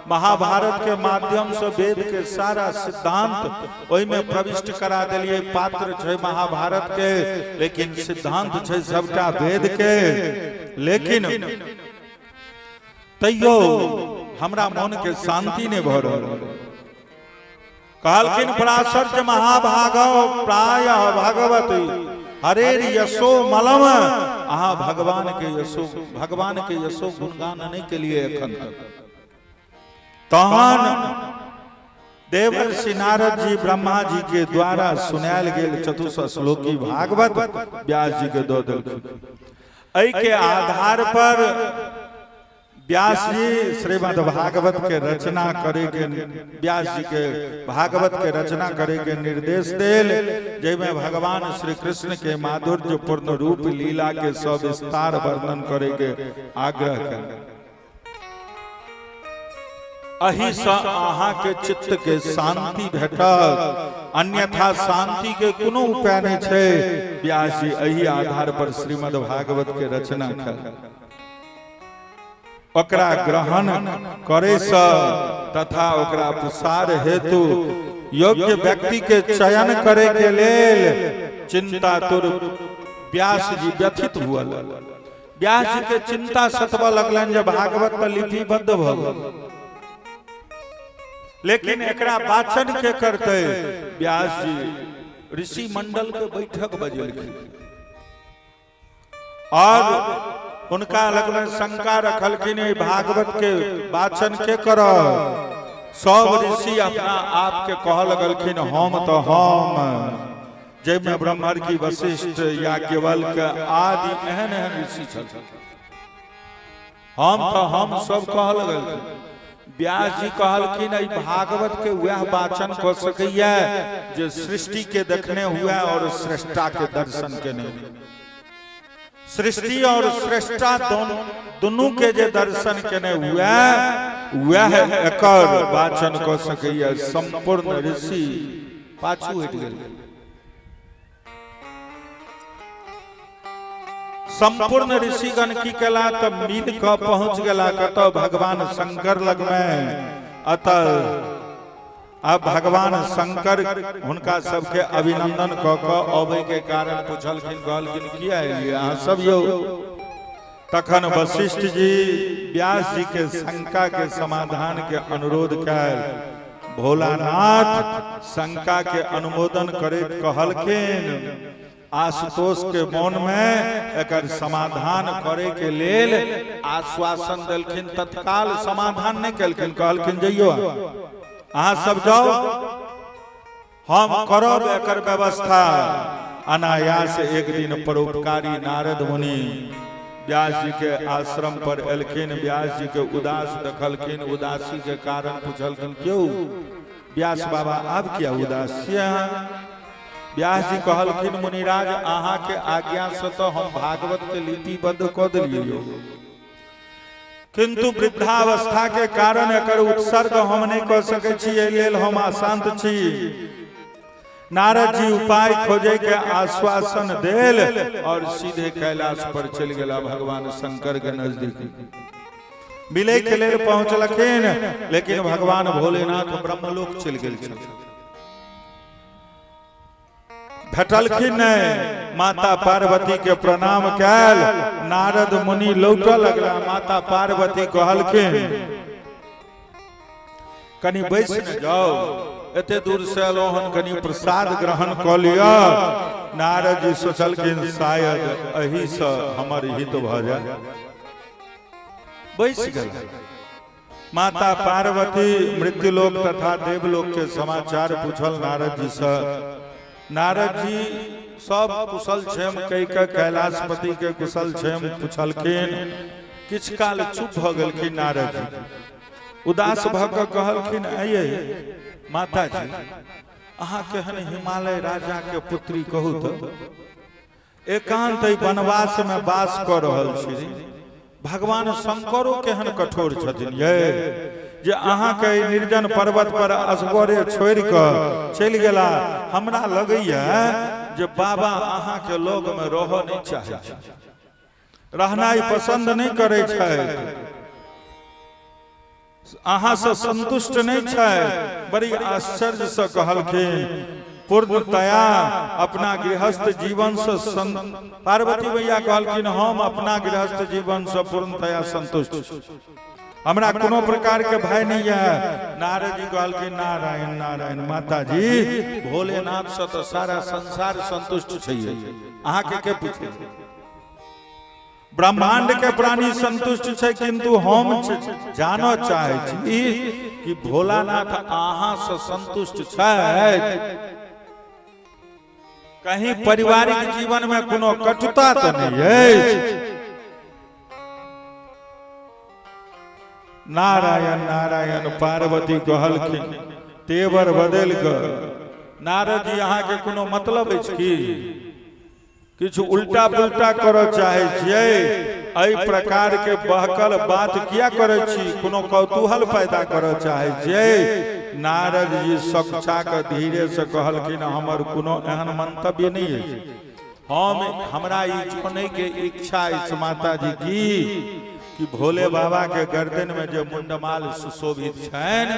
महाभारत के माध्यम से वेद के सारा सिद्धांत ओहि में प्रविष्ट करा देलिए। पात्र छै महाभारत के, लेकिन सिद्धांत छै सबटा वेद के। लेकिन तैयो हमरा मन के शांति नहीं भ रहल। कहलखिन पराशर महाभागव प्राय भगवती हरेर यशो मलम। अहाँ भगवान के यशो गुणगान नहीं के लिए एखन तहन देवर्षि नारद जी ब्रह्मा जी के द्वारा सुनायल गेल चतुश्लोकी भागवत व्यास जी के दो देलखिन। एहि के आधार पर व्यास जी श्रीमद् भागवत के रचना करे के, व्यास जी के भागवत के रचना करे के निर्देश देल, जैमे भगवान श्री कृष्ण के माधुर्य पूर्ण रूप लीला के सविस्तार वर्णन करे के आग्रह कर। अही से अहाँ के चित्त के शांति भेटत, अन्यथा शांति के कोनो उपाय नहीं छै। व्यास जी एही आधार पर श्रीमद् भागवत के रचना कर ओकरा ग्रहण करे से तथा ओकरा प्रसार हेतु योग्य व्यक्ति के चयन करे के लेल चिंतातुर व्यास जी व्यथित हुआ। व्यास जी के चिंता सतबा लगलन जे भागवत पर लिपिबद्ध भ गेल, लेकिन एकरा वाचन के करते। व्यास जी ऋषि मंडल के बैठक बजेलखिन और उनका लगन शंका रखलखिन भागवत के वाचन के कर। सब ऋषि अपना आप के कह लगलखिन हम तो हम, जैमे ब्रह्मर्षि वशिष्ठ याज्ञवल्क्य आदि एहन एहन ऋषि छल। हम तो हम सब कह लगलखिन। व्यास जी कहलखिन भागवत के वह वाचन कर सकैया जे सृष्टि के देखने हुआ और सृष्टा के दर्शन के नहीं। सृष्टि और सृष्टा दोनों के जे दर्शन केने हुआ वह एकर वाचन कर सकैया। संपूर्ण ऋषि पाछू हट गेल। संपूर्ण ऋषिगण की केला त मिल क पहुंच गेला कतौ भगवान शंकर लग में। अतः अब भगवान शंकर हुनका सबके अभिनंदन क क अबै के कारण पूछलखिन, कहलखिन किया एलियै अहाँ सब यौ? तखन वशिष्ठ जी व्यास जी के शंका के समाधान के अनुरोध कैल। भोलानाथ शंका के अनुमोदन करैत कहलखिन आशुतोष के मन में एकर समाधान करे के लेल आश्वासन देलखिन। तत्काल समाधान नहीं केलखिन, कहलखिन जइयो अहाँ सब जाओ, हम करब एकर व्यवस्था। अनायास एक दिन परोपकारी नारद मुनि व्यास जी के आश्रम पर एलखिन। व्यास जी के उदास देखलखिन, उदासी के कारण पूछलखिन क्यों व्यास बाबा आप क्या उदास छियै? व्यास जी कहलखिन मुनिराज अहाँ के आज्ञा से तो हम भागवत के लिपिबद्ध क देलियै, किंतु वृद्धावस्था के कारण एकर उत्सर्ग हम नहीं कर सके छी, एहि लेल हम अशांत छी। नारद जी उपाय खोजे के आश्वासन देल और सीधे कैलाश पर चल गेला भगवान शंकर के नजदीक। मिले के लेल पहुंचलखिन, लेकिन भगवान भोलेनाथ ब्रह्मलोक चल गेलखिन। भेटलखिन माता पार्वती के प्रणाम कैल। नारद मुनि लौट लगला। माता पार्वती कहलखिन कनी बैस न जाओ, एते दूर से एलहुँ हन, कनी प्रसाद ग्रहण कऽ लिअ। नारद जी सोचलखिन शायद एही से हमर हित भऽ जाय, बैस गेल। माता पार्वती मृत्युलोक तथा देवलोक के समाचार पूछल नारद जी से। नारद जी सब कुशल क्षेम कहि के कैलाशपति के कुशल क्षेम पूछलखिन। किछ काल चुप भ गेलखिन नारद जी, उदास भ के कहलखिन, आइये माता जी, अहाँ केहन हिमालय राजा के पुत्री कहू तो, एकांत वनवास में वास कऽ रहल छी। भगवान शंकरो केहन कठोर छथिन ये, जे अहाँ के निर्जन पर्वत पर असगरे छोड़ कऽ चलि गेला। हमरा लगैया जे बाबा अहाँ के लोग में रह नहीं चाहे, रहनाइ पसंद नहीं करे छथि, अहाँ से संतुष्ट नहीं छथि। बड़ी आश्चर्य से कहलखिन, पूर्णतया अपना गृहस्थ जीवन से पार्वती मैया कहलखिन, हम अपना गृहस्थ जीवन से पूर्णतया संतुष्ट, हमरा कोनो प्रकार के भय नहीं है। नारद जी कहलखिन, नारायण नारायण माता जी, भोलेनाथ से तो सारा संसार संतुष्ट छैहे, अहाँ के पूछे? ब्रह्मांड के प्राणी संतुष्ट छै, किंतु हम जानो चाहे छी कि भोलानाथ अहाँ से संतुष्ट छथि। कहीं पारिवारिक जीवन में कोनो कटुता तो नहीं है? नारायण नारायण पार्वती कहलखिन, तेवर बदल कर। नारद जी अहाँ के कोनो मतलब अछि की? किछु उल्टा पुल्टा करऽ चाहे छियै? एहि प्रकार के बहकल बात किया करे छी? कोनो कौतूहल पैदा करऽ चाहे छियै? नारद जी सक्षा के धीरे से कहलखिन, हमर कोनो एहन मंतव्य नहीं है। हमरा ई जाने के इच्छा अछि माता जी की, कि भोले बाबा के गर्दन में जो मुंडमाल सुशोभित छनि,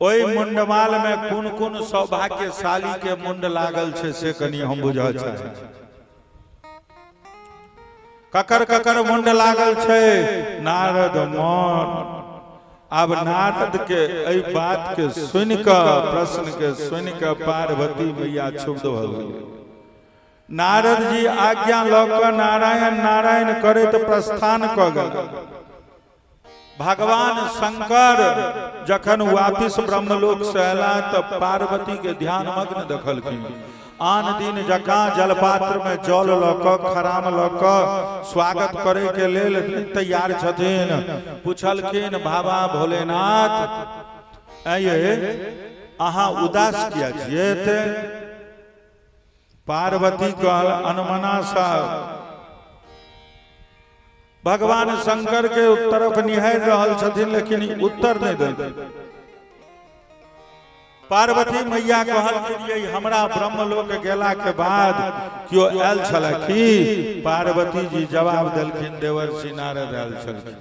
ओई मुंडमाल में कुन कुन सौभाग्यशाली के मुंड लागल छे से कनी हम बुझऽ चाहे। ककर ककर मुंड लागल छे? नारद मन। अब नारद के एई बात के सुन के, प्रश्न के सुन के पार्वती मैया क्षुब्ध भ गेल। नारद जी आज्ञा लऽ कऽ नारायण नारायण करैत प्रस्थान कऽ गेल। भगवान शंकर जखन वापिस ब्रह्मलोक से अयला तऽ पार्वती के ध्यान मग्न देखलखिन। आन दिन जकाँ जलपात्र में जल लऽ कऽ, खराम लऽ कऽ स्वागत करे के लेल तैयार छथिन। पूछलखिन, बाबा भोलेनाथ, आइये अहाँ उदास किया छियै? पार्वती कहल, अनमना साहब भगवान शंकर के तरफ निहार रहल छथिन, लेकिन उत्तर नहीं देते। पार्वती मैया कहल, हमरा ब्रह्मलोक गेला के बाद क्यों आयल छलखी? पार्वती जी जवाब देलखिन, देवर्षि नारद आयल छलखिन।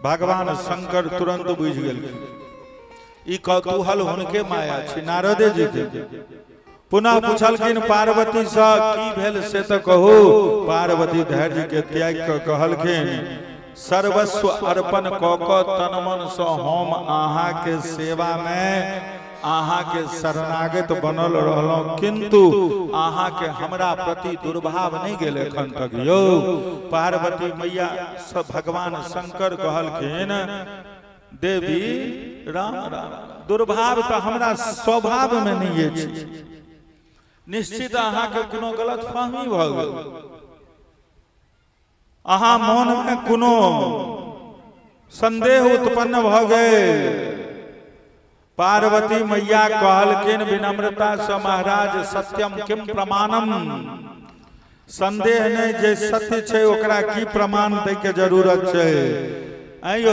भगवान शंकर तुरंत बुझ गेलखिन, ई कौतूहल हुनके माया छी, नारदे जी के। पुनः पूछलखिन पार्वती से, की भेल से तो कहू। पार्वती धैर्य के त्याग के कहलखिन, सर्वस्व अर्पण कऽ कऽ तन मन से हम अहाँ के सेवा में अहाँ के शरणागत बनल रहलहुं, किंतु अहाँ के हमरा प्रति दुर्भाव नहीं गेल एखन तक यौ। पार्वती मैया भगवान शंकर कहलखिन, देवी राम राम, दुर्भाव तो हमरा स्वभाव में नहीं अछि। निश्चित अहाँ के कोनो गलत फहमी भ गेल, अहाँ मन में कोनो संदेह उत्पन्न भ गेल। पार्वती मैया कहलखिन विनम्रता से, महाराज सत्यम किम प्रमाणम, संदेह नहीं, जे सत्य छै ओकरा की प्रमाण दै के जरूरत छै। आइयो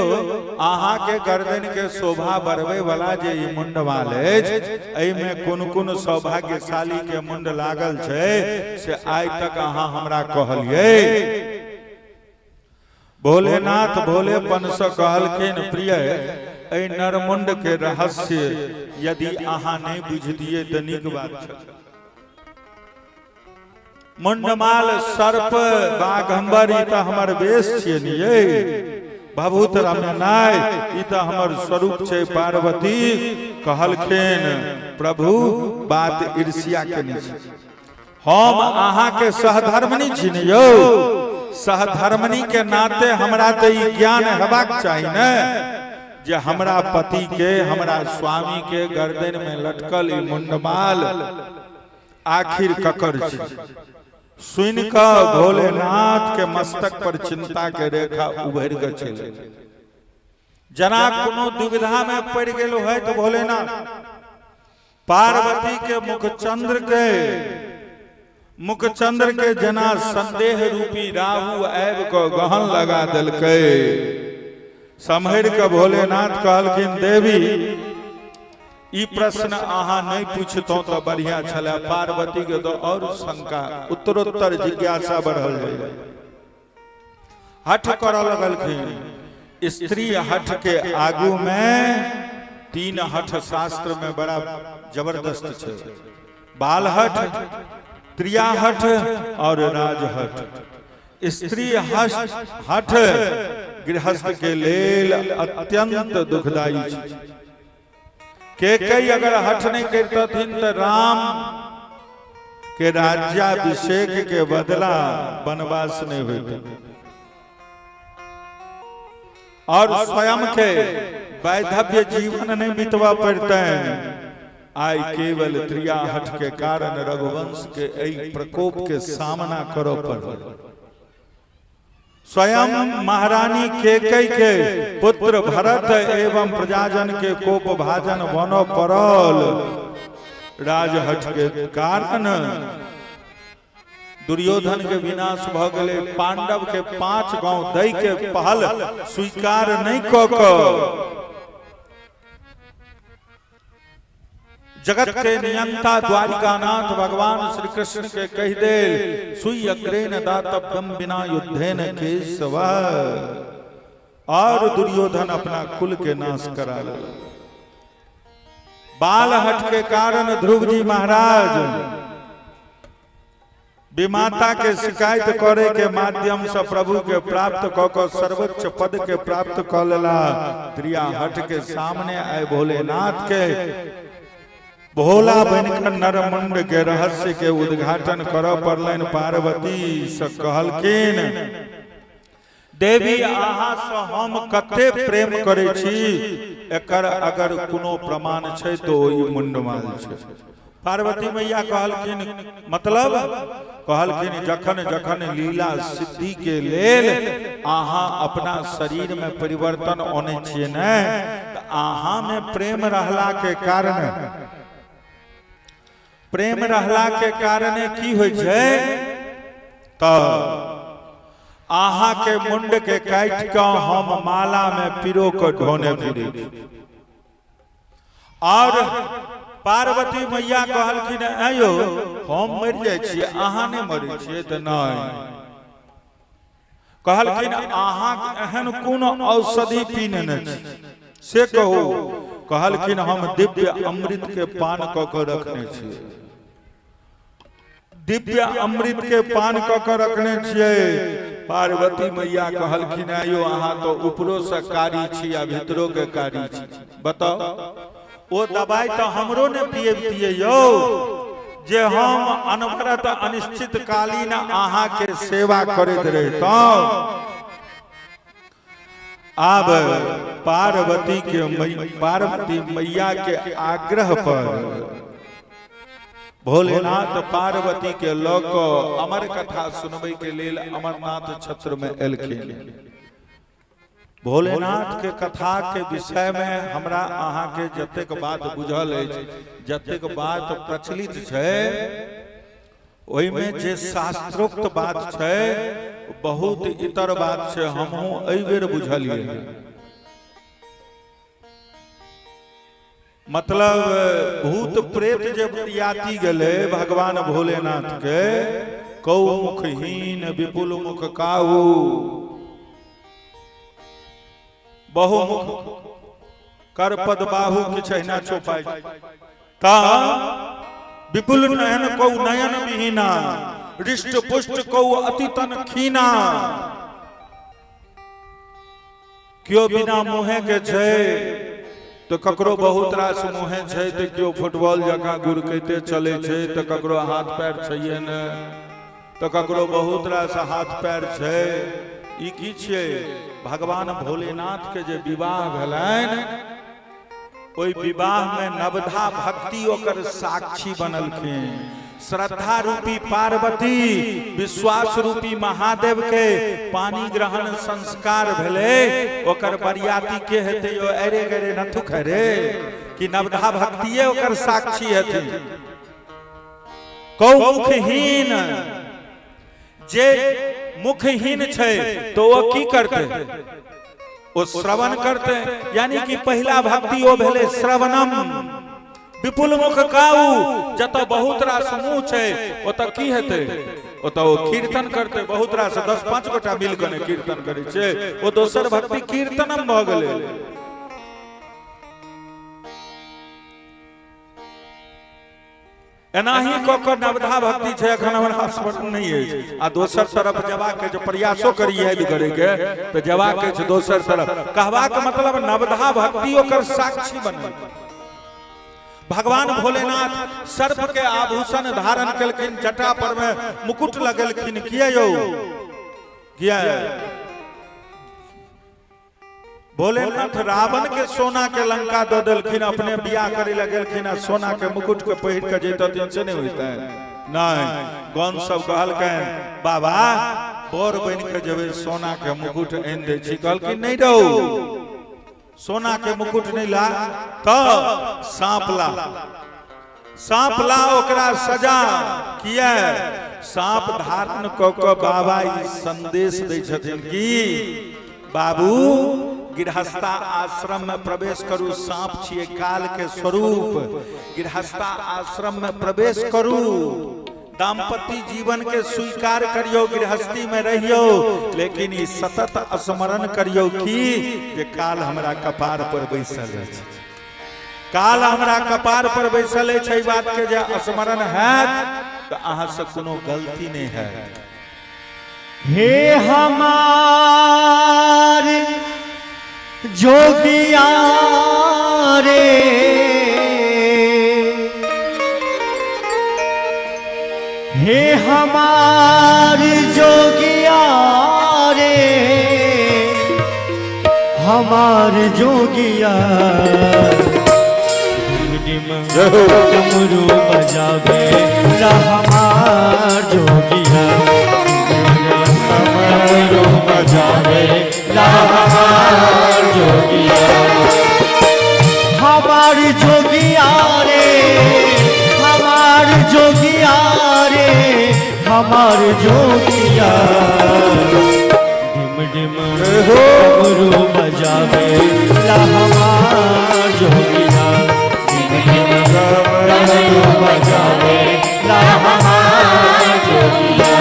अहाँ के गर्दन के शोभा बढ़वे वाला जे ई मुंडमाल अछि, एहि में कोन कोन सौभाग्यशाली के मुंड लागल छै से आइ तक अहाँ हमरा कहलियै। भोलेनाथ भोलेपन से कहलखिन, प्रिय एहि नरमुंड के रहस्य यदि अहाँ नहीं बुझतियै तऽ नीक बात छै। मुंडमाल सर्प बाघम्बर ई तऽ हमर वेश छियै ने यै। भभूत रम्य नाय ई तो हमर स्वरूप छे पार्वती कहलखिन प्रभु बात ईर्ष्या के नहीं हम अहाँ के सहधर्मनी छी ने यौ सहधर्मनी के नाते हमरा तो ई ज्ञान हेबाक चाहिए न जे हमरा पति के हमरा स्वामी के गर्दन में लटकल ई मुंडमाल आखिर ककर छी सुन क भोलेनाथ के मस्तक पर चिंता के रेखा उभर के चले जना कोनो दुविधा में पड़ गेलो है तो भोलेनाथ पार्वती के मुखचंद्र के जना संदेह रूपी राहु आब को गहन लगा दिलकै सम्हर के भोलेनाथ कहलखिन देवी ई प्रश्न अहाँ नहीं पूछतो तो बढ़िया छले पार्वती के तो और शंका उत्तरोत्तर जिज्ञासा बढ़ल जाए हठ कर लगलखिन स्त्री हठ के आगू में 3 हठ शास्त्र में बड़ा जबरदस्त छे बाल हठ त्रिया हठ और राज हठ स्त्री हठ गृहस्थ के लेल अत्यंत दुखदायी छे कई अगर हठ नहीं करतथिन तो राम के राज्याभिषेक के बदला वनवास नहीं होता और स्वयं के वैधव्य जीवन नहीं बितवा पड़ते आई केवल त्रिया हठ के कारण रघुवंश के एई प्रकोप के सामना करो पड़ स्वयं महारानी केकई के पुत्र भरत एवं प्रजाजन के कोप भाजन बनो पड़ल राजहठ के कारण दुर्योधन के विनाश भ गए पांडव के 5 गांव दई के पहल स्वीकार नहीं क जगत के नियंता द्वारिकानाथ भगवान श्री कृष्ण के कह दे सुई अग्रेन दातव्यम बिना युद्धेन केशव और दुर्योधन अपना कुल के नाश करा ले बाल हट के कारण ध्रुव जी महाराज विमाता के शिकायत करे के माध्यम से प्रभु के प्राप्त क सर्वोच्च पद के प्राप्त क लेला त्रिया हट के सामने आए भोलेनाथ के भोला बनकर नरमुंड के रहस्य के उद्घाटन कर पड़लन पार्वती से कहलखिन देवी अहाँ से हम कते प्रेम करे छी एकर अगर कोनो प्रमाण छै तो ई मुंडमाल छै पार्वती मैया कहलखिन मतलब कहलखिन जखन जखन लीला सिद्धि के लेल अहाँ अपना शरीर में परिवर्तन आने छिए न त अहाँ में प्रेम रहला के कारण की होय छै त आहा के मुंड के काट के हम माला में पिरो के ढोने फिरे और पार्वती मैया कहलखिन आयो हम मर जाय छी आहा ने मरे छी त नहीं कहलखिन आहा एहन कोन औषधि पीने न छी से कहू कहलखिन हम दिव्य अमृत के पान क के रखने छी दिव्य अमृत के पान क के रखने छिए पार्वती मैया कहलखिन आयो अहाँ तो ऊपरो से कारी छी आ भीतरो के कारी छी बताओ ओ दवाई तो हमरो ने पिए यो जे हम अनवरत अनिश्चित कालीन अहाँ के सेवा करैत रहितो अब पार्वती मैया के आग्रह पर भोलेनाथ पार्वती के लोक अमर कथा सुनबे के लेल अमरनाथ क्षेत्र में एलखिन भोलेनाथ के कथा के विषय में हमरा अहाँ के जतेक बात बुझल अछि जतेक बात प्रचलित छै ओहि में जे शास्त्रोक्त बात छै बहुत इतर बात छै हमहू एहि बेर बुझलियै मतलब भूत प्रेत जब याति गले भगवान भोलेनाथ के कौ मुखहीन विपुल मुख काहू बहुमुख कर पद बाहु किछना चौपाई ता विपुल नयन कौ नयन विहीना रिष्ट पुष्ट कौ अति तन खीना क्यों बिना मुहे के छै तो ककरो बहुत रास मुहे छै तो क्यों फुटबॉल जकाँ गुरकैते चले छै तो ककरो हाथ पैर छैये न तो ककरो बहुत रास हाथ पैर छै। ई की छै? भगवान भोलेनाथ के जे विवाह भेलनि ओई विवाह में नवधा भक्ति ओकर साक्षी बनलखिन। श्रद्धा रूपी पार्वती विश्वास रूपी महादेव के पानी ग्रहण संस्कार भेले। ओकर बरियाती के हेते यो अरे गरे नथुक रे कि नवधा भक्तिये ओकर साक्षी हेते। कौ मुखहीन जे मुखहीन छै तो वो की करते? वो श्रवण करते, यानी कि पहला भक्ति वो भेले श्रवणम। विपुल मुख काऊ जत बहुत रास मुँह छै ओत की हेते? ओत वो कीर्तन करते। बहुत रास 10-5 गोटा मिल के कीर्तन करे छै। वो दोसर भक्ति कीर्तनम भ गेले। एनाही क नवधा भक्ति छै एखन हमरा स्मरण नहीं है। आ दोसर तरफ जवा के जो प्रयासो करिए करे के तो जवा के छै दोसर तरफ। कहवा के मतलब नवधा भक्ति ओकर साक्षी बनल। भगवान भोलेनाथ सर्प के आभूषण धारण कलखिन, जटा पर में मुकुट लगलखिन। किया यो किया भोलेनाथ रावण के सोना के लंका दो देलखिन, अपने बियाह करे लगलखिन। सोना के मुकुट के पहिर के जैतथिन से नहीं होता है। नहीं, गौन सब कहलखिन बाबा बोर बन के जब सोना के मुकुट एन दे छी। कहलखिन नहीं रहो, सोना के मुकुट नहीं ला तो सांप ला। सांप ला ओकरा सजा किया? सांप धारण क के बाबा ई संदेश दै छथिन कि बाबू गृहस्था आश्रम में प्रवेश करू। सांप छिए काल के स्वरूप। गृहस्था आश्रम में प्रवेश करू, दाम्पत्य जीवन के स्वीकार करियो, गृहस्थी में रहियो, लेकिन ई सतत स्मरण करियो कि जे काल हमरा कपार पर बैसल है। काल हमरा कपार पर बैसल है। बात के जे स्मरण है तो अहाँ से कोनो गलती नहीं है। हे हमार जोगिया रे, हे हमार जोगिया रे, हमार जोगिया डमरू बजावे ला हमार जोगिया। डमरू बजावे ला हमार जोगिया। हमार जोगिया रे, हमार जोगिया रे, हमार जोगिया। डिम डिम डमरू बजावे ला हमार जोगिया। डिम डिम डमरू बजावे ला हमार जोगिया।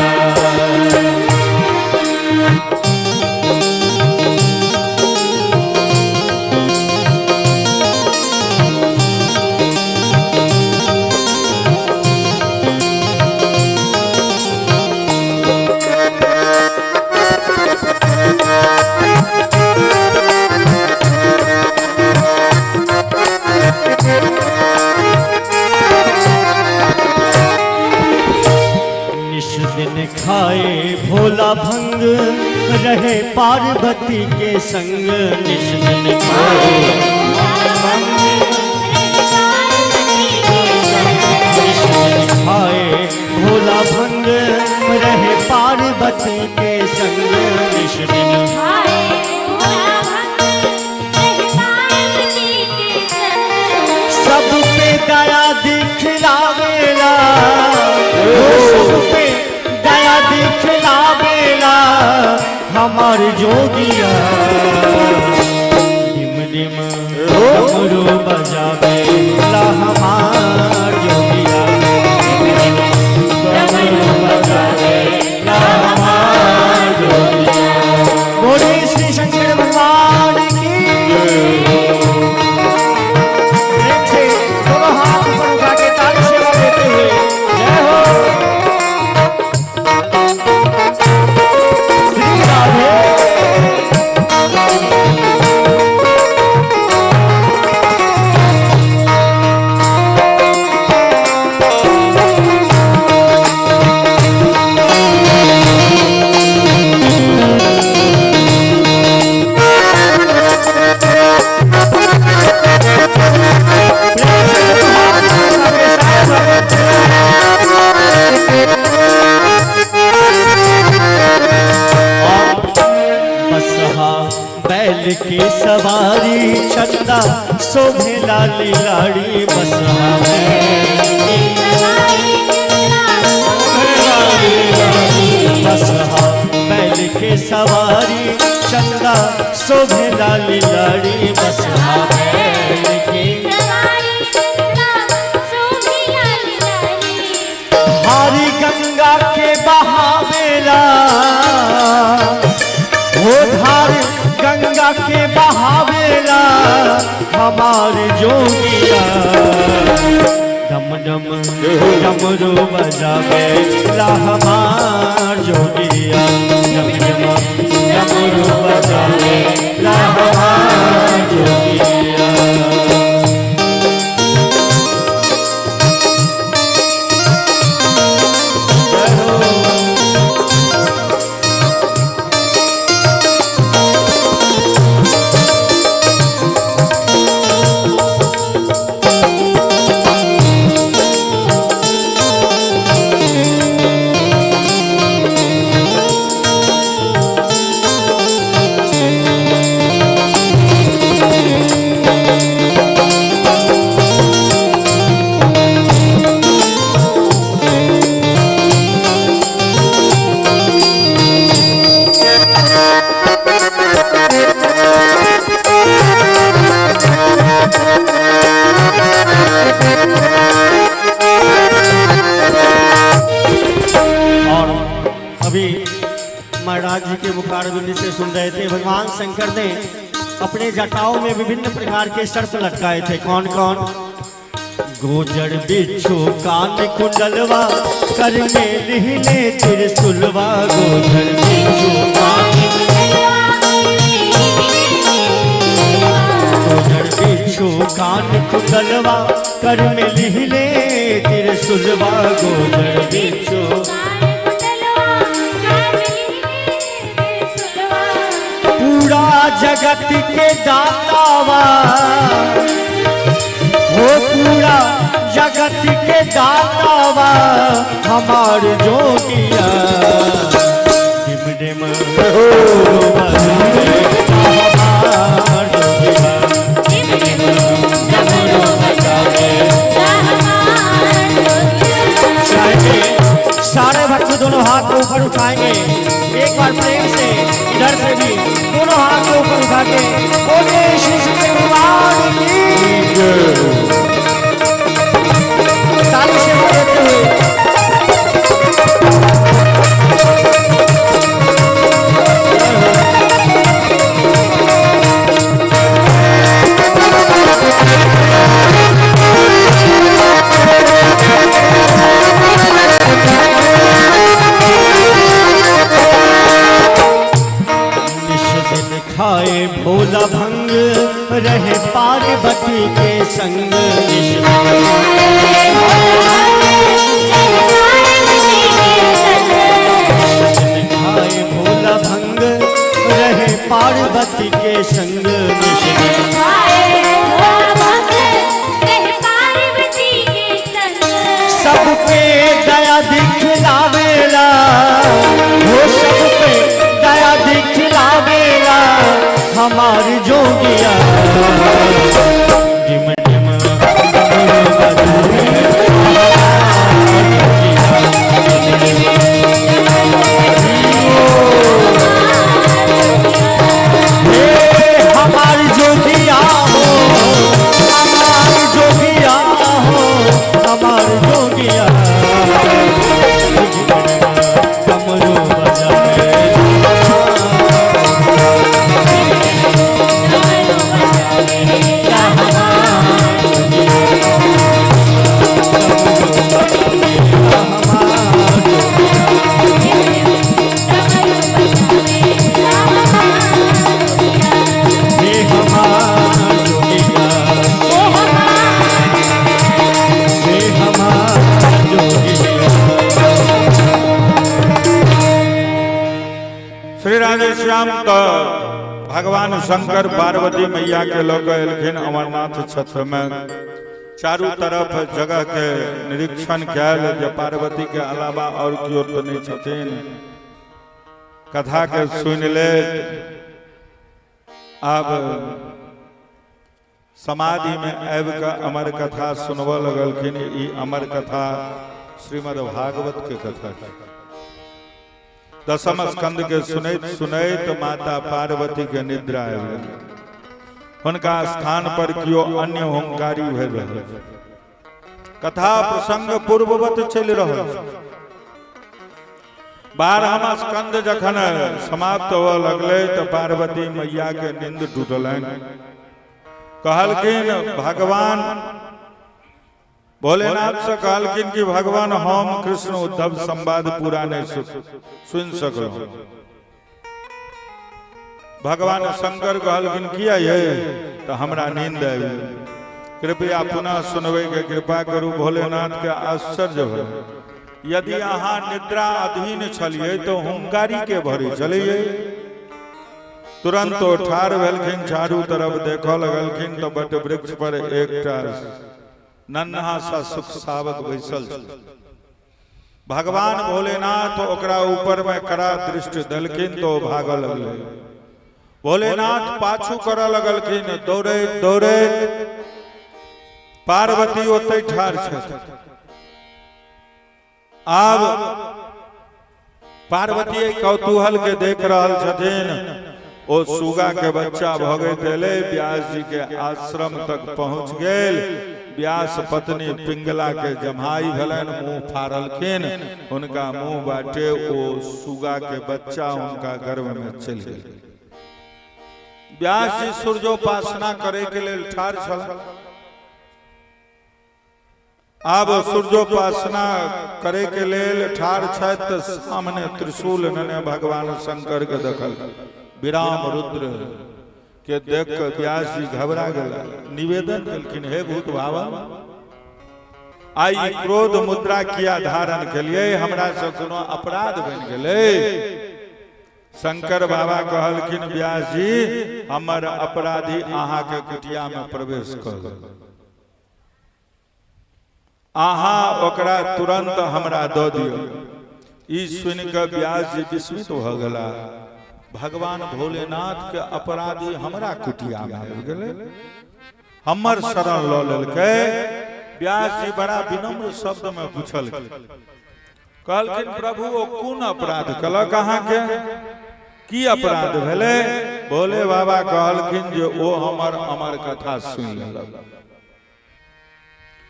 खाए भोला भंग रहे पार्वती के संग। निश दिन खाए भोला भंग रहे पार्वती के संग। निश दिन सब पे दया दिखलावेला, सब पे दया दिखलावेला हमार जोगिया। डिम डिम डमरू बजावे ला हमार जोगिया। डिम डिम डमरू बजावे ला हमार जोगिया। बोले श्री शंकर भगवान की। दोनों हाथ ऊपर उठा के ताली सेवा देते हुए जय हो। श्री राधे सवारी चंदा शोभे लाली लाड़ी बसहा बसहा बैल के सवारी चंदा शोभे लाली लाड़ी बसहा बैल के हारी गंगा के बहावेला वो धार गंगा के बहावेला हमारे जोगिया डम डम डमरू बजावे ला हमार जोगिया डम डम डमरू बजावे ला हमार जोगिया। महाराज जी के मुखारबिंद से सुन रहे थे। भगवान शंकर ने अपने जटाओं में विभिन्न प्रकार के सर्प लटकाए थे। कौन कौन? गोजर बिच्छू कान कुंडलवा कर में लिहले त्रिशूलवा गोजर बिच्छू गोजर बिच्छू कान कुंडलवा कर में लिहले त्रिशूलवा गोजर बिच्छू पूरा जगत के दातावा वो पूरा जगत के दातावा हमार जोगिया डिम डिम हमार जोगिया सारे भक्त दोनों हाथ को ऊपर उठाएंगे। एक बार प्रेम से इधर से भी दोनों हाथ को ऊपर उठा के बोले शिव के भगवान की ताली से बजाते हुए खाए भोला भंग रहे पार्वती के संग खाए भोला भंग रहे पार्वती के संग सब पे दया दिखलावेला वो सब पे दया दिखलावेला हमार जोगिया डिम डिम हमार जोगिया हो हमार जोगिया हो हमार जोगिया कमरो बजावे श्री राधे श्याम तो भगवान शंकर पार्वती मैया के लोग एलखिन अमरनाथ क्षेत्र में चारों तरफ जगह के निरीक्षण कैल जे पार्वती के अलावा और कियो तो नहीं छथिन। कथा के सुन ले। अब समाधि में आबि के अमर कथा सुनब लगलखिन। ई अमर कथा श्रीमद् भागवत के कथा है। दसम स्कंद के सुनैत सुनैत माता पार्वती के निद्रा आबि गेल। हुनका स्थान पर कियो अन्य होमकारी भऽ रहल। कथा प्रसंग पूर्ववत चलि रहल। 12वां स्कंद जखन समाप्त हो लगले तो पार्वती मैया के नींद टूटलनि। कहलखिन भगवान भोलेनाथ से कहलखिन कि भगवान हम कृष्ण उद्धव संवाद पूरा नहीं सुन सकलहुं। भगवान शंकर कहलखिन किया ये तो हमरा नींद आबि गेल, कृपया पुनः सुनबे के कृपा करू। भोलेनाथ के आश्चर्य भेल। यदि अहाँ निद्रा अधीन छलिए तो हुंकारी के भरी चलिए। तुरंत ओ ठाढ़ भेलखिन, चारू तरफ देखऽ लगलखिन तो बट वृक्ष पर एकटा नन्हा सा सुख सावक बैसल छल। भगवान भोलेनाथ ओकरा ऊपर में कड़ा दृष्टि देलखिन तो भागऽ लगले। भोलेनाथ पाछू करऽ लगलखिन। दौड़े दौड़े पार्वती ओतै ठाढ़ छथि। आब पार्वती कौतूहल के देख रहल छथिन। ओ सुगा के बच्चा भगैत एले, व्यास जी के आश्रम तक पहुंच गेल। व्यास पत्नी पिंगला के जमाई भेलन, मुंह फाड़लखिन। उनका मुंह बाटे ओ सुगा के बच्चा उनका गर्भ में चल गेल। व्यास जी सूर्योपासना करे के लेल ठाढ़ छल। आब सूर्योपासना करे के लेल ठाढ़ छथि तो सामने त्रिशूल नने भगवान शंकर के देखल। विराम रुद्र के देख कर व्यास जी घबरा गया। निवेदन कलखिन, हे भूत भावन, आई क्रोध मुद्रा किया धारण के लिए हमरा से कोनो अपराध बन गेलै। शंकर बाबा कहलखिन, व्यास जी हमर अपराधी अहाँ के कुटिया में प्रवेश कर। अहाँ ओकरा तुरंत हमरा दऽ दियौ। ई सुनि के व्यास जी विस्मित भ गेला। भगवान भोलेनाथ के अपराधी हमरा कुटिया में आबि गेलै, हमर शरण लऽ लेलकै। व्यास जी बड़ा विनम्र शब्द में पूछलखिन, कहलखिन प्रभु ओ कोन अपराध कलक अहाँ के, की अपराध भेलै? भोले बाबा कहलखिन जे ओ हमर अमर कथा सुनि लेलक,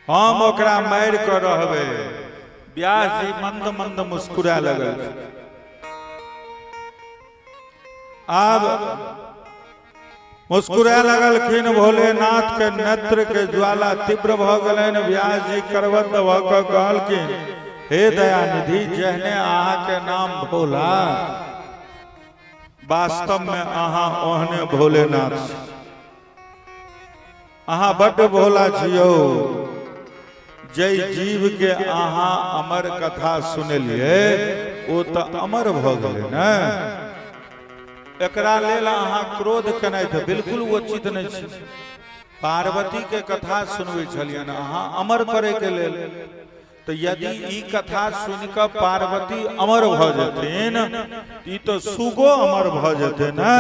हम ओकरा मारि कऽ रहबै। व्यास जी मंद मंद मुस्कुरा लगल। आब मुस्कुरा लगलखिन। भोलेनाथ के नेत्र के ज्वाला तीव्र भ गेलनि। व्यास जी करवत भ कऽ कहलखिन, हे दयानिधि, जहने अहाँ के नाम भोला, वास्तव में अहाँ ओहने भोलेनाथ छी। अहाँ बड्ड भोला छियौ। जय जीव के अहाँ अमर कथा सुनलिए ओ तो अमर भ गेलै ने। एकरा लेल अहाँ क्रोध केनाइ तऽ बिल्कुल उचित नहि छै। पार्वती के कथा सुनबै छलियन अहाँ अमर करे के लेल। तो यदि ई कथा सुन कऽ पार्वती अमर भ जेथिन ई तो सुगो अमर भ जेतै ने।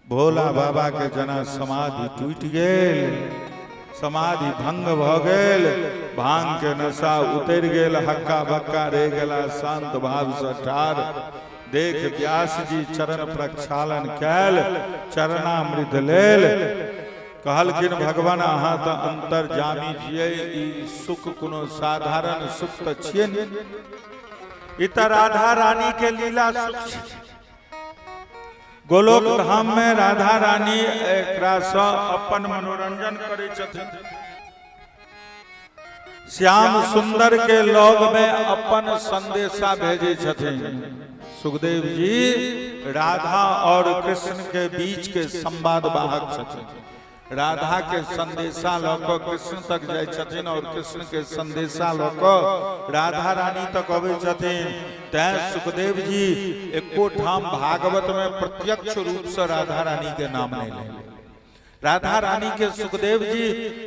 भोला बाबा के जना समाधि टूटि गेल, समाधि भंग भ गेल, भांग के नशा उतरि गेल, हक्का बक्का रह गेला, शांत भाव से ठाढ़। देख व्यास जी चरण प्रक्षालन कैल, चरणामृत लेल। कहलखिन भगवान अहाँ तो अंतर्जामी छियै, ई सुख कोनो साधारण सुख तो छियै नहीं। ई तो राधा रानी के लीला सुख। गोलोक धाम में राधा रानी एकरा सँ अपन मनोरंजन करै छथिन। श्याम सुंदर के लौग में अपन संदेशा भेजे छथिन। सुखदेव जी राधा और कृष्ण के बीच के संवाद वाहक छथिन। राधा के संदेशा लऽ कऽ कृष्ण तक जाय छथिन और कृष्ण के संदेशा लऽ कऽ राधा रानी तक अबै छथिन। तैं सुखदेव जी एको ठाम भागवत में प्रत्यक्ष रूप से राधा रानी के नाम नहीं लेले, राधा रानी के सुखदेव जी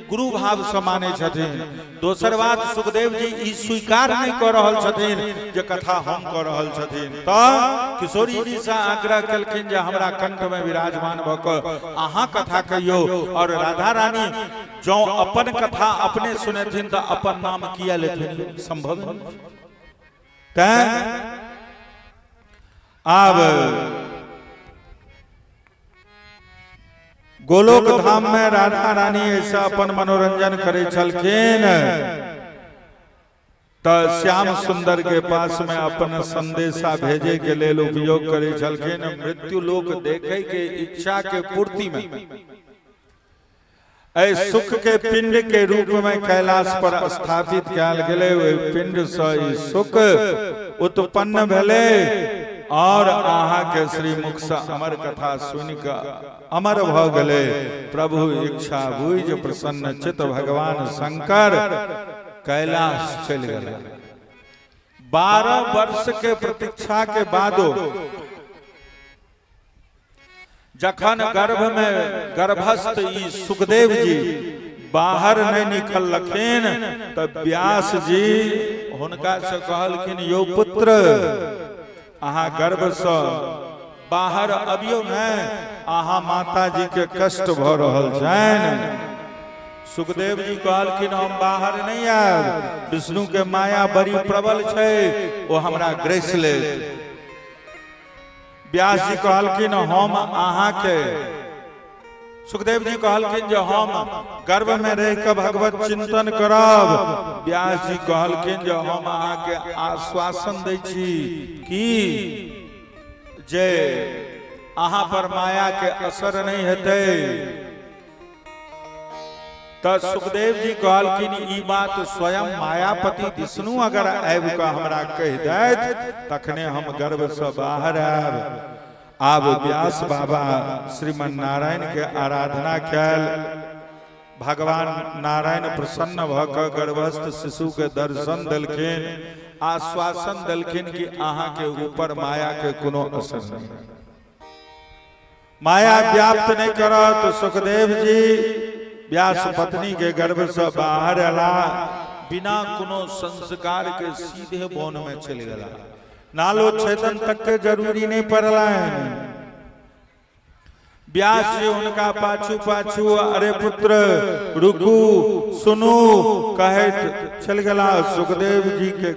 गुरु भाव से माने छथिन। दोसर बात सुखदेव जी ई स्वीकार नहीं कर रहल छथिन जे कथा हम कर रहल छथिन। तो किशोरी जी से आग्रह केलखिन जे हमरा कंठ में विराजमान भ क अहाँ कथा कहियो। और राधा रानी जो अपन कथा अपने सुनेथिन तो अपन नाम किया लेथिन, संभव नहीं। तैं अब गोलोक धाम में राधा रानी ऐसा अपन मनोरंजन करे छलखिन तो श्याम सुंदर के पास में अपन संदेशा भेजे के लेल उपयोग करे छलखिन। मृत्यु लोक देखे के इच्छा के पूर्ति में ऐ सुख के पिंड के रूप में कैलाश पर स्थापित कयल गेले। ओहि पिंड से ई सुख उत्पन्न भेले और आहा के श्री मुख से अमर कथा सुन के अमर भ गले। प्रभु इच्छा बुझ प्रसन्न चित भगवान शंकर कैलाश चल गए। 12 वर्ष के प्रतीक्षा के बादो जखन गर्भ में गर्भस्थ ई सुखदेव जी बाहर नहीं निकलखिन तो व्यास जी हुनका से कहलखिन, यो पुत्र अहाँ गर्भ से बाहर अबियो नहीं, अहाँ माता जी के कष्ट भ रहल छनि। सुखदेव जी कहलखिन, हम बाहर नहीं आयब, विष्णु के माया बड़ी प्रबल छै, वो हमरा ग्रस ले। व्यास जी कहलखिन, हम अहाँ के सुखदेव जी कहलखिन जे हम गर्भ में रह के भगवत चिंतन करब। व्यास जी कहलखिन जे हम अहाँ के आश्वासन दै छी कि जे अहाँ पर माया के असर नहीं हेतै। तो सुखदेव जी कहलखिन, ई बात स्वयं मायापति विष्णु अगर आबि के हमरा कह दैत तखने हम गर्भ से बाहर आयब। आब व्यास बाबा श्रीमन नारायण के आराधना कैल। भगवान नारायण प्रसन्न भ क गर्भस्थ शिशु के दर्शन देलखिन, आश्वासन देलखिन कि अहाँ के ऊपर माया के कोनो असर नहीं, माया व्याप्त नहीं करत। तो सुखदेव जी व्यास पत्नी के गर्भ से बाहर अला, बिना कोनो संस्कार के सीधे वन में चल गया। नालो छेदन तक के जरूरी नहीं पड़ला है। व्यास जी उनका पाछू पाछू, अरे पुत्र रुकू सुनू कहत चल गला। सुखदेव जी के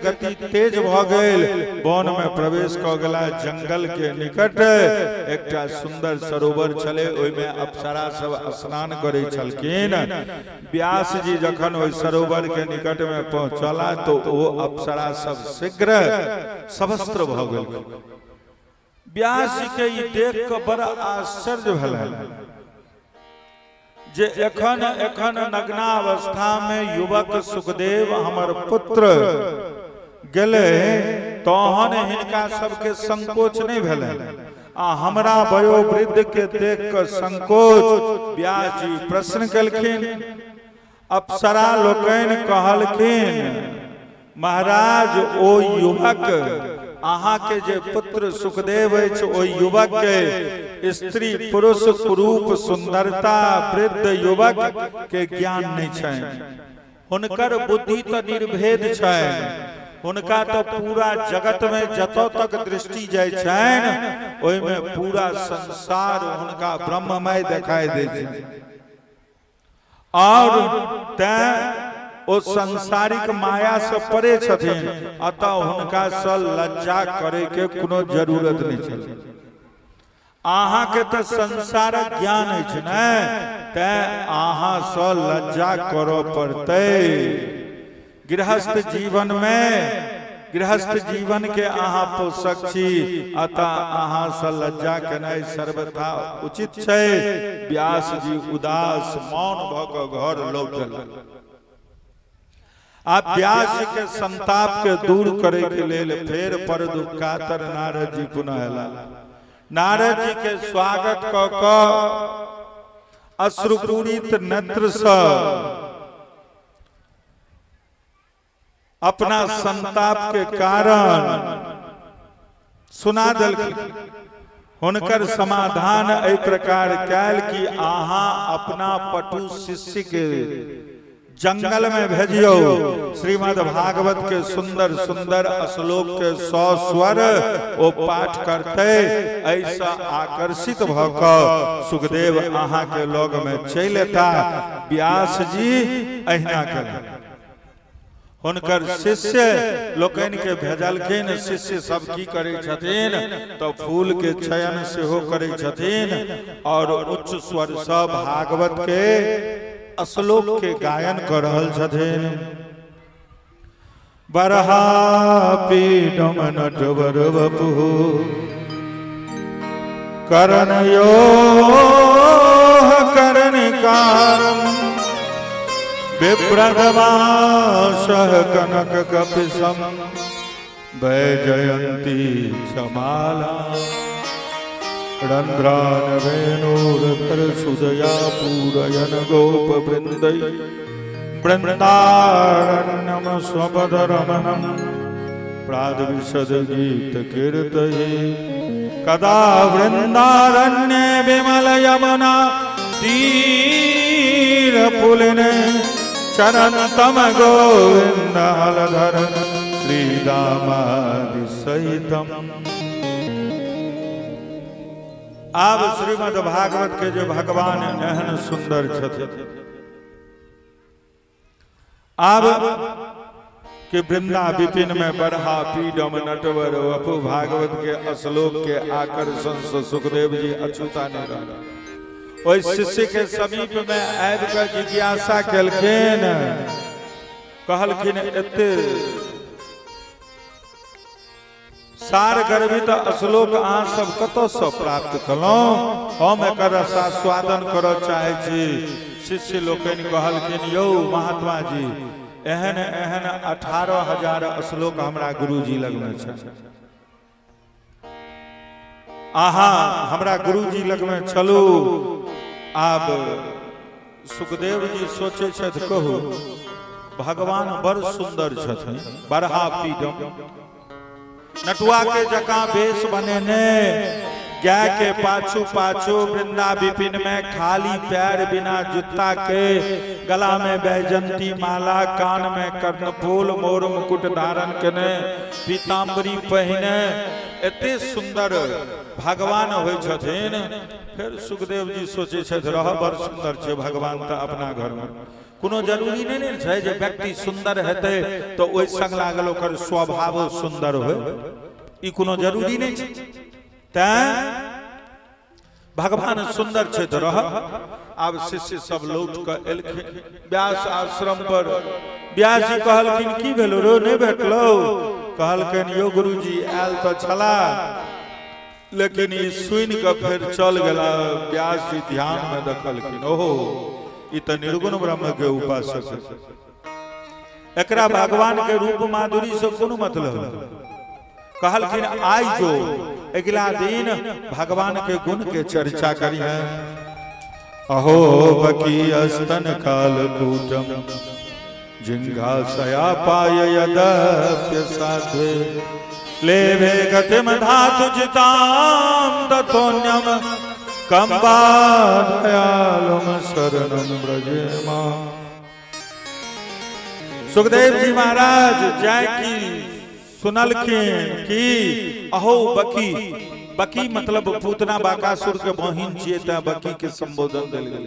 गति तेज भ गेल। वन में प्रवेश क गेला। जंगल के निकट एकटा सुंदर सरोवर छले, ओहि में अप्सरा सब स्नान करे छलखिन। व्यास जी जखन ओहि सरोवर के निकट में पहुंचला तो वो अप्सरा सब शीघ्र सवस्त्र भ गेल। व्यास जी के ई देख के बड़ा आश्चर्य भेल जे एखन नग्नावस्था में युवक सुखदेव हमर पुत्र गेले, तहन हिनका सबके संकोच नहीं भेले। आ हमरा वयोवृद्ध के देख के संकोच। व्यास जी प्रश्न केलखिन। अप्सरा लोकनि कहलखिन, महाराज ओ युवक अहाँ के जे पुत्र सुखदेव अछि, ओ युवक के स्त्री पुरुष कुरूप सुंदरता वृद्ध युवक के ज्ञान नहीं छनि। हुनकर बुद्धि तो निर्भेद छनि। हुनका तो पूरा जगत में जतौ तक दृष्टि जाय छनि, ओहि में पूरा संसार हुनका ब्रह्ममय दिखाई दे छै। और तैं ओ सांसारिक माया से परे छथिन, अतः हुनका से लज्जा करे के कोनो जरूरत नहीं छै। अहाँ के तो संसारक ज्ञान अछि ने, तैं अहाँ से लज्जा करो पड़तै। गृहस्थ जीवन के अहाँ पोषक छी, अतः अहाँ से लज्जा केनाइ सर्वथा उचित छै। व्यास जी उदास मौन भ क घर लौटल। आप व्यास के संताप के दूर करे के लेल फेर पर दुखातर नारद जी पुनः अयला। नारद जी के स्वागत क अश्रुपूरित नेत्र से अपना संताप के कारण सुना देलखिन। हुनकर समाधान एहि प्रकार कैल कि अहाँ अपना पटु शिष्य के जंगल में भेजियो, श्रीमद् भागवत के सुंदर सुंदर श्लोक के 100 स्वर ओ पाठ करते, ऐसा आकर्षित भऽ सुखदेव अहाँ के लोग में चलि एता। व्यास जी अहिना करें। हुनकर शिष्य लोकन के भेजलखिन। शिष्य सब की करे छथिन तो फूल के चयन सेहो करे छथिन और उच्च स्वर से भागवत के श्लोक के गायन कर रहल छथिन। बरहा पीडम नटवर वपु करण यो कर्णिकारम विप्रदवासः कनक कपिसम वैजयंती चमाला रंध्रान वेणुरधर सुदया पूरयन गोप वृंदै वृंदारण्यम स्वपद रमणम प्राद विशद गीत कीर्तये कदा वृंदारण्ये विमल यमुना तीर पुलिने चरणतम गोविंद हलधर श्रीदामादि सहितम। आब श्रीमद् भागवत के जो भगवान एहन सुंदर छथिन, आब कि वृंदा विपिन में बरहा पीडम नटवर वपु भागवत के श्लोक के आकर्षण से सुखदेव जी अछूता नहीं रहा। ओइ शिष्य के समीप में आबि कऽ जिज्ञासा केलखिन, कहलखिन एते सार गर्भित श्लोक अहाँ सब कतऽ सँ प्राप्त कलहुँ, हम एकर रसास्वादन करऽ चाहै छी। शिष्य लोकनि कहलखिन, यौ महात्मा जी, एहन एहन 18,000 श्लोक हमरा गुरुजी लग में छै। अहाँ हमरा गुरुजी लग में चलू। आब सुखदेव जी सोचे छथि, कहू भगवान बड़ सुंदर छथिन, बरहा पीडम नटुआ के जकां वेश बनेने, गाय के पाछू पाछू वृंदा विपिन में खाली पैर बिना जूता के, गला में बैजंती माला, कान में कर्णफूल मोर मुकुट धारण केने, पीताम्बरी पहिने एते सुंदर भगवान होइ छथिन। फिर सुखदेव जी सोचे छथि, रह बड़ सुंदर छै भगवान तऽ अपना घर में। कोनो जरूरी नहीं छै जे व्यक्ति सुंदर हेतै तो ओहि संग लागल ओकर स्वभाव सुंदर होय, ई कोनो जरूरी नहीं छै। तैं भगवान सुंदर छै तो रह। आब शिष्य सब लौट कऽ एलखिन व्यास आश्रम पर। व्यास जी कहलखिन, की भेलो रो, नहीं भेटलो? कहलखिन, यो गुरुजी आयल तो छला, लेकिन ई सुनि कऽ फिर चल गेला। व्यास जी ध्यान में देखलखिन, ओहो ई त निर्गुण ब्रह्म के उपासक है, एकरा भगवान के रूप माधुरी से कोनो मतलब। कहलखिन, आई जो अगला दिन भगवान के गुण के चर्चा करी है। अहो बकी स्तन काल कूटम जिंघासया पाय यद्यप्य साध्वे लेभे गतिम धातु जिताम ततोन्यम कंबादयालुम शरणम ब्रजेमा। सुखदेव जी महाराज जय की सुनलखिन कि अहो बकी, बकी मतलब पूतना बाकासुर के बहिन छियै, तें बकी के संबोधन देल गेल।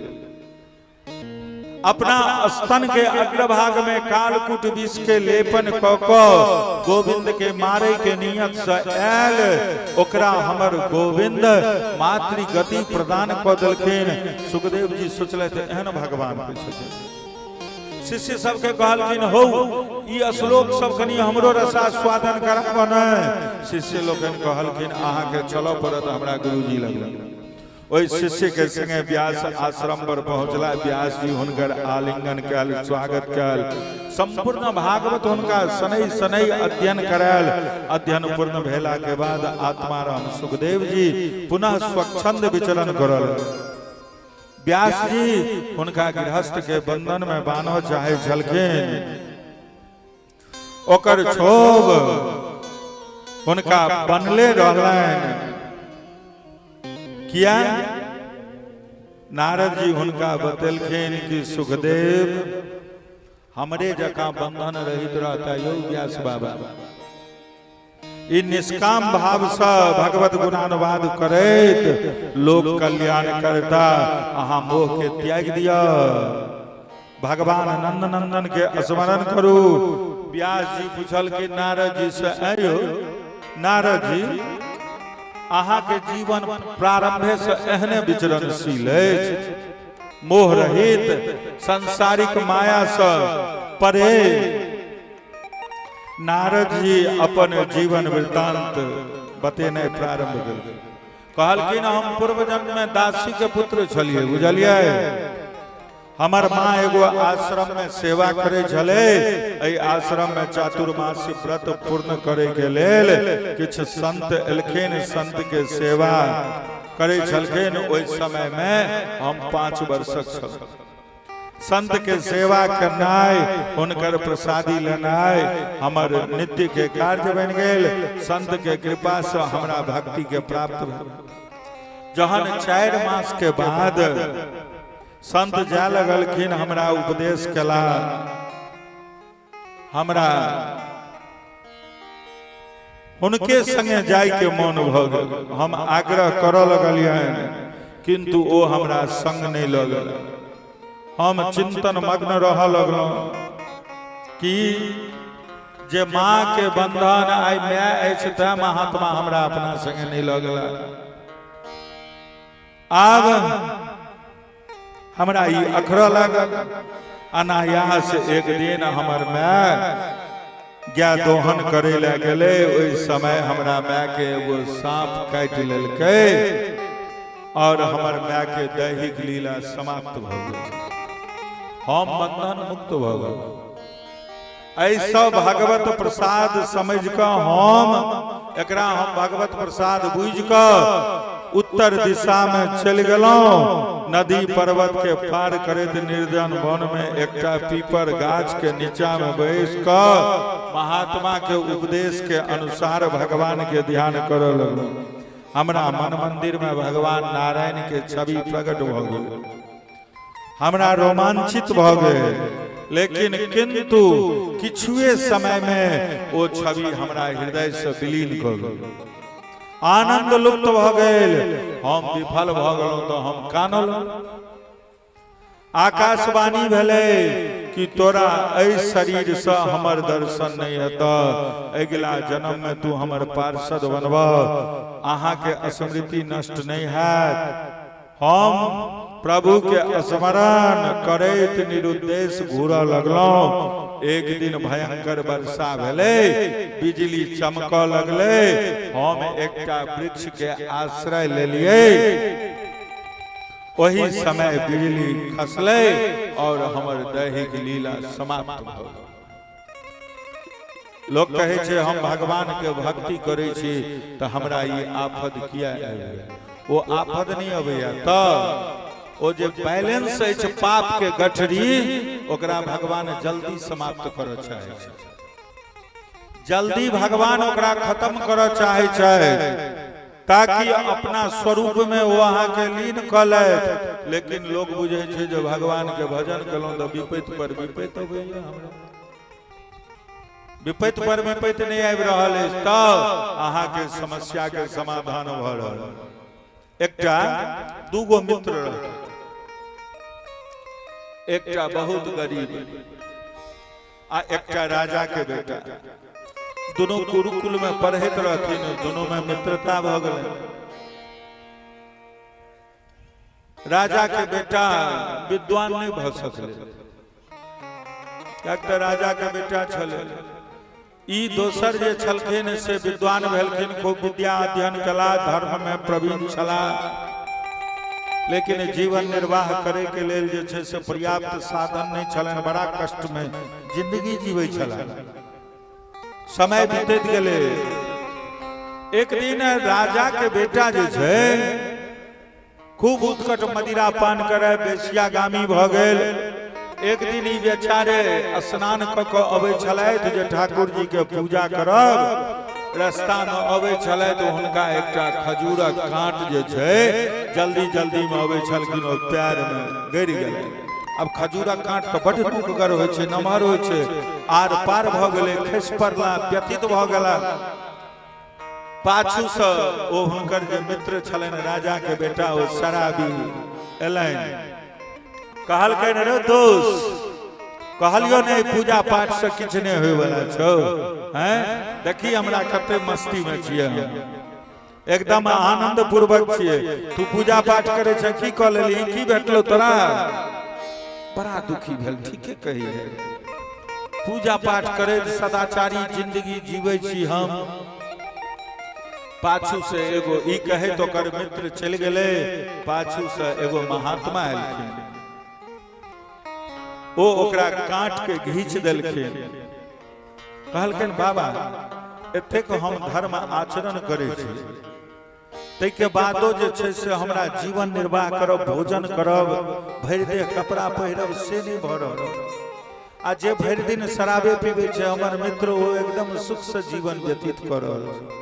अपना स्तन के अग्रभाग में कालकूट विष के लेपन कऽ कऽ गोविंद के मारे के नियत से आयल, ओकरा हमर गोविंद मातृ गति प्रदान कऽ देलखिन। सुखदेव जी सोचलथि एहन भगवान के छथिन। शिष्य सबके कहलखिन, हो ई श्लोक सब कनी हमरो रसास्वादन कराबऽ ने। शिष्य लोकनि कहलखिन, अहाँ के चलऽ पड़त हमरा गुरुजी लग। ओहि शिष्य के संगे व्यास आश्रम पर पहुंचला। व्यास जी हुनकर आलिंगन कयल, स्वागत कयल, संपूर्ण भागवत हुनका शनै शनै अध्ययन करायल। अध्ययन पूर्ण भेला के बाद आत्माराम सुखदेव जी पुनः स्वच्छंद विचरण करल। व्यास जी हुनका गृहस्थ के बंधन में बान्हऽ चाहे छलखिन, ओकर क्षोभ हुनका बनले रहलनि। किया नारद जी हुनका बतेलखिन कि सुखदेव हमरे जका बंधन रहित रहता यौ व्यास बाबा। ई निष्काम भाव से भगवत गुणानुवाद करैत लोक कल्याण करता अहाँ मोह के त्याग दिया, भगवान नंद नंदन के स्मरण करू। व्यास जी पूछल कि नारद जी से आयो नारद जी अहाँ के जीवन प्रारंभे से एहने विचरणशील अछि, मोह रहित सांसारिक माया से परे। नारद जी अपन जीवन वृत्तांत बतेने प्रारंभ केलखिन। कहलखिन हम पूर्व जन्म में दासी के पुत्र छलिए, बुझलिए। हमर माँ एगो आश्रम में सेवा करे छले। एहि आश्रम में चातुर्मासी व्रत पूर्ण करे के लेल किछ संत एलखिन, संत के सेवा करे छलखिन। ओहि समय में हम 5 वर्षक छल। संत के सेवा करनाय, हुनकर प्रसादी लेनाय हमर नित्य के कार्य बन गेल। संत के कृपा से हमरा भक्ति के प्राप्त भेल। जहन 4 मास के बाद संत जा लगलखिन, हमरा उपदेश कला, हमरा हुनके संगे जाय के मन भ गेल। हम आग्रह करऽ लगलियन किंतु ओ हमरा संग नहीं लगल। हम चिंतन मग्न रह लगलहुं कि जे माँ के बंधन आइ माय अछि त महात्मा हमरा अपना संगे नहीं लगल। आब हमरा ई अखरा लागल। अनायास एक दिन हमर माय गाय दोहन करे ले गेले। ओहि समय हमरा माय के एगो सांप काटि लेलकै और हमर माय के दैहिक लीला समाप्त भ गेल। हम बंधन मुक्त भ गेल। ऐसा भगवत प्रसाद समझ क हम भगवत प्रसाद बुझ क उत्तर दिशा में चल गेलहुं। नदी पर्वत के पार करैत निर्जन वन में एकटा पीपर गाछ के नीचा में बैस क महात्मा के उपदेश के अनुसार भगवान के ध्यान करऽ लगलहुं। हमरा मन मंदिर में भगवान नारायण के छवि प्रकट भ गेल। हमरा रोमांचित भ गेल, लेकिन किंतु किछुए समय में वो छवि हमरा हृदय से विलीन क गेल। आनंद लुप्त भ गेल। हम विफल भ गेलहुं तो हम कानल। आकाशवाणी भेलै कि तोरा एहि शरीर से हमर दर्शन नहीं हेता, अगिला जन्म में तू हमर पार्षद बनबा, अहाँ के स्मृति नष्ट नहीं हैत। हम प्रभु के स्मरण करैत निरुद्देश घूरऽ लगलहुं। एक दिन भयंकर वर्षा भेलै, बिजली चमकऽ लगलै। हम एकटा वृक्ष के आश्रय लेलियै। वही समय बिजली खसलै और हमर दैहिक लीला समाप्त भ गेल। लोग कहे छै हम भगवान के भक्ति करै छी त हमरा ई आफत किया आबि? ओ आफत नहीं अबैया त ओ जे बैलेंस अछि पाप के गठरी, ओकरा भगवान जल्दी समाप्त करऽ चाहे छै। जल्दी भगवान ओकरा खत्म करऽ चाहे छै ताकि अपना स्वरूप में वो अहाँ के लीन क लेत। लेकिन लोग बुझे छै जे भगवान के भजन केलहुं तो विपत्ति पर विपत्ति अबैया। हमरा विपत्ति पर विपत्ति नहीं आबि रहल अछि त अहाँ के समस्या के समाधान भ रहल। एकटा दूगो मित्र रहल, एकटा बहुत गरीब आ एकटा राजा के बेटा। दोनों गुरुकुल में पढ़ैत रहथिन, दोनों में मित्रता भ गेलै। राजा के बेटा विद्वान नहीं भ सकलै, एकटा राजा के बेटा छलै। ई दोसर जे छलखिन से विद्वान भेलखिन, खूब विद्या अध्ययन कला, धर्म में प्रवीण छलाह। लेकिन जीवन निर्वाह करे के लेल जे छै से पर्याप्त साधन नहीं छलनि। बड़ा कष्ट में जिंदगी जीवै छलाह। समय बीतैत गेलै। एक दिन राजा के बेटा जे छै खूब उत्कट मदिरा पान करे, बेसियागामी भ गेल। एक दिन ई बेचारे स्नान क के अबै छलथि जे ठाकुर जी के पूजा करब। रास्ता में अबै छलै तो हुनका एकटा खजूरक काँट जे छै जल्दी जल्दी में अबै छलखिन ओ पैर में गड़ि गेलै। अब खजूरक काँट तो बड़ नुकगर होइ छै, नमहर होइ छै, आर पार भ गेलै, खसि पड़ला, व्यथित भ गेला। पाछू से ओ हुनकर जे मित्र छलनि राजा के बेटा ओ शराबी एलनि, कहलकनि रे दोस्त, कहलियो नहीं पूजा पाठ से किछ नहीं होय वाला छौ, हैं देखी हमरा कते मस्ती में छियै, एकदम आनंद पूर्वक छियै, तू पूजा पाठ करे छ, की क लेली, की भेटलो तोरा? बड़ा दुखी भेल, ठीके कही है, पूजा पाठ करे सदाचारी जिंदगी जीवे छी हम। पाछू से एगो ई कहे तो कर मित्र चल गेले, पाछू से एगो महात्मा एलखिन, ओ ओकरा काट के घींच देलखिन, कहलखिन बाबा एतेक हम धर्म आचरण करे छी, तै के बादो जे छै से हमरा जीवन निर्वाह करब, भोजन करब, भरि देह कपड़ा पहिरब से नहीं भ रहल, आ जे भरि दिन शराबे पीबे छै हमर मित्र ओ एकदम सुख से जीवन व्यतीत कर रहल छै,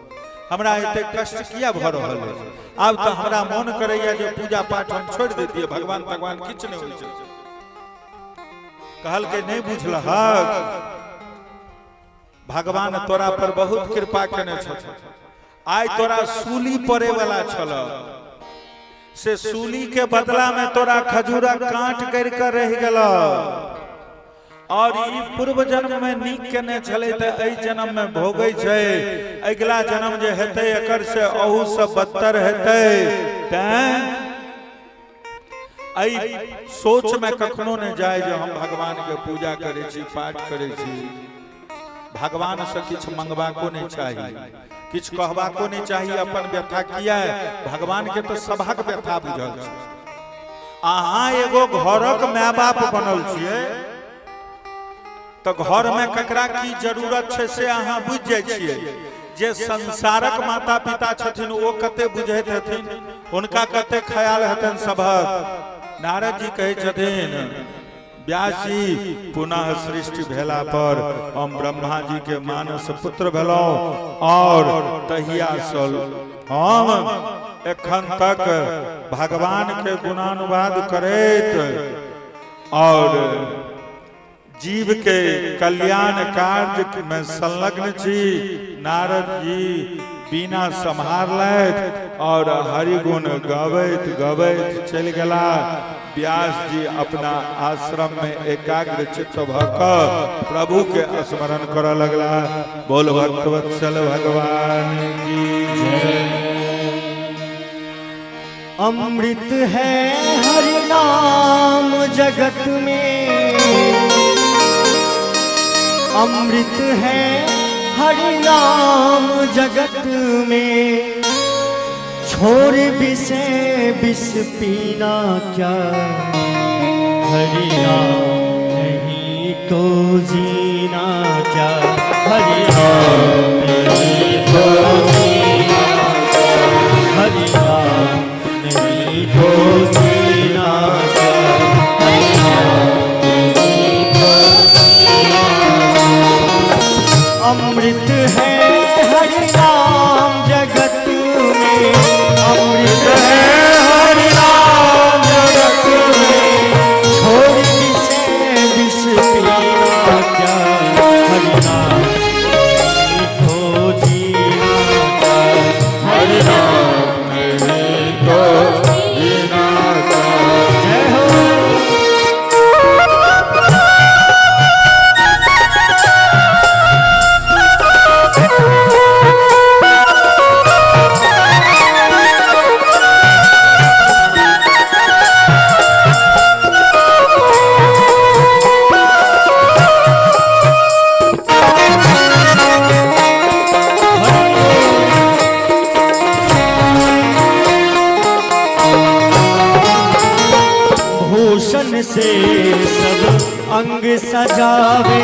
हमरा एते कष्ट किया भ रहल है? आब तो हमरा मन करैया जे पूजा पाठ हम छोड़ देतिए, भगवान भगवान किछ नहीं होइ छै। कहल के नहीं बुझलहक, भगवान तोरा पर बहुत कृपा केने छथि, आइ तोरा सूली पड़े वाला छल, से सूली के बदला में तोरा खजूरा काट कर के रह गेल, और ई पूर्व जन्म में नीक केने छले त एहि जन्म में भोगै छै, अगला जन्म जे हेतै एकर से अहू से बदतर हेतै। तैं एहि सोच में कखनो नहीं जाए जो हम भगवान के पूजा करे छी, पाठ करे छी, भगवान से किछ मंगबाको नहीं चाहिए, किछ कहबाको नहीं चाहिए, अपन व्यथा किया है, भगवान के तो सभक व्यथा बुझल छै। अहाँ एगो घरक माय बाप बनल छियै तो घर में ककरा की जरूरत छै से अहाँ बुझ जाय छियै, जे संसारक माता पिता छथिन ओ कते बुझैत हथिन, हुनका कते ख्याल हेतन सभक। नारद जी कहे छथिन व्यास जी पुनः सृष्टि भेला पर हम ब्रह्मा जी के मानस पुत्र भेलौं, और तहिया से हम एखन तक भगवान के गुणानुवाद करैत और जीव के कल्याण कार्य में संलग्न छी। नारद जी बीना संभारलैथ और हरिगुण गवैत गवैत चल गेला। व्यास जी अपना आश्रम में एकाग्र चित्त भऽ प्रभु के स्मरण करऽ लगला। बोल भक्तवत्सल भगवान की जय। अमृत है हरि नाम जगत में, अमृत है हरि नाम जगत में, छोड़ विषय विष पीना क्या, हरि नाम नहीं तो जीना क्या, हरि नाम नहीं तो जीना क्या, हरि नाम नहीं तो जीना क्या, हरि नाम नहीं तो जीना। अमृत है हरि नाम जगत में, अमृत है हरि नाम जगत में, छोड़ विषय विष पीना क्या, हरि नाम नहीं तो जीना क्या, हरि नाम नहीं तो जीना क्या। जय हो। भूषण से सब अंग सजावे,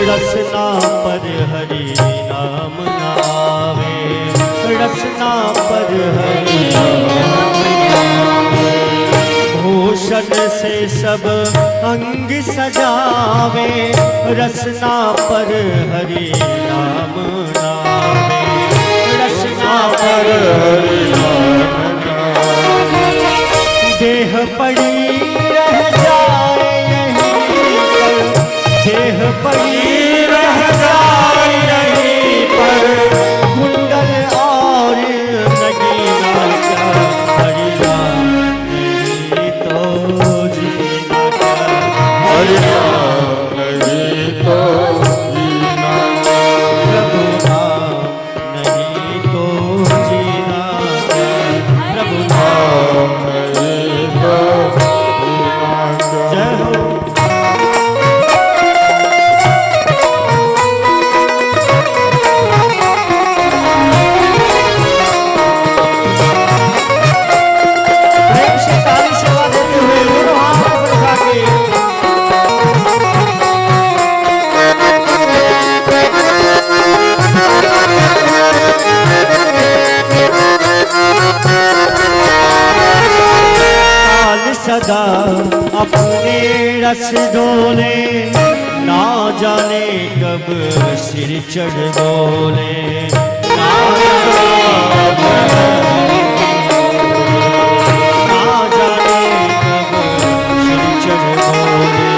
रसना पर हरि नाम नावे, रसना पर हरि नाम नावे। भूषण से सब अंग सजावे, रसना पर हरि नाम नावे। पर हरि नाम गावे। देह पड़ी रह जाए यहीं पर, देह पड़ी रह जाए यहीं पर, कुंडल और नगीना क्या, हरि नाम नहीं तो जीना क्या, हरि नाम नहीं तो जीना क्या। प्रभु नाम नहीं तो जीना क्या, प्रभु नाम नहीं तो जीना क्या। जय हो। प्रेम से ताली सेवा देते हुए दोनों हाथ ऊपर उठा के काल सदा अपने रस डोले, ना जाने कब सिर चढ़ बोले, ना जाने कब सिर चढ़ बोले,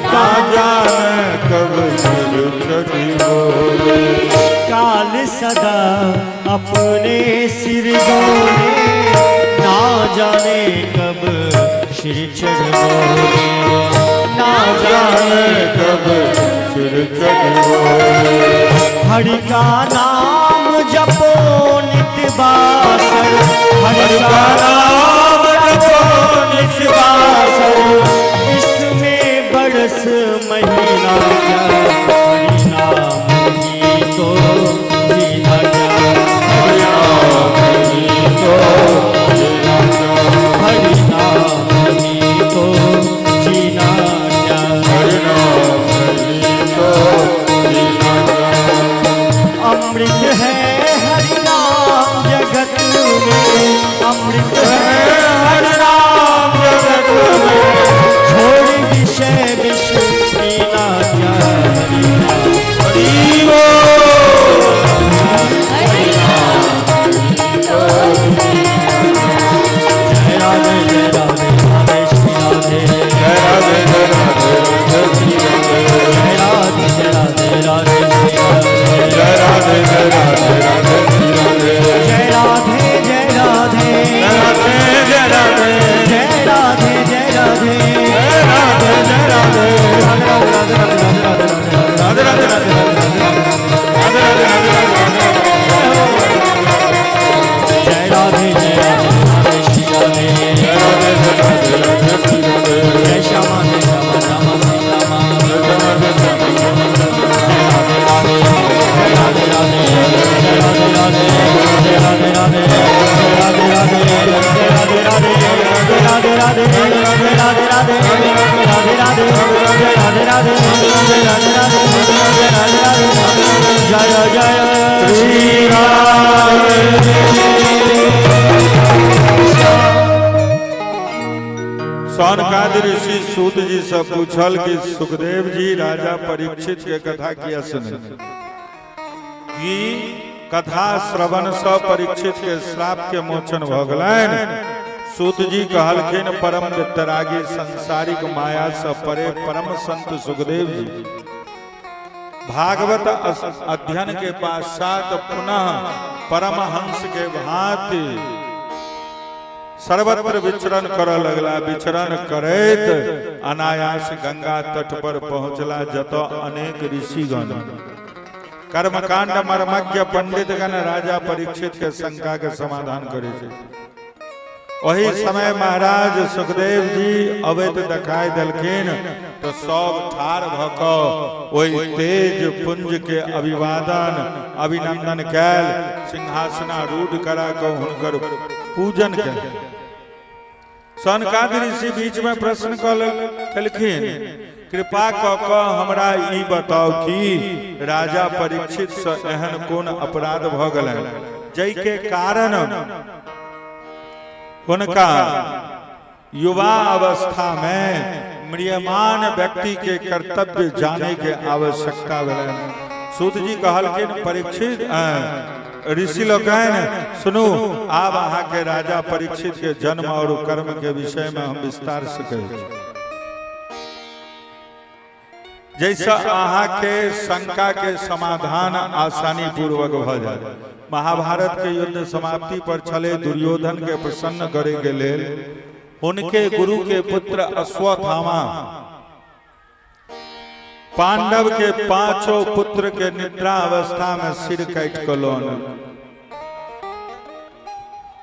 ना जाने कब सिर चढ़ी बोले। काल सदा अपने सिर डोले, ना जाने कब सिर चढ़ बोले, ना जाने कब सिर चढ़ी बोले। हरि का नाम जपो नित बासर, हरि का नाम जपो नित बासर, इसमें बरस महीना क्या, हरि नाम ही तो जीना क्या, हरि नाम नहीं तो जीना क्या। हरि नाम ही तो जीना क्या, हरि नाम नहीं तो जीना क्या। अमृत है हरि नाम जगत में, अमृत है हरि नाम जगत में, छोड़ विषय विष पीना क्या, हरि नाम हरि बोल। जय राधे जय राधे राधे श्री राधे, जय राधे जय राधे राधे श्री राधे। जय राधे जय राधे राधे श्री राधे, जय राधे जय राधे राधे श्री राधे। जय राधे जय राधे, जय राधे जय राधे। जय राधे जय राधे, जय राधे जय राधे। राधे राधे राधे राधे राधे राधे राधे राधे राधे राधे राधे राधे राधे राधे। जय राधे जय राधे राधे श्री राधे, जय राधे जय राधे राधे श्री राधे। जय श्यामा जय श्यामा श्यामा श्री श्यामा, जय राधे जय राधे जय राधे राधे जय राधे राधे जय राधे राधे जय राधे राधे जय राधे राधे जय राधे राधे जय राधे राधे राधे राधे राधे जय राधे राधे जय राधे राधे जय राधे राधे जय जय श्री राधे। सौनकादि ऋषि सूत जी से पूछल कि सुखदेव जी राजा परीक्षित के कथा किया सुने कि कथा श्रवण से परीक्षित के श्राप के मोचन भ गलैन। सूत जी कहलखिन परम वितरागी संसारिक माया से परे परम संत सुखदेव जी भागवत अध्ययन के पश्चात पुनः परमहंस के भांति सर्वत्र विचरण कर लगला। विचरण करैत अनायास गंगा तट पर पहुंचला, जतो अनेक ऋषिगण कर्मकांड मर्मज्ञ पंडितगण राजा परीक्षित के शंका के समाधान करे छे। वही समय महाराज सुखदेव जी अवैध दिखाई दलखिन तो सब ठार भक वही तेज पुंज के अभिवादन अभिनंदन कैल, सिंहासनारूढ़ करा को हुनकर पूजन कैल। सनकादि ऋषि बीच में प्रश्न कलखिन, कृपा क हमरा ई बताओ कि राजा परीक्षित से एहन कोन अपराध भ गलैन जै के कारण उनका युवा अवस्था में म्रियमान व्यक्ति के कर्तव्य जाने के आवश्यकता भेलैन। सूत जी कहलखिन परीक्षित ऋषि लोग कहें सुनू आब अहाँ के राजा परीक्षित के जन्म और कर्म के विषय में हम विस्तार से कहे जैसा अहाँ के शंका के समाधान आसानी पूर्वक भ जाए। महाभारत के युद्ध समाप्ति पर छले दुर्योधन के प्रसन्न करे के लेल उनके गुरु के पुत्र अश्वत्थामा पांडव के पांचों पुत्र के निद्रा अवस्था में सिर काट कलोन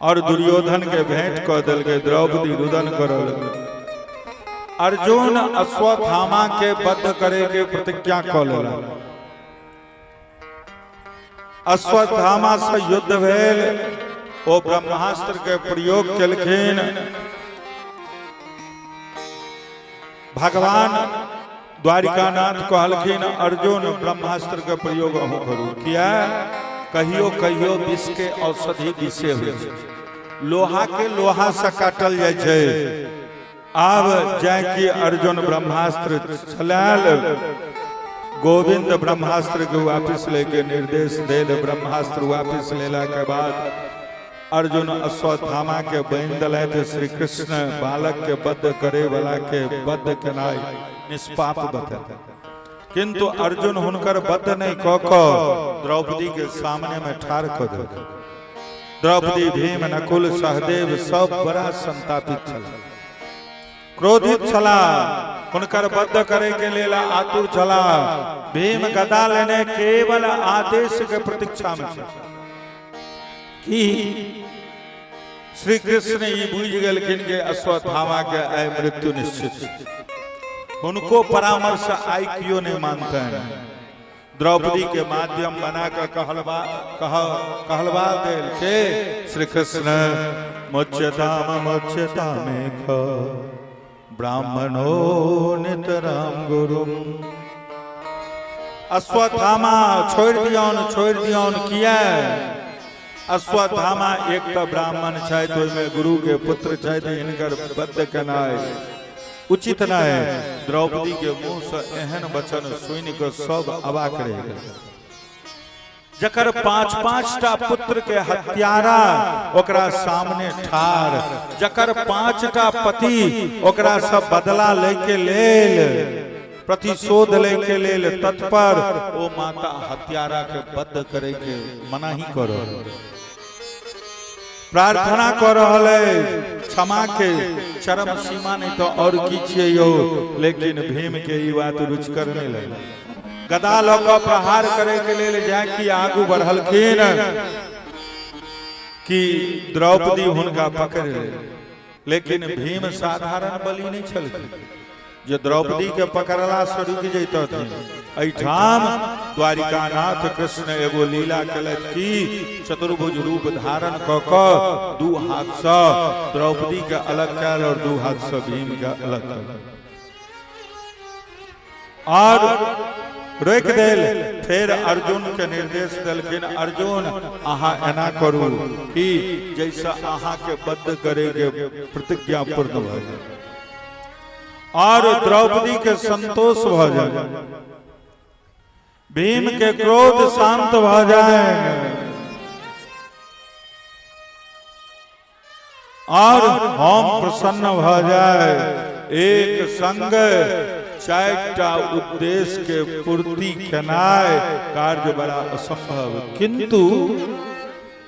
और दुर्योधन के भेंट क दल के द्रौपदी रुदन करल। अर्जुन अश्वत्थामा के वध करे के प्रतिज्ञा क लेला। अश्वत्थामा से युद्ध भेल ओ ब्रह्मास्त्र के प्रयोग केलखिन। भगवान द्वारिकानाथ कहलखिन अर्जुन ब्रह्मास्त्र के प्रयोग अहूँ करू किया कहियो कहियो विष के औषधि विषे हुए लोहा के लोहा से काटल जाय छे। आब जाय कि अर्जुन ब्रह्मास्त्र चलाल गोविंद ब्रह्मास्त्र के वापिस लेके निर्देश देल। ब्रह्मास्त्र वापिस लेला के बाद अर्जुन अश्वत्थामा के बन दलैत श्री कृष्ण बालक के वध करे वाला के वध केनाई निष्पाप बता किंतु अर्जुन हुनकर वध नहीं क द्रौपदी के सामने में ठार क दे। द्रौपदी भीम नकुल सहदेव सब बड़ा संतापित छला क्रोधित छला हुनकर वध करे के लेल आतुर छला। भीम गदा लेने केवल आदेश के प्रतीक्षा में कि श्री कृष्ण ये बुझ गेलखिन के अश्वत्थामा के आय मृत्यु निश्चित। उनको परामर्श आई क्यों नहीं मानते हैं। द्रौपदी के माध्यम बनाकर कहलवा देल के श्री कृष्ण मुच्यता में ब्राह्मणो नितराम गुरुम। अश्वत्थामा छोड़ दियोन किया। अश्वत्थामा एक तो ब्राह्मण छे तो में गुरु के पुत्र छे इनकर वध केनाई उचित न है। द्रौपदी के मुंह से एहन वचन सुन के सब अवाक रह गए। जकर पांच टा पुत्र के हत्यारा ओकरा सामने ठार जकर 5 टा पति ओकरा सब बदला लेके लेल प्रतिशोध लेके लेल तत्पर ओ माता हत्यारा के वध करे के मनाही करो प्रार्थना कर रहे क्षमा के चरम सीमा नहीं तो और की यो। लेकिन भीम के ई बात रुचिकर नहीं लगे। गदा लोक प्रहार करे के लिए जाकि आगू बढ़लखिन कि द्रौपदी हुनका पकड़ ले। लेकिन भीम साधारण बलि नहीं छलखिन जो द्रौपदी के पकड़ला से रुक जैतथिन। एठाम द्वारिकानाथ कृष्ण एगो लीला केलथि कि चतुर्भुज रूप धारण क क 2 हाथ से द्रौपदी के अलग कैल और 2 हाथ से भीम के अलग कैल और रोक देल। फिर अर्जुन के निर्देश देलखिन अर्जुन अहाँ एना करू कि जैसा अहाँ के वध करे के प्रतिज्ञा पूर्ण भ जाए और द्रौपदी के संतोष भ जाए भीम के क्रोध शांत भ जाए और हम प्रसन्न भ जाए। एक संग 4टा उद्देश्य के पूर्ति केनाय कार्य बड़ा असंभव किंतु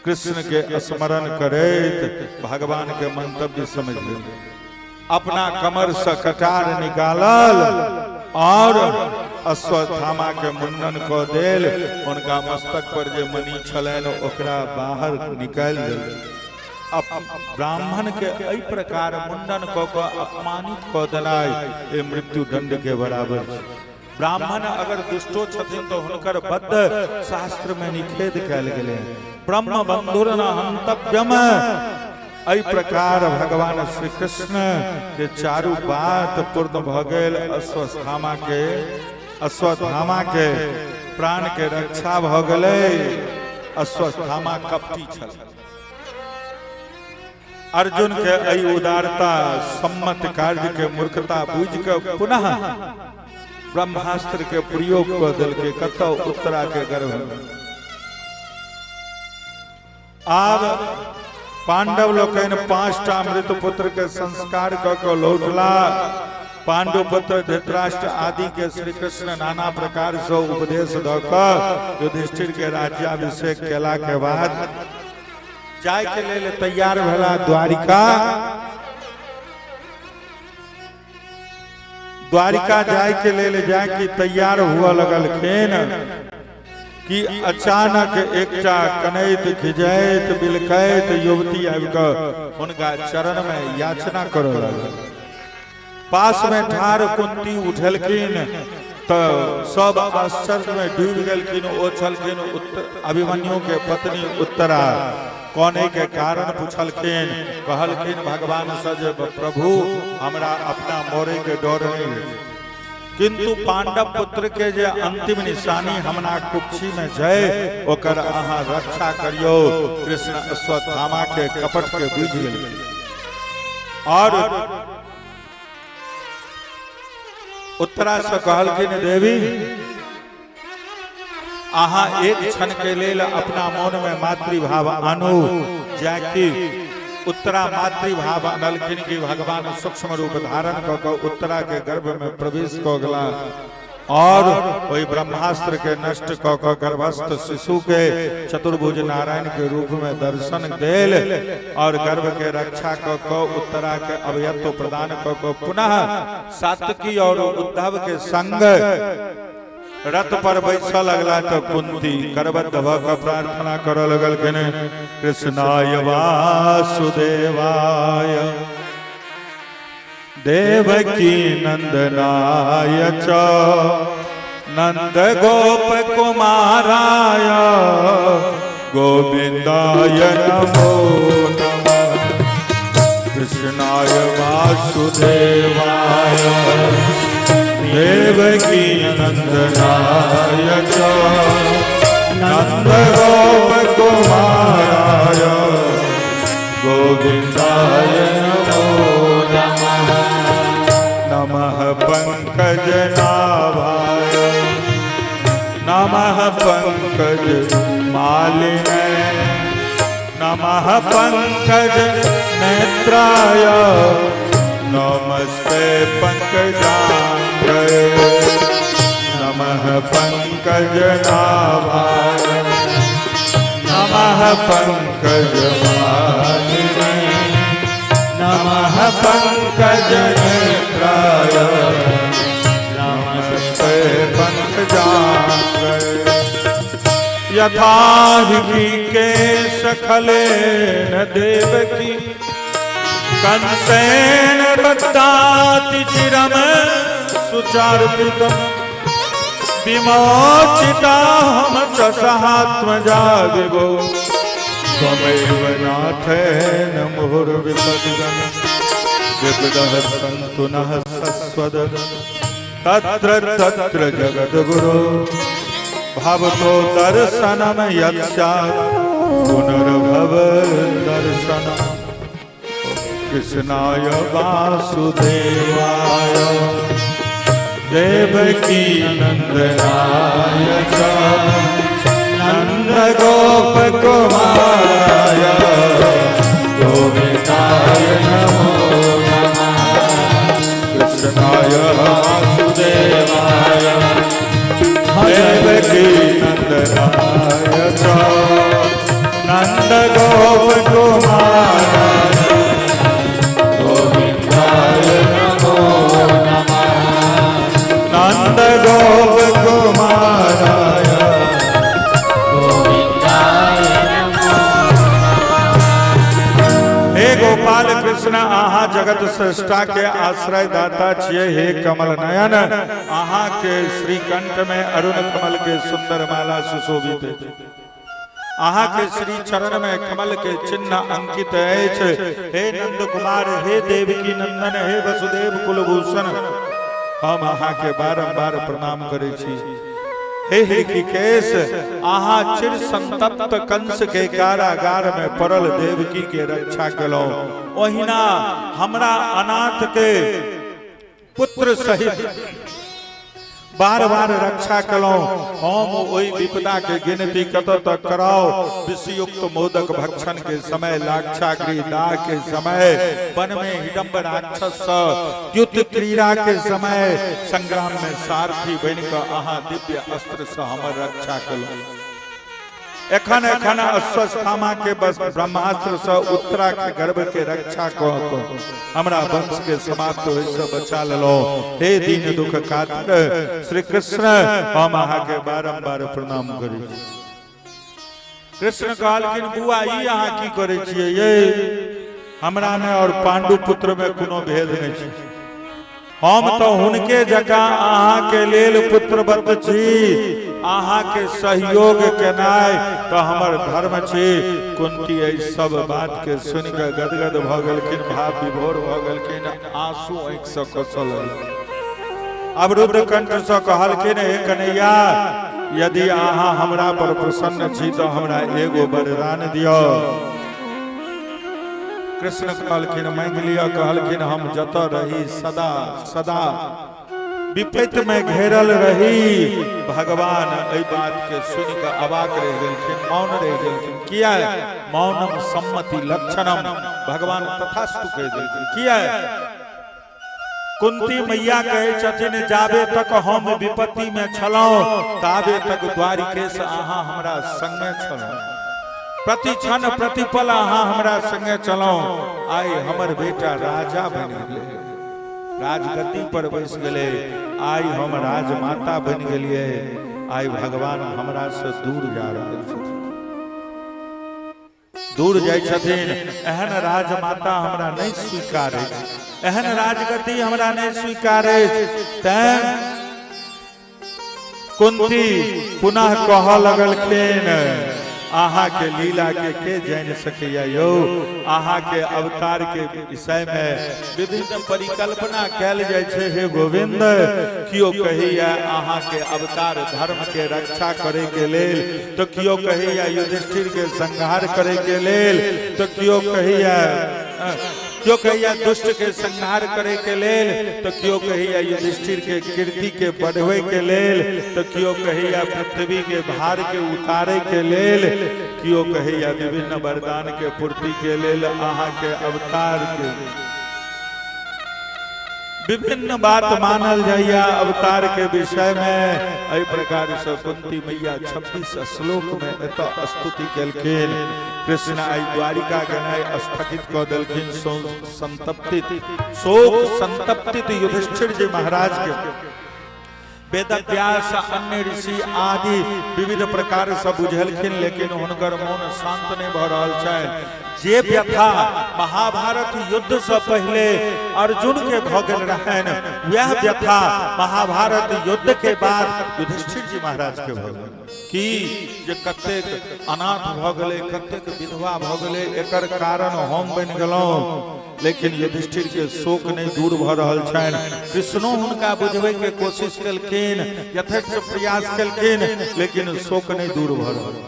कृष्ण के स्मरण करैत भगवान के मंतव्य समझ ले। अपना कमर से कटार निकालल और अश्वत्थामा के मुंडन क देल। उनका मस्तक पर जे मणि छलैन ओकरा बाहर निकाल देल। ब्राह्मण के एहि प्रकार मुंडन क अपमानित क देनाय ए मृत्यु दंड के बराबर छै। ब्राह्मण अगर दुष्टो छथिन तो हुनकर वध शास्त्र में निषेध कयल गेलै। ब्रह्म बंधुर न हंतव्यम। एहि प्रकार भगवान श्री कृष्ण के चारू बात पूर्ण भ गेल। अश्वत्थामा के प्राण के रक्षा भ गेलै। अश्वत्थामा कपटी छल। अर्जुन के एहि उदारता सम्मत कार्य के मूर्खता बुझ के पुनः ब्रह्मास्त्र के प्रयोग क देलकै। कतौ उत्तरा के गर्भ आब पांडव लोकनि 5टा मृत पुत्र के संस्कार क लौटला। पांडु पुत्र धृतराष्ट्र आदि के श्री कृष्ण नाना प्रकार से उपदेश द क युधिष्ठिर के राज्याभिषेक केला के बाद जाय के लेल तैयार भेला द्वारिका। द्वारिका जाय के लेल जाय की तैयार हुआ लगलखिन कि अचानक एकटा कनैत खिजैत बिलखैत युवती आबि कऽ हुनका चरण में याचना करऽ लागल। पास में ठाढ़ कुंती उठलखिन तो सब आश्चर्य में डूब गेलखिन। ओ छलखिन अभिमन्यु के पत्नी उत्तरा। कौने के कारण पूछलखिन, कहलखिन भगवान सज प्रभु हमरा अपना मोरे के डर नहीं, किंतु पांडव पुत्र के जे अंतिम निशानी हमरा कुक्षी में जय ओकर अहाँ रक्षा करियो। कृष्ण अश्वत्थामा के कपट के बुझ गेल और उत्तरा से कहलखिन देवी अहाँ एक क्षण के लेल अपना मन में मातृभाव आनू। जाकि उत्तरा मातृभाव अनलखिन कि भगवान सूक्ष्म रूप धारण क उत्तरा के गर्भ में प्रवेश क गेला और वही ब्रह्मास्त्र के नष्ट क गर्भस्थ शिशु के चतुर्भुज नारायण के रूप में दर्शन देल और गर्भ के रक्षा क उत्तरा के अभयत्व प्रदान क पुनः सात्विकी और उद्धव के संग रथ पर बैसा लगला तो कुंती करबद्ध भ क प्रार्थना कर लगल के कृष्णाय वासुदेवाय देवकी नंदनाय च नंद गोप कुमाराय गोविंदाय नमो नमः। कृष्णाय वासुदेवाय देवकी नंदनाय च नंद गोप कुमाराय गोविंदाय नमो नमः। नमः पंकजनाभाय नमः पंकज मालिने नमः पंकज नेत्राय नमस्ते पंकजांग्रये नमः पंकजनाभाय नमः पंकजमालिने नमः पंकजनेत्राय नमस्ते पंकजांग्रये। यथा ऋषिकेश खलेन देवकी कंसेन दत्ताति चिरम सुचारुपितम विमोचिता हम च सहात्मजा विभो त्वमेव नाथेन मुहुर्विपद्गन विपदः सन्तु नः सस्वद तत्र तत्र जगद्गुरो भवतो दर्शनम यत्स्यात् पुनर्भव दर्शनम्। कृष्णाय वासुदेवाय देवकी नंदनाय च नंद गोप कुमाराय गोविंदाय नमो नमः। कृष्णाय वासुदेवाय देवकी नंदनाय च नंद गोप कुमाराय नंद गोप कुमाराय गोविंदाय नमो नमः। हे गोपाल कृष्ण आहा जगत सृष्टा के आश्रय दाता छिए। हे कमल नयन आहा के श्रीकंठ में अरुण कमल के सुंदर माला सुशोभित है। आहा के श्री चरण में कमल के चिन्ह अंकित है। हे नंद कुमार हे देवकी नंदन हे वसुदेव कुलभूषण हम आहा के बारंबार प्रणाम करे छी। हे ऋषिकेश आहा चिर संतप्त कंस के कारागार में पड़ल देवकी के रक्षा केलौ। ओहिना हमरा अनाथ के पुत्र सहित बार बार रक्षा कलौ हम ओई विपदा के गिनती कत तक कराओ विषयुक्त मोदक भक्षण के समय लाक्षागृह दाह के समय वन में हिडम्ब राक्षस युद्ध क्रीड़ा के समय संग्राम में सारथी बन क अहाँ दिव्य अस्त्र से हमर रक्षा कलौ एखन एखन अश्वस्थामा के बस ब्रह्मास्त्र से उत्तरा के गर्भ के रक्षा कऽ हमरा वंश के समाप्त होय से बचा लेलो हे दीन दुख कातर श्री कृष्ण हम अहाँ के बारंबार प्रणाम करी कृष्ण कहलखिन बुआ ई अहाँ की करे छियै ये हमरा में और पांडु पुत्र में कोनो भेद नहीं छै हम तो हुनके जकाँ अहाँ के लेल पुत्रवत छी अहाँ के सहयोग केनाय तो हमर धर्म छी कुंती एहि सब बात के सुन के गदगद भ गेलखिन भाव विभोर भ गेलखिन आंसू आँखि से खसल अब रुद्र कंठ से कहलखिन हे कन्हैया यदि अहाँ हमरा पर प्रसन्न छी तो हमरा एगो वरदान दियो कृष्ण कहलखिन मांग लिया कहलखिन हम जत रही सदा सदा विपत्ति में घेरल रही भगवान एहि बात के सुन के अवाक रह गेलखिन मौन रह गेलखिन किया मौनम सम्मति लक्षणम भगवान तथास्तु कह देलखिन किया कुंती मैया कहे छथिन जाबे तक हम विपत्ति में छलौं ताबे तक द्वारिकेश अहाँ हमरा संगे छलौं प्रति क्षण प्रतिपल अहाँ हमरा संगे चलौं आइ हमर बेटा राजा बनि गेलै राजगद्दी पर बैस गेले आई हम राजमाता बन गेलिए आई भगवान हमरा से दूर जा रहल छथिन दूर जाय छथिन एहन राजमाता हमरा नहीं स्वीकार अछि एहन राजगद्दी हमरा नहीं स्वीकार अछि तैं कुंती पुनः कह लगलखिन आहा के लीला के जान सकैया यौ आहा के अवतार के विषय में विभिन्न परिकल्पना कैल जाय छे हे गोविंद कियो कहैया आहा के अवतार धर्म के रक्षा करे के लेल तो कियो कहैया युधिष्ठिर के संहार करे के लेल तो कियो कहैया दुष्ट के संहार करे के लेल तो कियो कहैया युधिष्ठिर के कीर्ति के बढ़वे के लेल तो कियो कहैया पृथ्वी के भार के उतारे के लेल कियो कहैया विभिन्न वरदान के पूर्ति के लेल आहा के अवतार के विभिन्न बात मानल जाइया अवतार के विषय में एहि प्रकार से कुंती मैया 26 श्लोक में एतऽ स्तुति केलखिन कृष्ण आई द्वारिका गनाय स्थगित कऽ देलखिन शोक संतप्तित युधिष्ठिर जी महाराज के वेद व्यास अन्य ऋषि आदि विविध प्रकार से बुझलखिन लेकिन हुनकर मन शांत नहीं भऽ रहल छनि जे व्यथा महाभारत युद्ध से पहले अर्जुन के भऽ गेल रहनि वह व्यथा महाभारत युद्ध के बाद युधिष्ठिर जी महाराज के भऽ गेल कि जे कतेक अनाथ भऽ गेलै कतेक विधवा भऽ गेलै एकर कारण हम बनि गेलहुं लेकिन युधिष्ठिर के शोक नहीं दूर भऽ रहल छनि कृष्णो हुनका बुझबै के कोशिश केलखिन यथेष्ट प्रयास केलखिन लेकिन शोक नहीं दूर भऽ रहल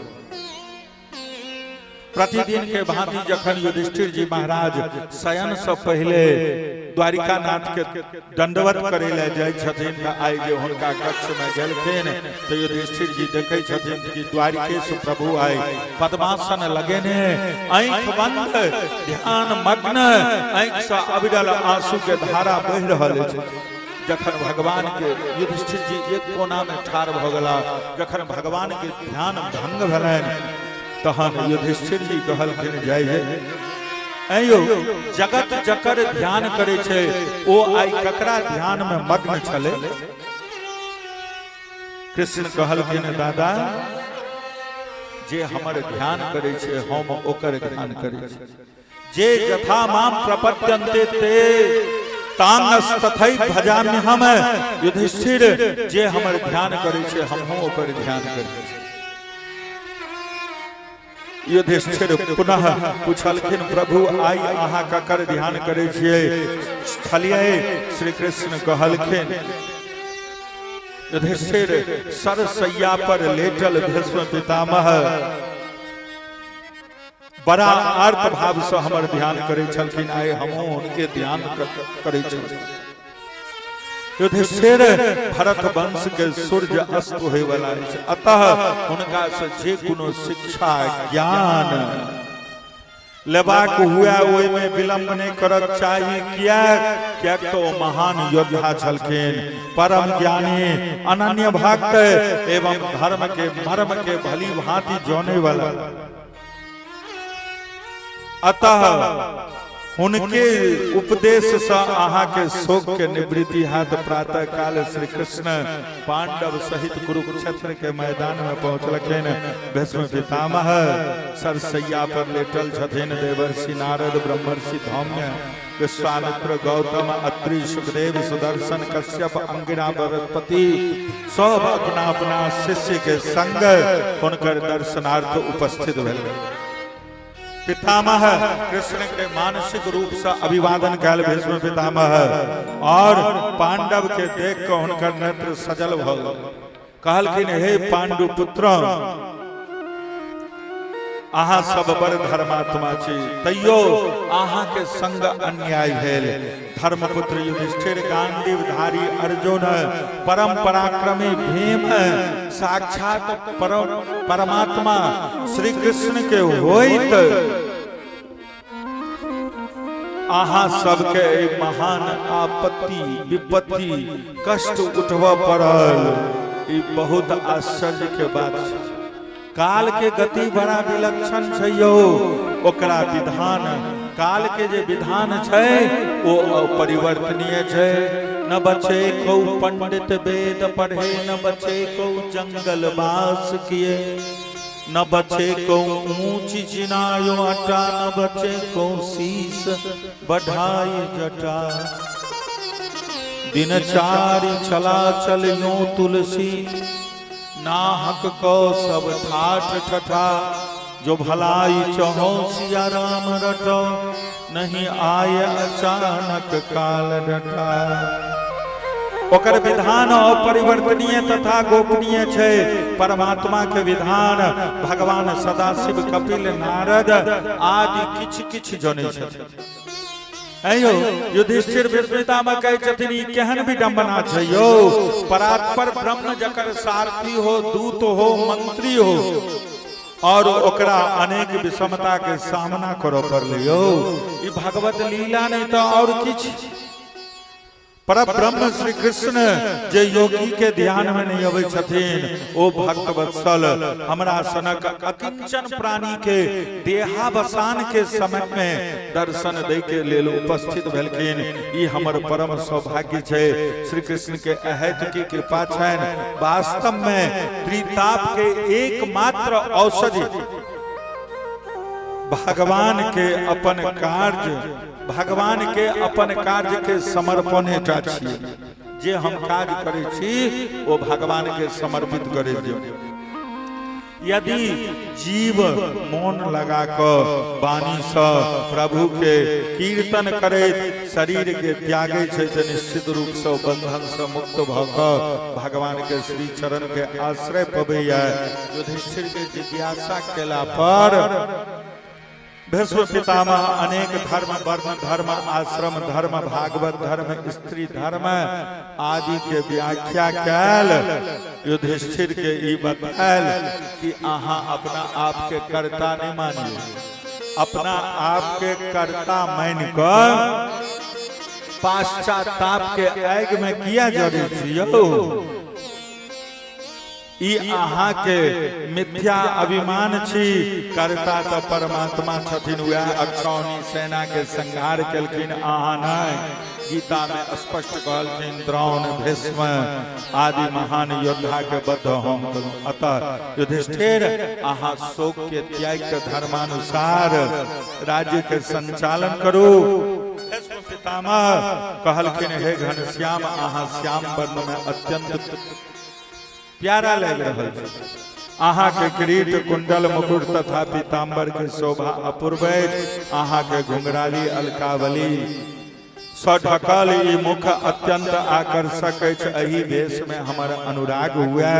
प्रतिदिन के भांति जखन युधिष्ठिर जी महाराज शयन से पहले द्वारिका नाथ के दंडवत करे ले जाय छथिन त आइ जे हुनका कक्ष में गेलखिन तो युधिष्ठिर जी देखे छथिन कि द्वारिकेश प्रभु आइ पद्मासन लगेने आंख बंद ध्यान मग्न आंख से अविरल आंसू के धारा बहि रहल अछि जखन भगवान के युधिष्ठिर जी एक कोना में ठाढ़ भ गेला जखन भगवान के ध्यान भंग भेलनि तहन युधिष्ठिर जी कहलखिन जय ऐयो जगत जकर ध्यान करे छे ओ आई ककरा ध्यान में मग्न छले कृष्ण कहलखिन दादा जे हमर ध्यान करे छे हम ओकर ध्यान करे छे जे यथा माम प्रपद्यन्ते ते तांगस तथै भजामि हम युधिष्ठिर जे हमर ध्यान करे छे हमहु ओकर ध्यान करे छे युधिष्ठिर पुनः पूछलखिन प्रभु आई आहा ककर ध्यान करे छियै छलिए श्री कृष्ण कहलखिन युधिष्ठिर सरसैया पर लेटल भीष्म पितामह बड़ा अर्थ भाव से हमर ध्यान करे छलखिन आइ हमहु उनके ध्यान करे छलखिन युधिष्ठिर भरत वंश के सूर्य अस्त होए वाला अछि, अतः हुनका से जे कोनो शिक्षा ज्ञान लेबाक हुआ ओहि में विलंब नहीं करक चाही। क्या तो महान योद्धा छलखिन, परम ज्ञानी, अनन्य भक्त एवं धर्म के मर्म के भली भांति जाने वाला। अतः उनके उपदेश से अहा के शोक के निवृत्ति हाथ। प्रातः काल श्री कृष्ण पांडव सहित कुरुक्षेत्र के मैदान में पहुंचलखिन। भीष्म पितामह सरसैया पर लेटल छथिन। देवर्षि नारद, ब्रह्मर्षि धौम्य, विश्वामित्र, गौतम, अत्रि, सुखदेव, सुदर्शन, कश्यप, अंगिरा, बृहस्पति सब अपना अपना शिष्य के संग उनकर दर्शनार्थ उपस्थित भेल। पितामह कृष्ण के मानसिक रूप से अभिवादन कल भीष्म पितामह और पांडव के देख कर उनकर नेत्र सजल भ गेल। कहलखिन, हे पांडु पुत्र, अहाँ सब बड़ धर्मात्मा छी, तैयो अहाँ के संग अन्याय भेल। धर्मपुत्र युधिष्ठिर, गांडीवधारी अर्जुन, परम पराक्रमी भीम, साक्षात परमात्मा श्री कृष्ण के होइत अहाँ सबके महान आपत्ति विपत्ति कष्ट उठवा पड़ल। ई बहुत आश्चर्य के बात है। काल के गति बड़ा विलक्षण छै यौ, ओकरा विधान, काल के जे विधान छै वो अपरिवर्तनीय छै। न बचे को पंडित वेद पढ़े, न बचे को जंगल वास किए, न बचे को ऊंची चिनायो अटा, न बचे को शीस बढ़ाई जटा। दिनचारी चला चल यो तुलसी, नाहक को सब ठाठ ठठा। जो भलाई चहो सिया राम रटो, नहीं आए अचानक काल डटा। ओकर विधान अपरिवर्तनीय तथा गोपनीय छै। परमात्मा के विधान भगवान सदाशिव, कपिल, नारद आदि किछ किछ जनै छथिन। अयो युधिष्ठिर विस्मितामे कहै छथिन, ई केहन विडंबना छै यौ। परात्पर ब्रह्म जकर सारथी हो, दूत हो, मंत्री हो, और ओकरा अनेक विषमता के सामना करो पड़ले यौ। ई भगवत लीला नहीं तो और किछ। परब्रह्म श्री कृष्ण जे योगी के ध्यान में नहीं अबै छथिन, ओ भक्त वत्सल हमरा सनक अकिंचन प्राणी के देहावसान के समय में दर्शन दे के लेल उपस्थित भेलखिन। ई हमर परम सौभाग्य छै। श्री कृष्ण के अहैत की कृपा छनि। वास्तव में त्रिताप के एकमात्र औषधि भगवान के अपन कार्य, भगवान के अपन कार्य के समर्पण टा छियै। जे हम काज करै छी ओ भगवान के समर्पित करे दियौ। यदि जीव मन लगा कर वाणी से प्रभु के कीर्तन करैत शरीर के त्यागे छै तऽ निश्चित रूप से बंधन से मुक्त भ कऽ भगवान के श्री चरण के आश्रय पबैया। युधिष्ठिर के जिज्ञासा केला पर भीष्म पितामह अनेक धर्म, वर्ण धर्म, आश्रम धर्म, भागवत धर्म, स्त्री धर्म आदि के व्याख्या कैल। युधिष्ठिर के ई बतायल कि अहाँ अपना आप के कर्ता नहीं मानिए, अपना आप के कर्ता मान कर पाश्चाताप के आग में किया जड़े छियौ। ई अहाँ के मिथ्या अभिमान छी। कर्ता तो परमात्मा छथिन, वह अक्षौणी सेना के संहार केलखिन, अहाँ नहीं। गीता में स्पष्ट कहलखिन, द्रोण, भीष्म आदि महान योद्धा के बद्ध हम करूं। अतः युधिष्ठिर अहाँ शोक के त्याग के धर्मानुसार राज्य के संचालन करू। भीष्म पितामह कहलखिन, हे घनश्याम, अहाँ श्याम वर्ण में अत्यंत प्यारा लग रहल छै। अहाँ के किरीट, कुंडल, मुकुट तथा पीताम्बर के शोभा अपूर्व अछि। अहाँ के घुंघराली, अलकावली सढकल ई मुख अत्यंत आकर्षक अछि। एहि वेश में हमर अनुराग हुआ।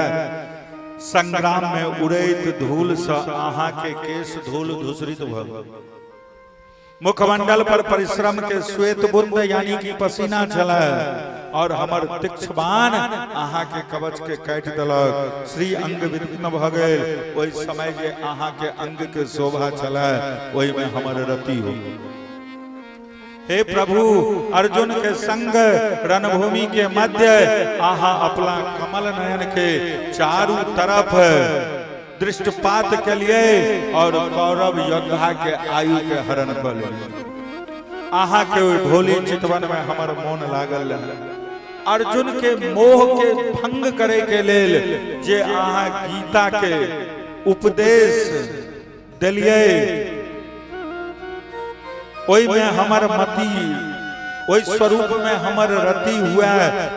संग्राम में उड़ैत धूल से अहाँ के केश धूल धूसरित भ गेल। मुखमंडल पर परिश्रम के श्वेत बुंद यानी कि पसीना छल और हमर तीक्ष्ण अहाँ के कवच के काट देलक, श्री अंग विदीर्ण भ गेल। ओहि समय जे अहाँ के अंग के शोभा चला, ओहि में हमर रति हो। हे प्रभु, अर्जुन के संग रणभूमि के मध्य आहा अपना कमल नयन के चारों तरफ दृष्टिपात के लिए और कौरव योद्धा के आयु के हरण कर लिए। आहा के भोली चितवन में हमर मोन लागल रहे। अर्जुन के मोह के भंग करे के लेल जे आहा गीता के उपदेश दिलिए, ओई में हमर मति, ओई स्वरूप में हमर रति हुआ।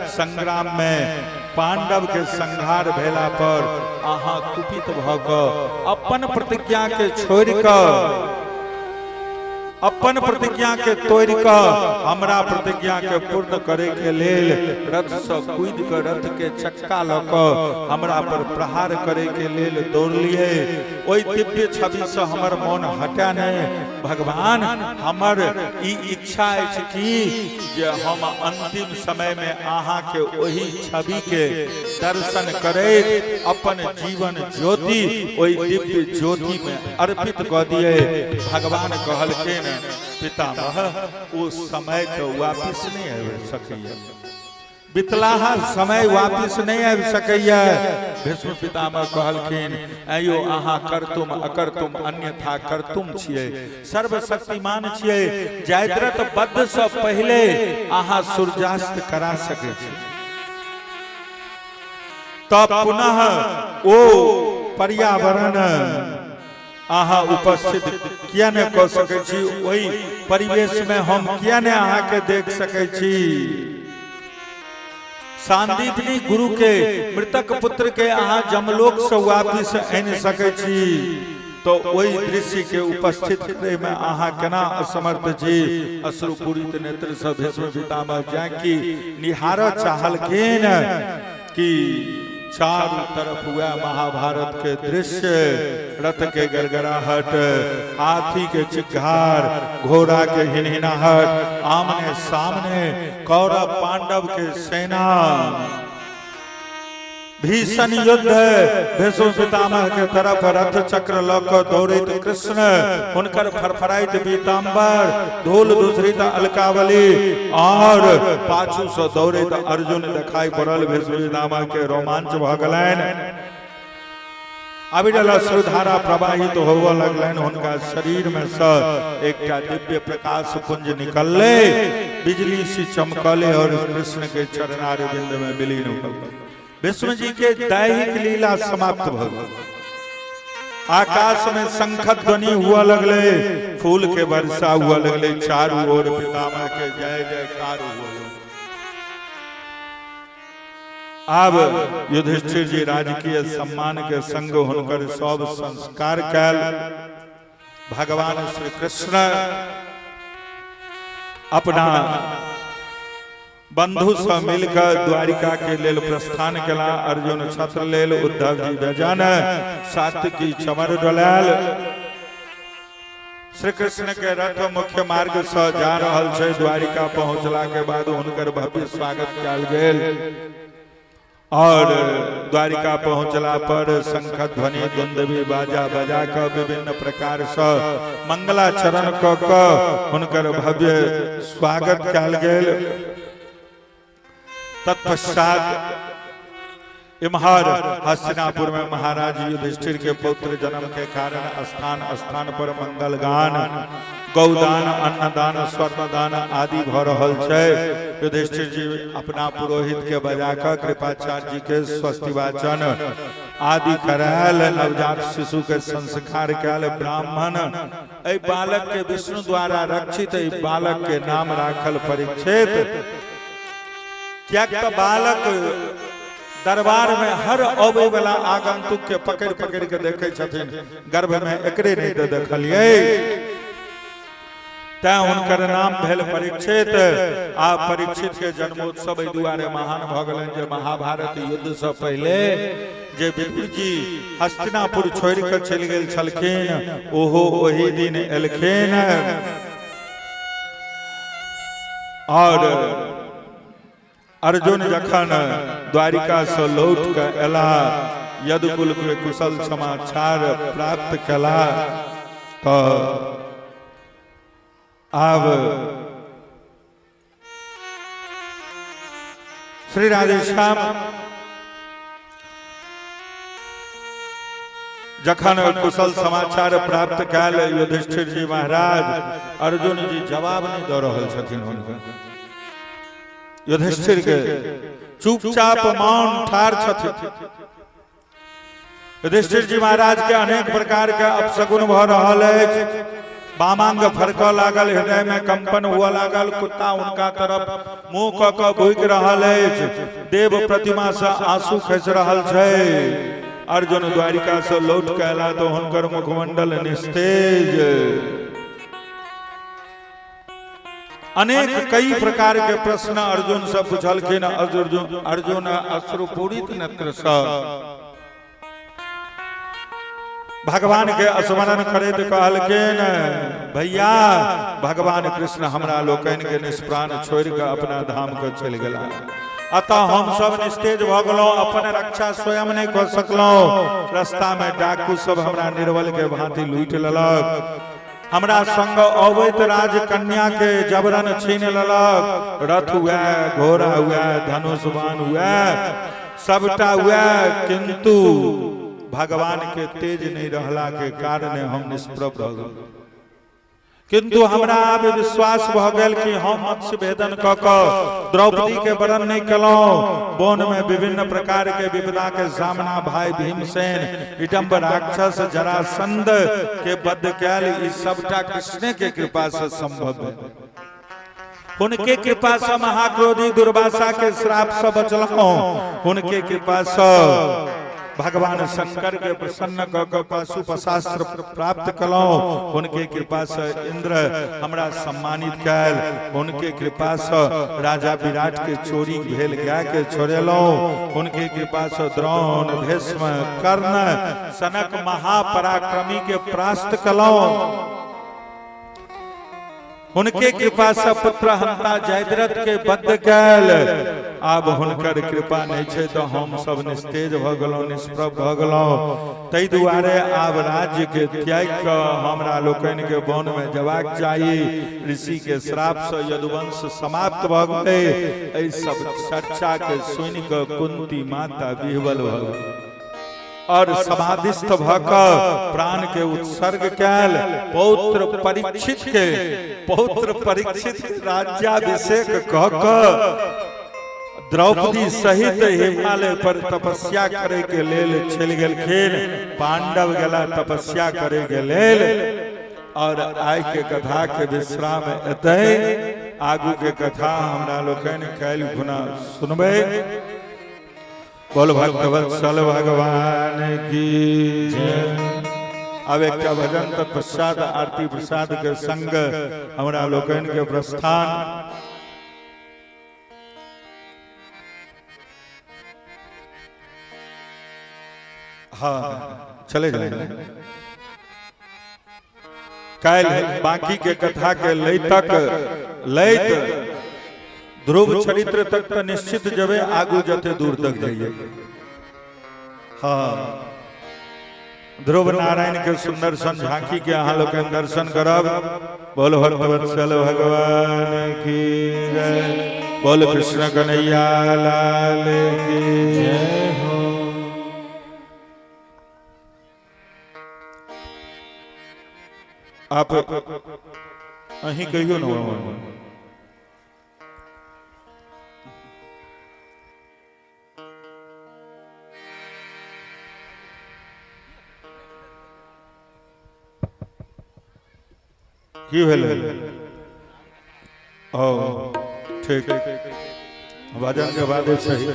संग्राम में पांडव के संहार भेला पर आहा कुपित भ क अपन प्रतिज्ञा के छोड़ क, अपन प्रतिज्ञा के तोड़ क हमरा प्रतिज्ञा के पूर्ण करे के लेल रथ से कूद कर रथ के चक्का ल क हमरा पर प्रहार करे के लेल दौड़ लिए। ओई दिव्य छवि से हमर मन हटा नहीं। भगवान, हमर ई इच्छा अछि कि जे हम अंतिम समय में आहा के वही छवि के दर्शन करे, अपन जीवन ज्योति ओई दिव्य ज्योति में अर्पित क दिए। भगवान कहलखिन, पितामह, वो समय तो वापिस नहीं आ सकैया, बितलाहा समय वापिस नहीं आ सकैया। भीष्म पितामह कहलखिन, आयो अहाँ करतुम अकरतुम अन्यथा करतुम छियै, सर्वशक्तिमान छियै, जयद्रथ बद्ध से पहले अहाँ सूर्यास्त करा सकै छी, तब पुनः ओ पर्यावरण आहा उपस्थित किया न कह सकै छी, वही परिवेश में हम किया न अहाँ के देख सकै छी। सांदीपनी गुरु के मृतक पुत्र के अहाँ जमलोक से वापिस आनि सकै छी, तो वही दृश्य के उपस्थित करे में अहाँ केना असमर्थ छी। अश्रुपूरित नेत्र से भीष्म पितामह जाकी निहार चाहलखिन कि चारों तरफ हुआ महाभारत के दृश्य, रथ के गड़गड़ाहट, हाथी के चिक्कार, घोड़ा के हिनहिनाहट, आमने सामने कौरव पांडव के सेना, भीषण युद्ध। भीष्म पितामह के तरफ रथ चक्र लऽ कऽ दौड़ैत कृष्ण, हुनकर फरफराइत पीताम्बर, धूल धूसरित अलकावली और पाछू से दौड़ैत अर्जुन दिखाई पड़ल। भीष्म पितामह के रोमांच भ गेलनि, अविरल अश्रुधारा प्रवाहित होबऽ लगलनि। हुनका शरीर में से एकटा दिव्य प्रकाश पुंज निकलले, बिजली सी चमकले और कृष्ण के चरणार बिंद में विलीन हो गए। विष्णु जी के दैहिक लीला समाप्त भ गई। आकाश में शंख ध्वनि हुआ लगले, फूल के वर्षा हुआ लगले, चारों ओर पितामह के जय जयकार हुआ। अब युधिष्ठिर जी राजकीय सम्मान के संग हुनकर सब संस्कार कैल। भगवान श्री कृष्ण अपना बंधु से मिलकर द्वारिका के लेल प्रस्थान केला। अर्जुन छत्र लेल, उद्धव जी व्यजन, सात्विकी चमर डोलायल। श्री कृष्ण के रथ मुख्य मार्ग से जा रहल छै। द्वारिका पहुंचला के बाद हुनकर भव्य स्वागत कयल गेल और द्वारिका पहुंचला पर शंख ध्वनि दुंदुभी बाजा बजा कर विभिन्न प्रकार से मंगलाचरण क के हुनकर भव्य स्वागत कयल गेल। तत्पश्चात इम्हर हस्तिनापुर में महाराज युधिष्ठिर के पुत्र जन्म के कारण स्थान स्थान पर मंगल गान, गौदान, अन्नदान, स्वर्णदान आदि भ रहल छै। युधिष्ठिर जी अपना पुरोहित के बजाकर कृपाचार्य जी के स्वस्ति वाचन आदि करायल, नवजात शिशु के संस्कार कयल। ब्राह्मण एहि बालक के विष्णु द्वारा रक्षित एहि बालक के नाम राखल परीक्षित। क्या बालक दरबार में हर अबै वाला आगंतुक के पकड़ पकड़ के देखे छथिन, गर्भ में एकरे नहीं तो देखलिए, तैं हुनकर नाम भेल परीक्षित। आ परीक्षित के जन्मोत्सव दुआरे महान भ गेलनि जे महाभारत युद्ध से पहले जे विदुर जी हस्तिनापुर छोड़ के चलि गेल छलखिन, ओहो ओही दिन एलखिन और अर्जुन जखन द्वारिका से लौट के एला यदुकुल के कुशल समाचार प्राप्त कला तो आब श्री राधेश्याम जखन कुशल समाचार प्राप्त कल युधिष्ठिर जी महाराज अर्जुन जी जवाब नहीं दे रहा छथिन हुनका युधिष्ठिर के चुपचाप मौन ठार छथिन। युधिष्ठिर जी महाराज के अनेक प्रकार के अपशगुन भ रहल अछि, बामांग फरक लागल, हृदय में कंपन हुआ लागल, कुत्ता उनका तरफ मुंह क के भूक रहल अछि, देव प्रतिमा से आंसू खसि रहल छै। अर्जुन द्वारिका से लौट के अयला तो हुनकर मुखमंडल निस्तेज, अनेक कई प्रकार के प्रश्न अर्जुन से पूछलखिन। अर्जुन अश्रुपूरित नेत्र से भगवान के स्मरण करैत कहलखिन, भैया भगवान कृष्ण हमरा लोकनि के निष्प्राण छोड़ के अपना धाम के चलि गेला, अतः हम सब निस्तेज भ गेलहुं, अपन रक्षा स्वयं नहीं कर सकलहुं। रास्ता में डाकू सब हमरा निर्बल के भांति लूट लेलक, हमरा संग अवैत राज कन्या के जबरन छीन लेलक, रथ हुआ, घोड़ा हुआ, धनुष बाण हुआ, सबटा हुआ, किंतु भगवान के तेज नहीं रहला के कारण हम निष्प्रभ भ गेल। किंतु हमरा अब विश्वास भ गेल कि हम मत्स्य भेदन क के द्रौपदी के वरण नहीं कलहुं, वन में विभिन्न प्रकार के विपदा के सामना भाई भीमसेन, विडम्ब राक्षस, जरासंध के वध कैल, ई सबटा कृष्ण के कृपा से संभव है। उनके कृपा से महाक्रोधी दुर्वासा के श्राप से बचलहुं, उनके कृपा से भगवान शंकर के प्रसन्न क के पाशुपशास्त्र प्राप्त कलहुं, उनके कृपा से इंद्र हमरा सम्मानित कैल, उनके कृपा से राजा विराट के चोरी भेल गाय के छोड़ेलहुं, उनके कृपा से द्रोण, भीष्म, कर्ण सनक महापराक्रमी के परास्त कलहुं, उनके कृपा से पुत्र हंता जयद्रथ के वध कैल। आब हुनकर कृपा नहीं छे तो हम सब निस्तेज भ गेलहुं, निष्प्रभ भ गेलहुं। तै दुआरे आब राज्य के त्याग क हमरा लोकनि के वन में जबाक चाही। ऋषि के श्राप से यदुवंश समाप्त भ गेलै। एहि सब चर्चा के सुनि क कुंती माता विह्वल भ गेल और समाधिस्थ भक प्राण के उत्सर्ग कैल। पौत्र परीक्षित राज्याभिषेक क के द्रौपदी सहित हिमालय पर तपस्या करे के लेल चलि गेलखिन। पांडव गेला तपस्या करे के लेल और आय के कथा के विश्राम एतै। आगू के कथा हमरा लोकनि काल्हि खुना सुनबै। बोल भक्तवत्सल भगवान की जय। अब एक भजन तत्पश्चात आरती प्रसाद के संग हमरा लोकनि के प्रस्थान। हाँ चले जाएंगे। काल बाकी के कथा के लैत ध्रुव चरित्र तक तो निश्चित जबे, आगू जते दूर तक जाइए। हाँ ध्रुव नारायण के सुंदर सन झांकी के अहाँ लोग दर्शन करब। बोल भक्तवत्सल भगवान की जय। बोल कृष्ण कन्हैया लाल की जय हो। आप अही कहियो न की भेल? ओ ठीक भजन के बाद सही।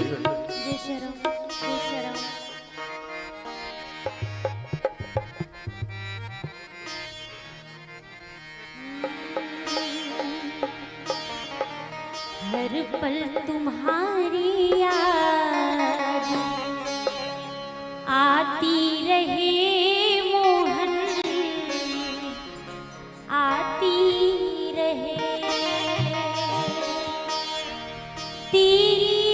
हर पल तुम्हारी याद आती रहे मोहन, आती रहे तेरी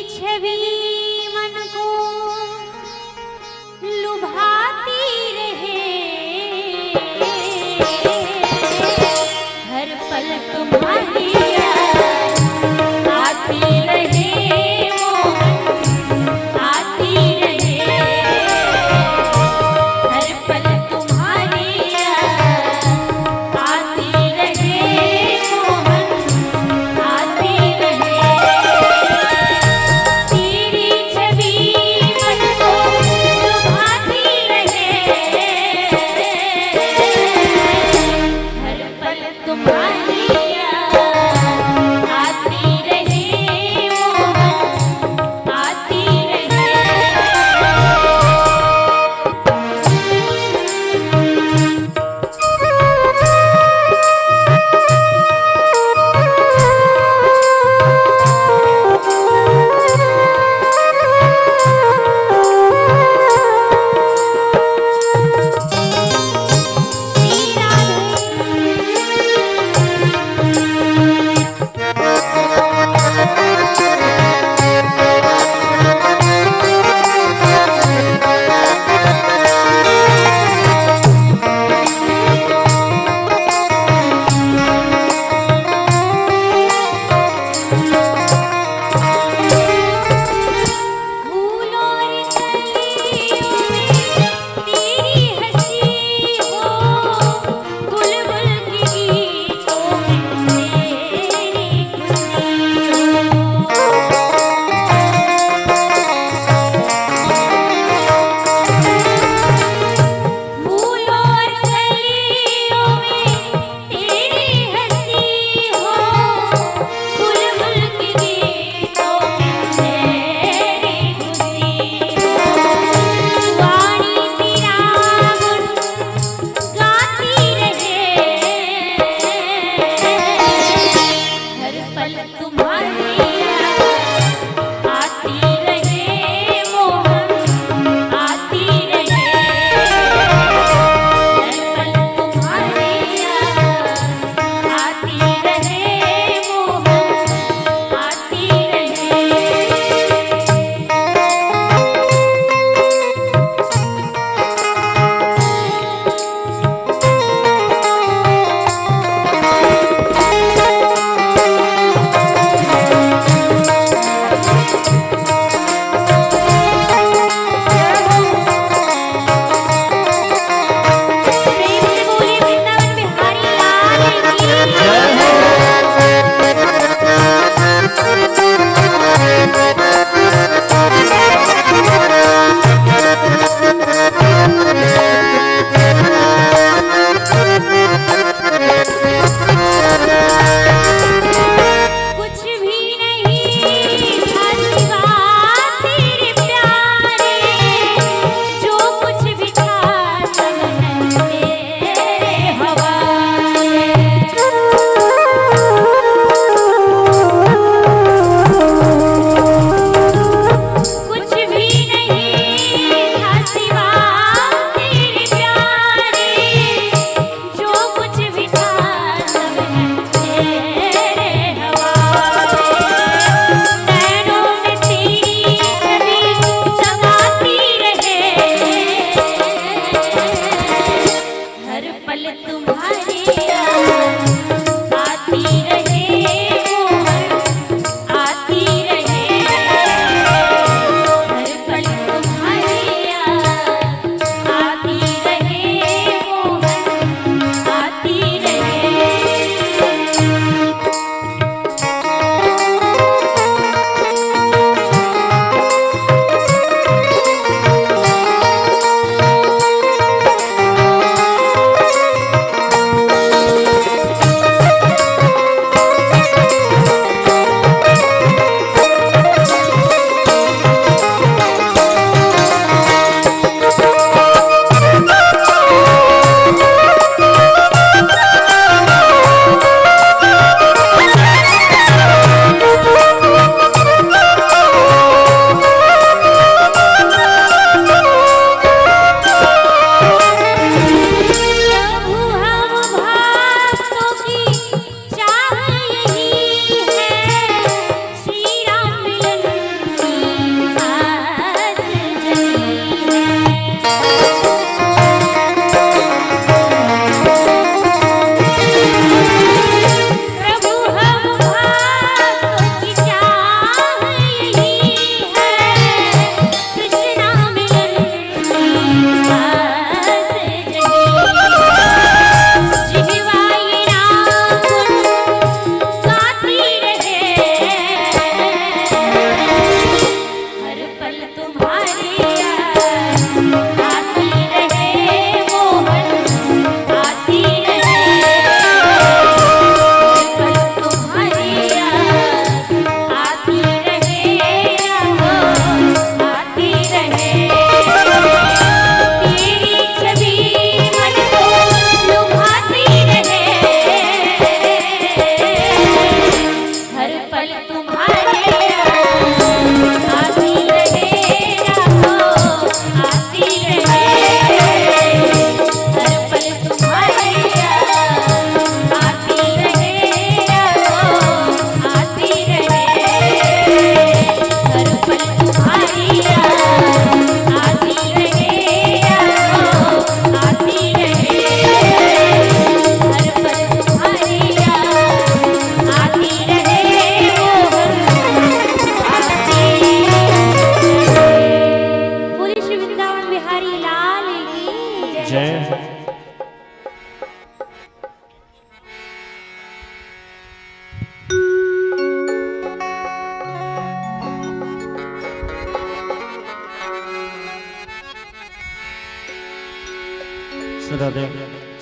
श्रद्धादेव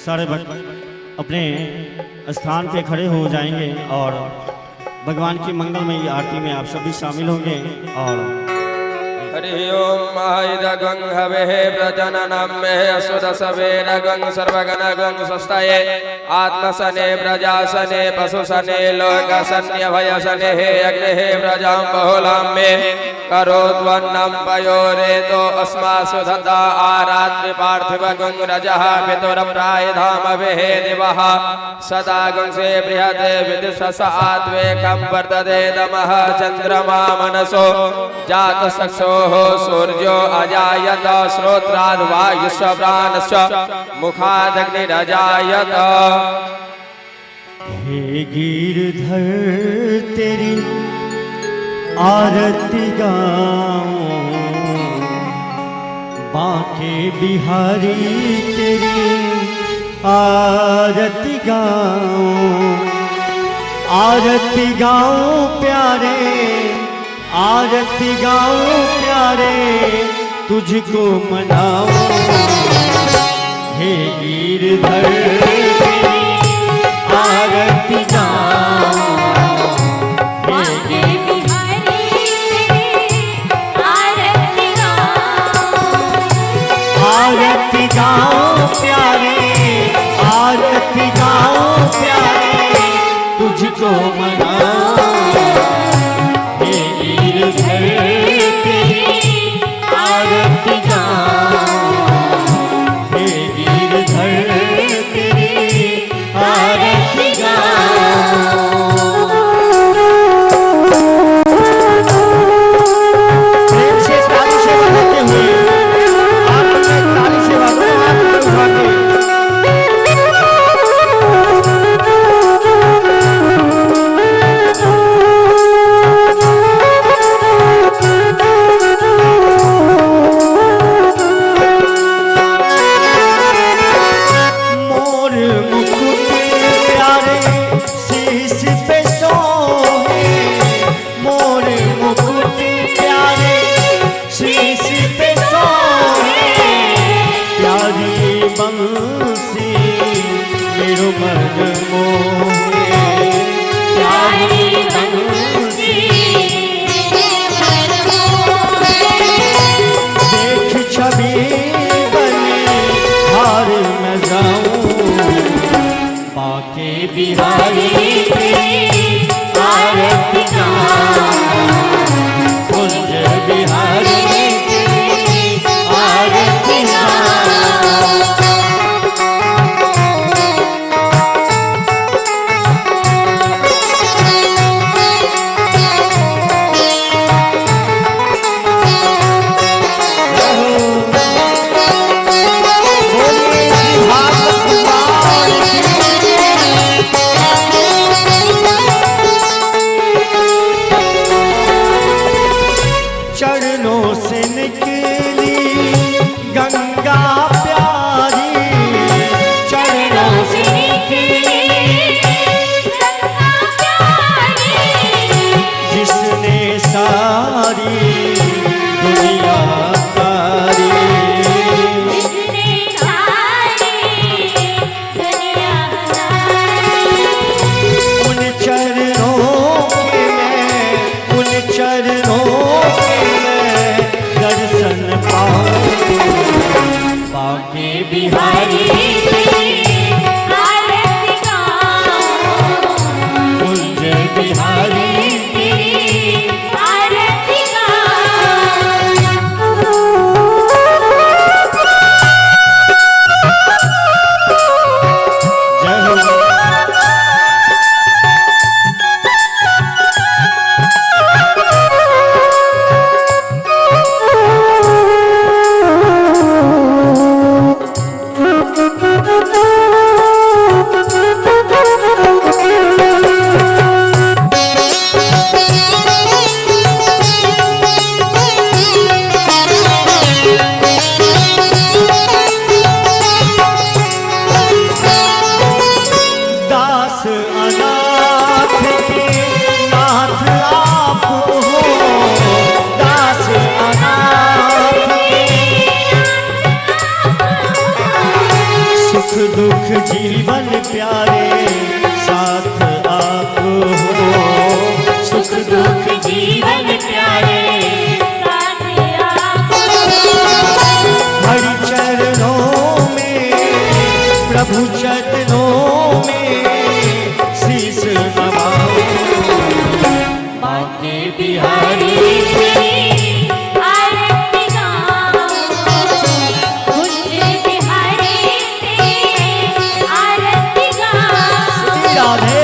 सारे भक्त अपने स्थान पे खड़े हो जाएंगे और भगवान की मंगलमयी आरती में आप सभी शामिल होंगे। और हरि ओम आयुधगं हवे प्रजननं मे असुदसवेरगं सर्वगणगं स्वस्ताये आत्मसने प्रजासने पशुसने लोकसन्यभयसने हे अग्ने प्रजां बहुलां मे करोत्वन्नं पयोरेतो अस्मासु धता आरात्रि पार्थिवगुं रजः पितुरप्रायधामभिः दिवः सदा गुंसे बृहते विदुषसात्वेकं वर्तते तमः चन्द्रमा मनसो जातचक्षुः सूर्यो अजायत श्रोत्राद् वायुश्च प्राणश्च मुखादग्निरजायत। हे गिरधर तेरी आरती गाऊं, बांके बिहारी तेरी आरती गाऊं, आरती गाऊं प्यारे, आरती गाऊं प्यारे, तुझको मनाऊं। हे गिरधर तेरी आरती गाऊं, बांके बिहारी तेरी आरती गाऊं, आरती गाऊं प्यारे, आरती गाऊं प्यारे, तुझको मनाऊं। हे गिरधर तेरी आरती गाऊं, हे गिरधर तेरी आरती गाऊं। प्रेम से ताली से बजाते हुए आप अपने ताली से बजाओ, हाथ उठा के। मोर मुकुट प्यारे शीश पे सोहे, मोर मुकुट प्यारे शीश पे सोहे, प्यारी बंसी मेरो मन मोहे, प्यारी बंसी देख छवि बने हार में जाऊं, बांके बिहारी तेरी आरती गाऊं, कुंज बिहारी तेरी आरती गाऊं। बोलिए श्री भागवत भगवान की। चरणों से निकली गंगा प्यारी, चरणों से जिसने सारी दुनिया तारी, उन चरणों के मैं, उन चरणों के मैं दर्शन पाऊं, बांके बिहारी कुंज बिहारी जय हो। बाके बिहारी तेरी आरती गाऊं कुंज बिहारी तेरी आरती गाऊं राधे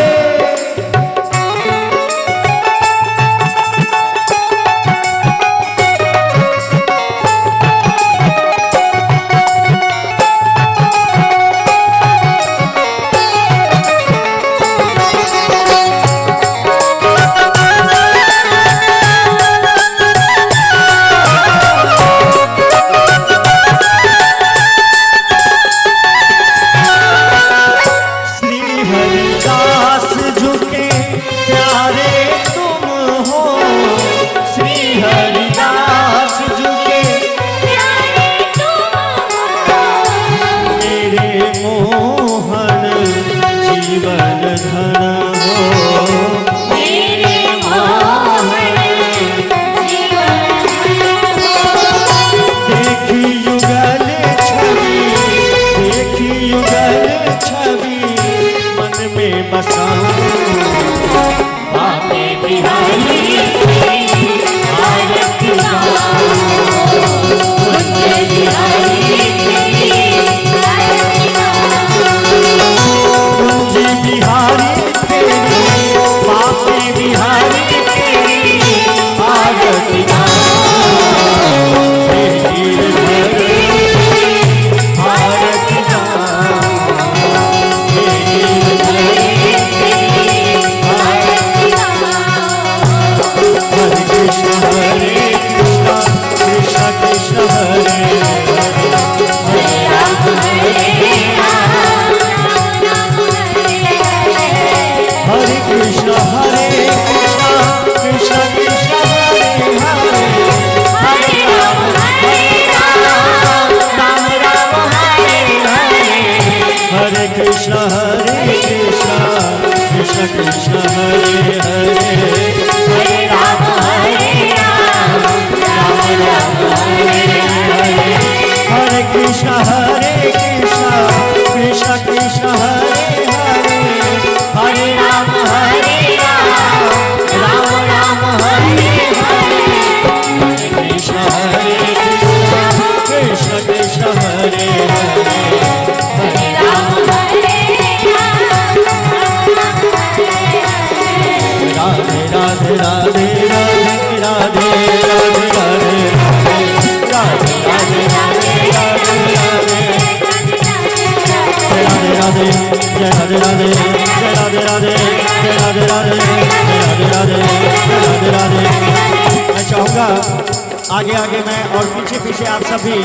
आगे आगे मैं और पीछे पीछे आप सभी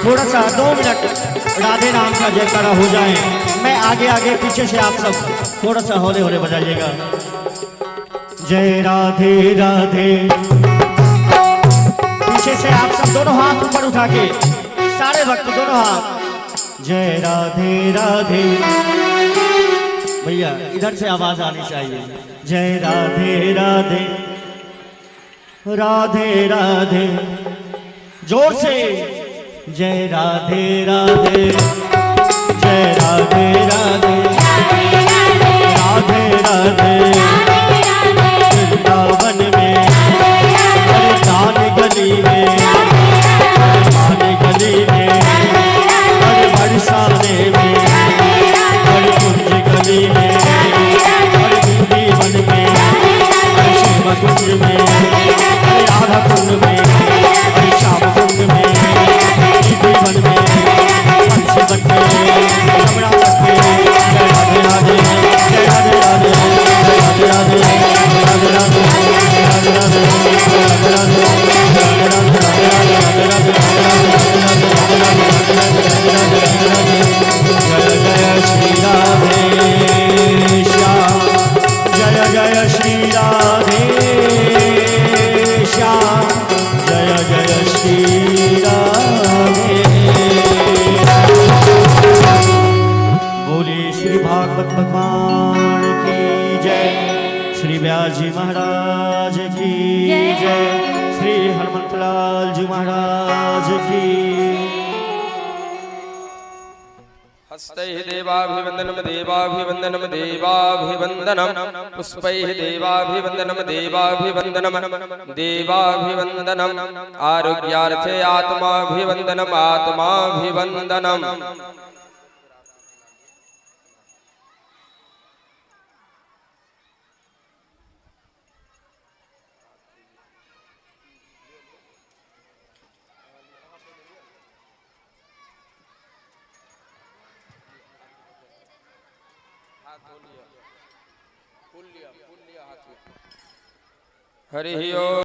थोड़ा सा 2 मिनट राधे नाम का जयकारा हो जाए। मैं आगे आगे पीछे से आप सब थोड़ा सा हौले हौले बजाइएगा। जय राधे राधे। पीछे से आप सब दोनों हाथ ऊपर उठा के सारे भक्त दोनों हाथ। जय राधे राधे। भैया इधर से आवाज आनी चाहिए। जय राधे राधे राधे राधे। जोर से जय राधे राधे। जय राधे राधे राधे राधे। वृंदावन में हर दान गली में हर गली में हर बरसाने में हर कुंज गली में हर बिंदी वन में हर शिव कुंज में हर राधा कुंज में हर श्याम कुंज में जीवन में हंस बन में कमरा बन में। जय राधे राधे जय राधे राधे जय राधे राधे राधे राधे राधे राधे जय जय श्री राधे श्याम। जय जय श्री राधे श्याम। जय जय श्री राधे। बोले श्री भागवत भगवान की जय। श्री व्यास जी महाराज की जय। श्री हनुमंतलाल जी महाराज की। हस्तैः देवाभिवन्दनं देवाभिवन्दनं देवाभिवन्दनं पुष्पैः देवाभिवन्दनं देवाभिवन्दनं देवाभिवन्दनम् आरोग्यार्थे आत्माभिवन्दनम् आत्माभिवन्दनम् हरि ओम।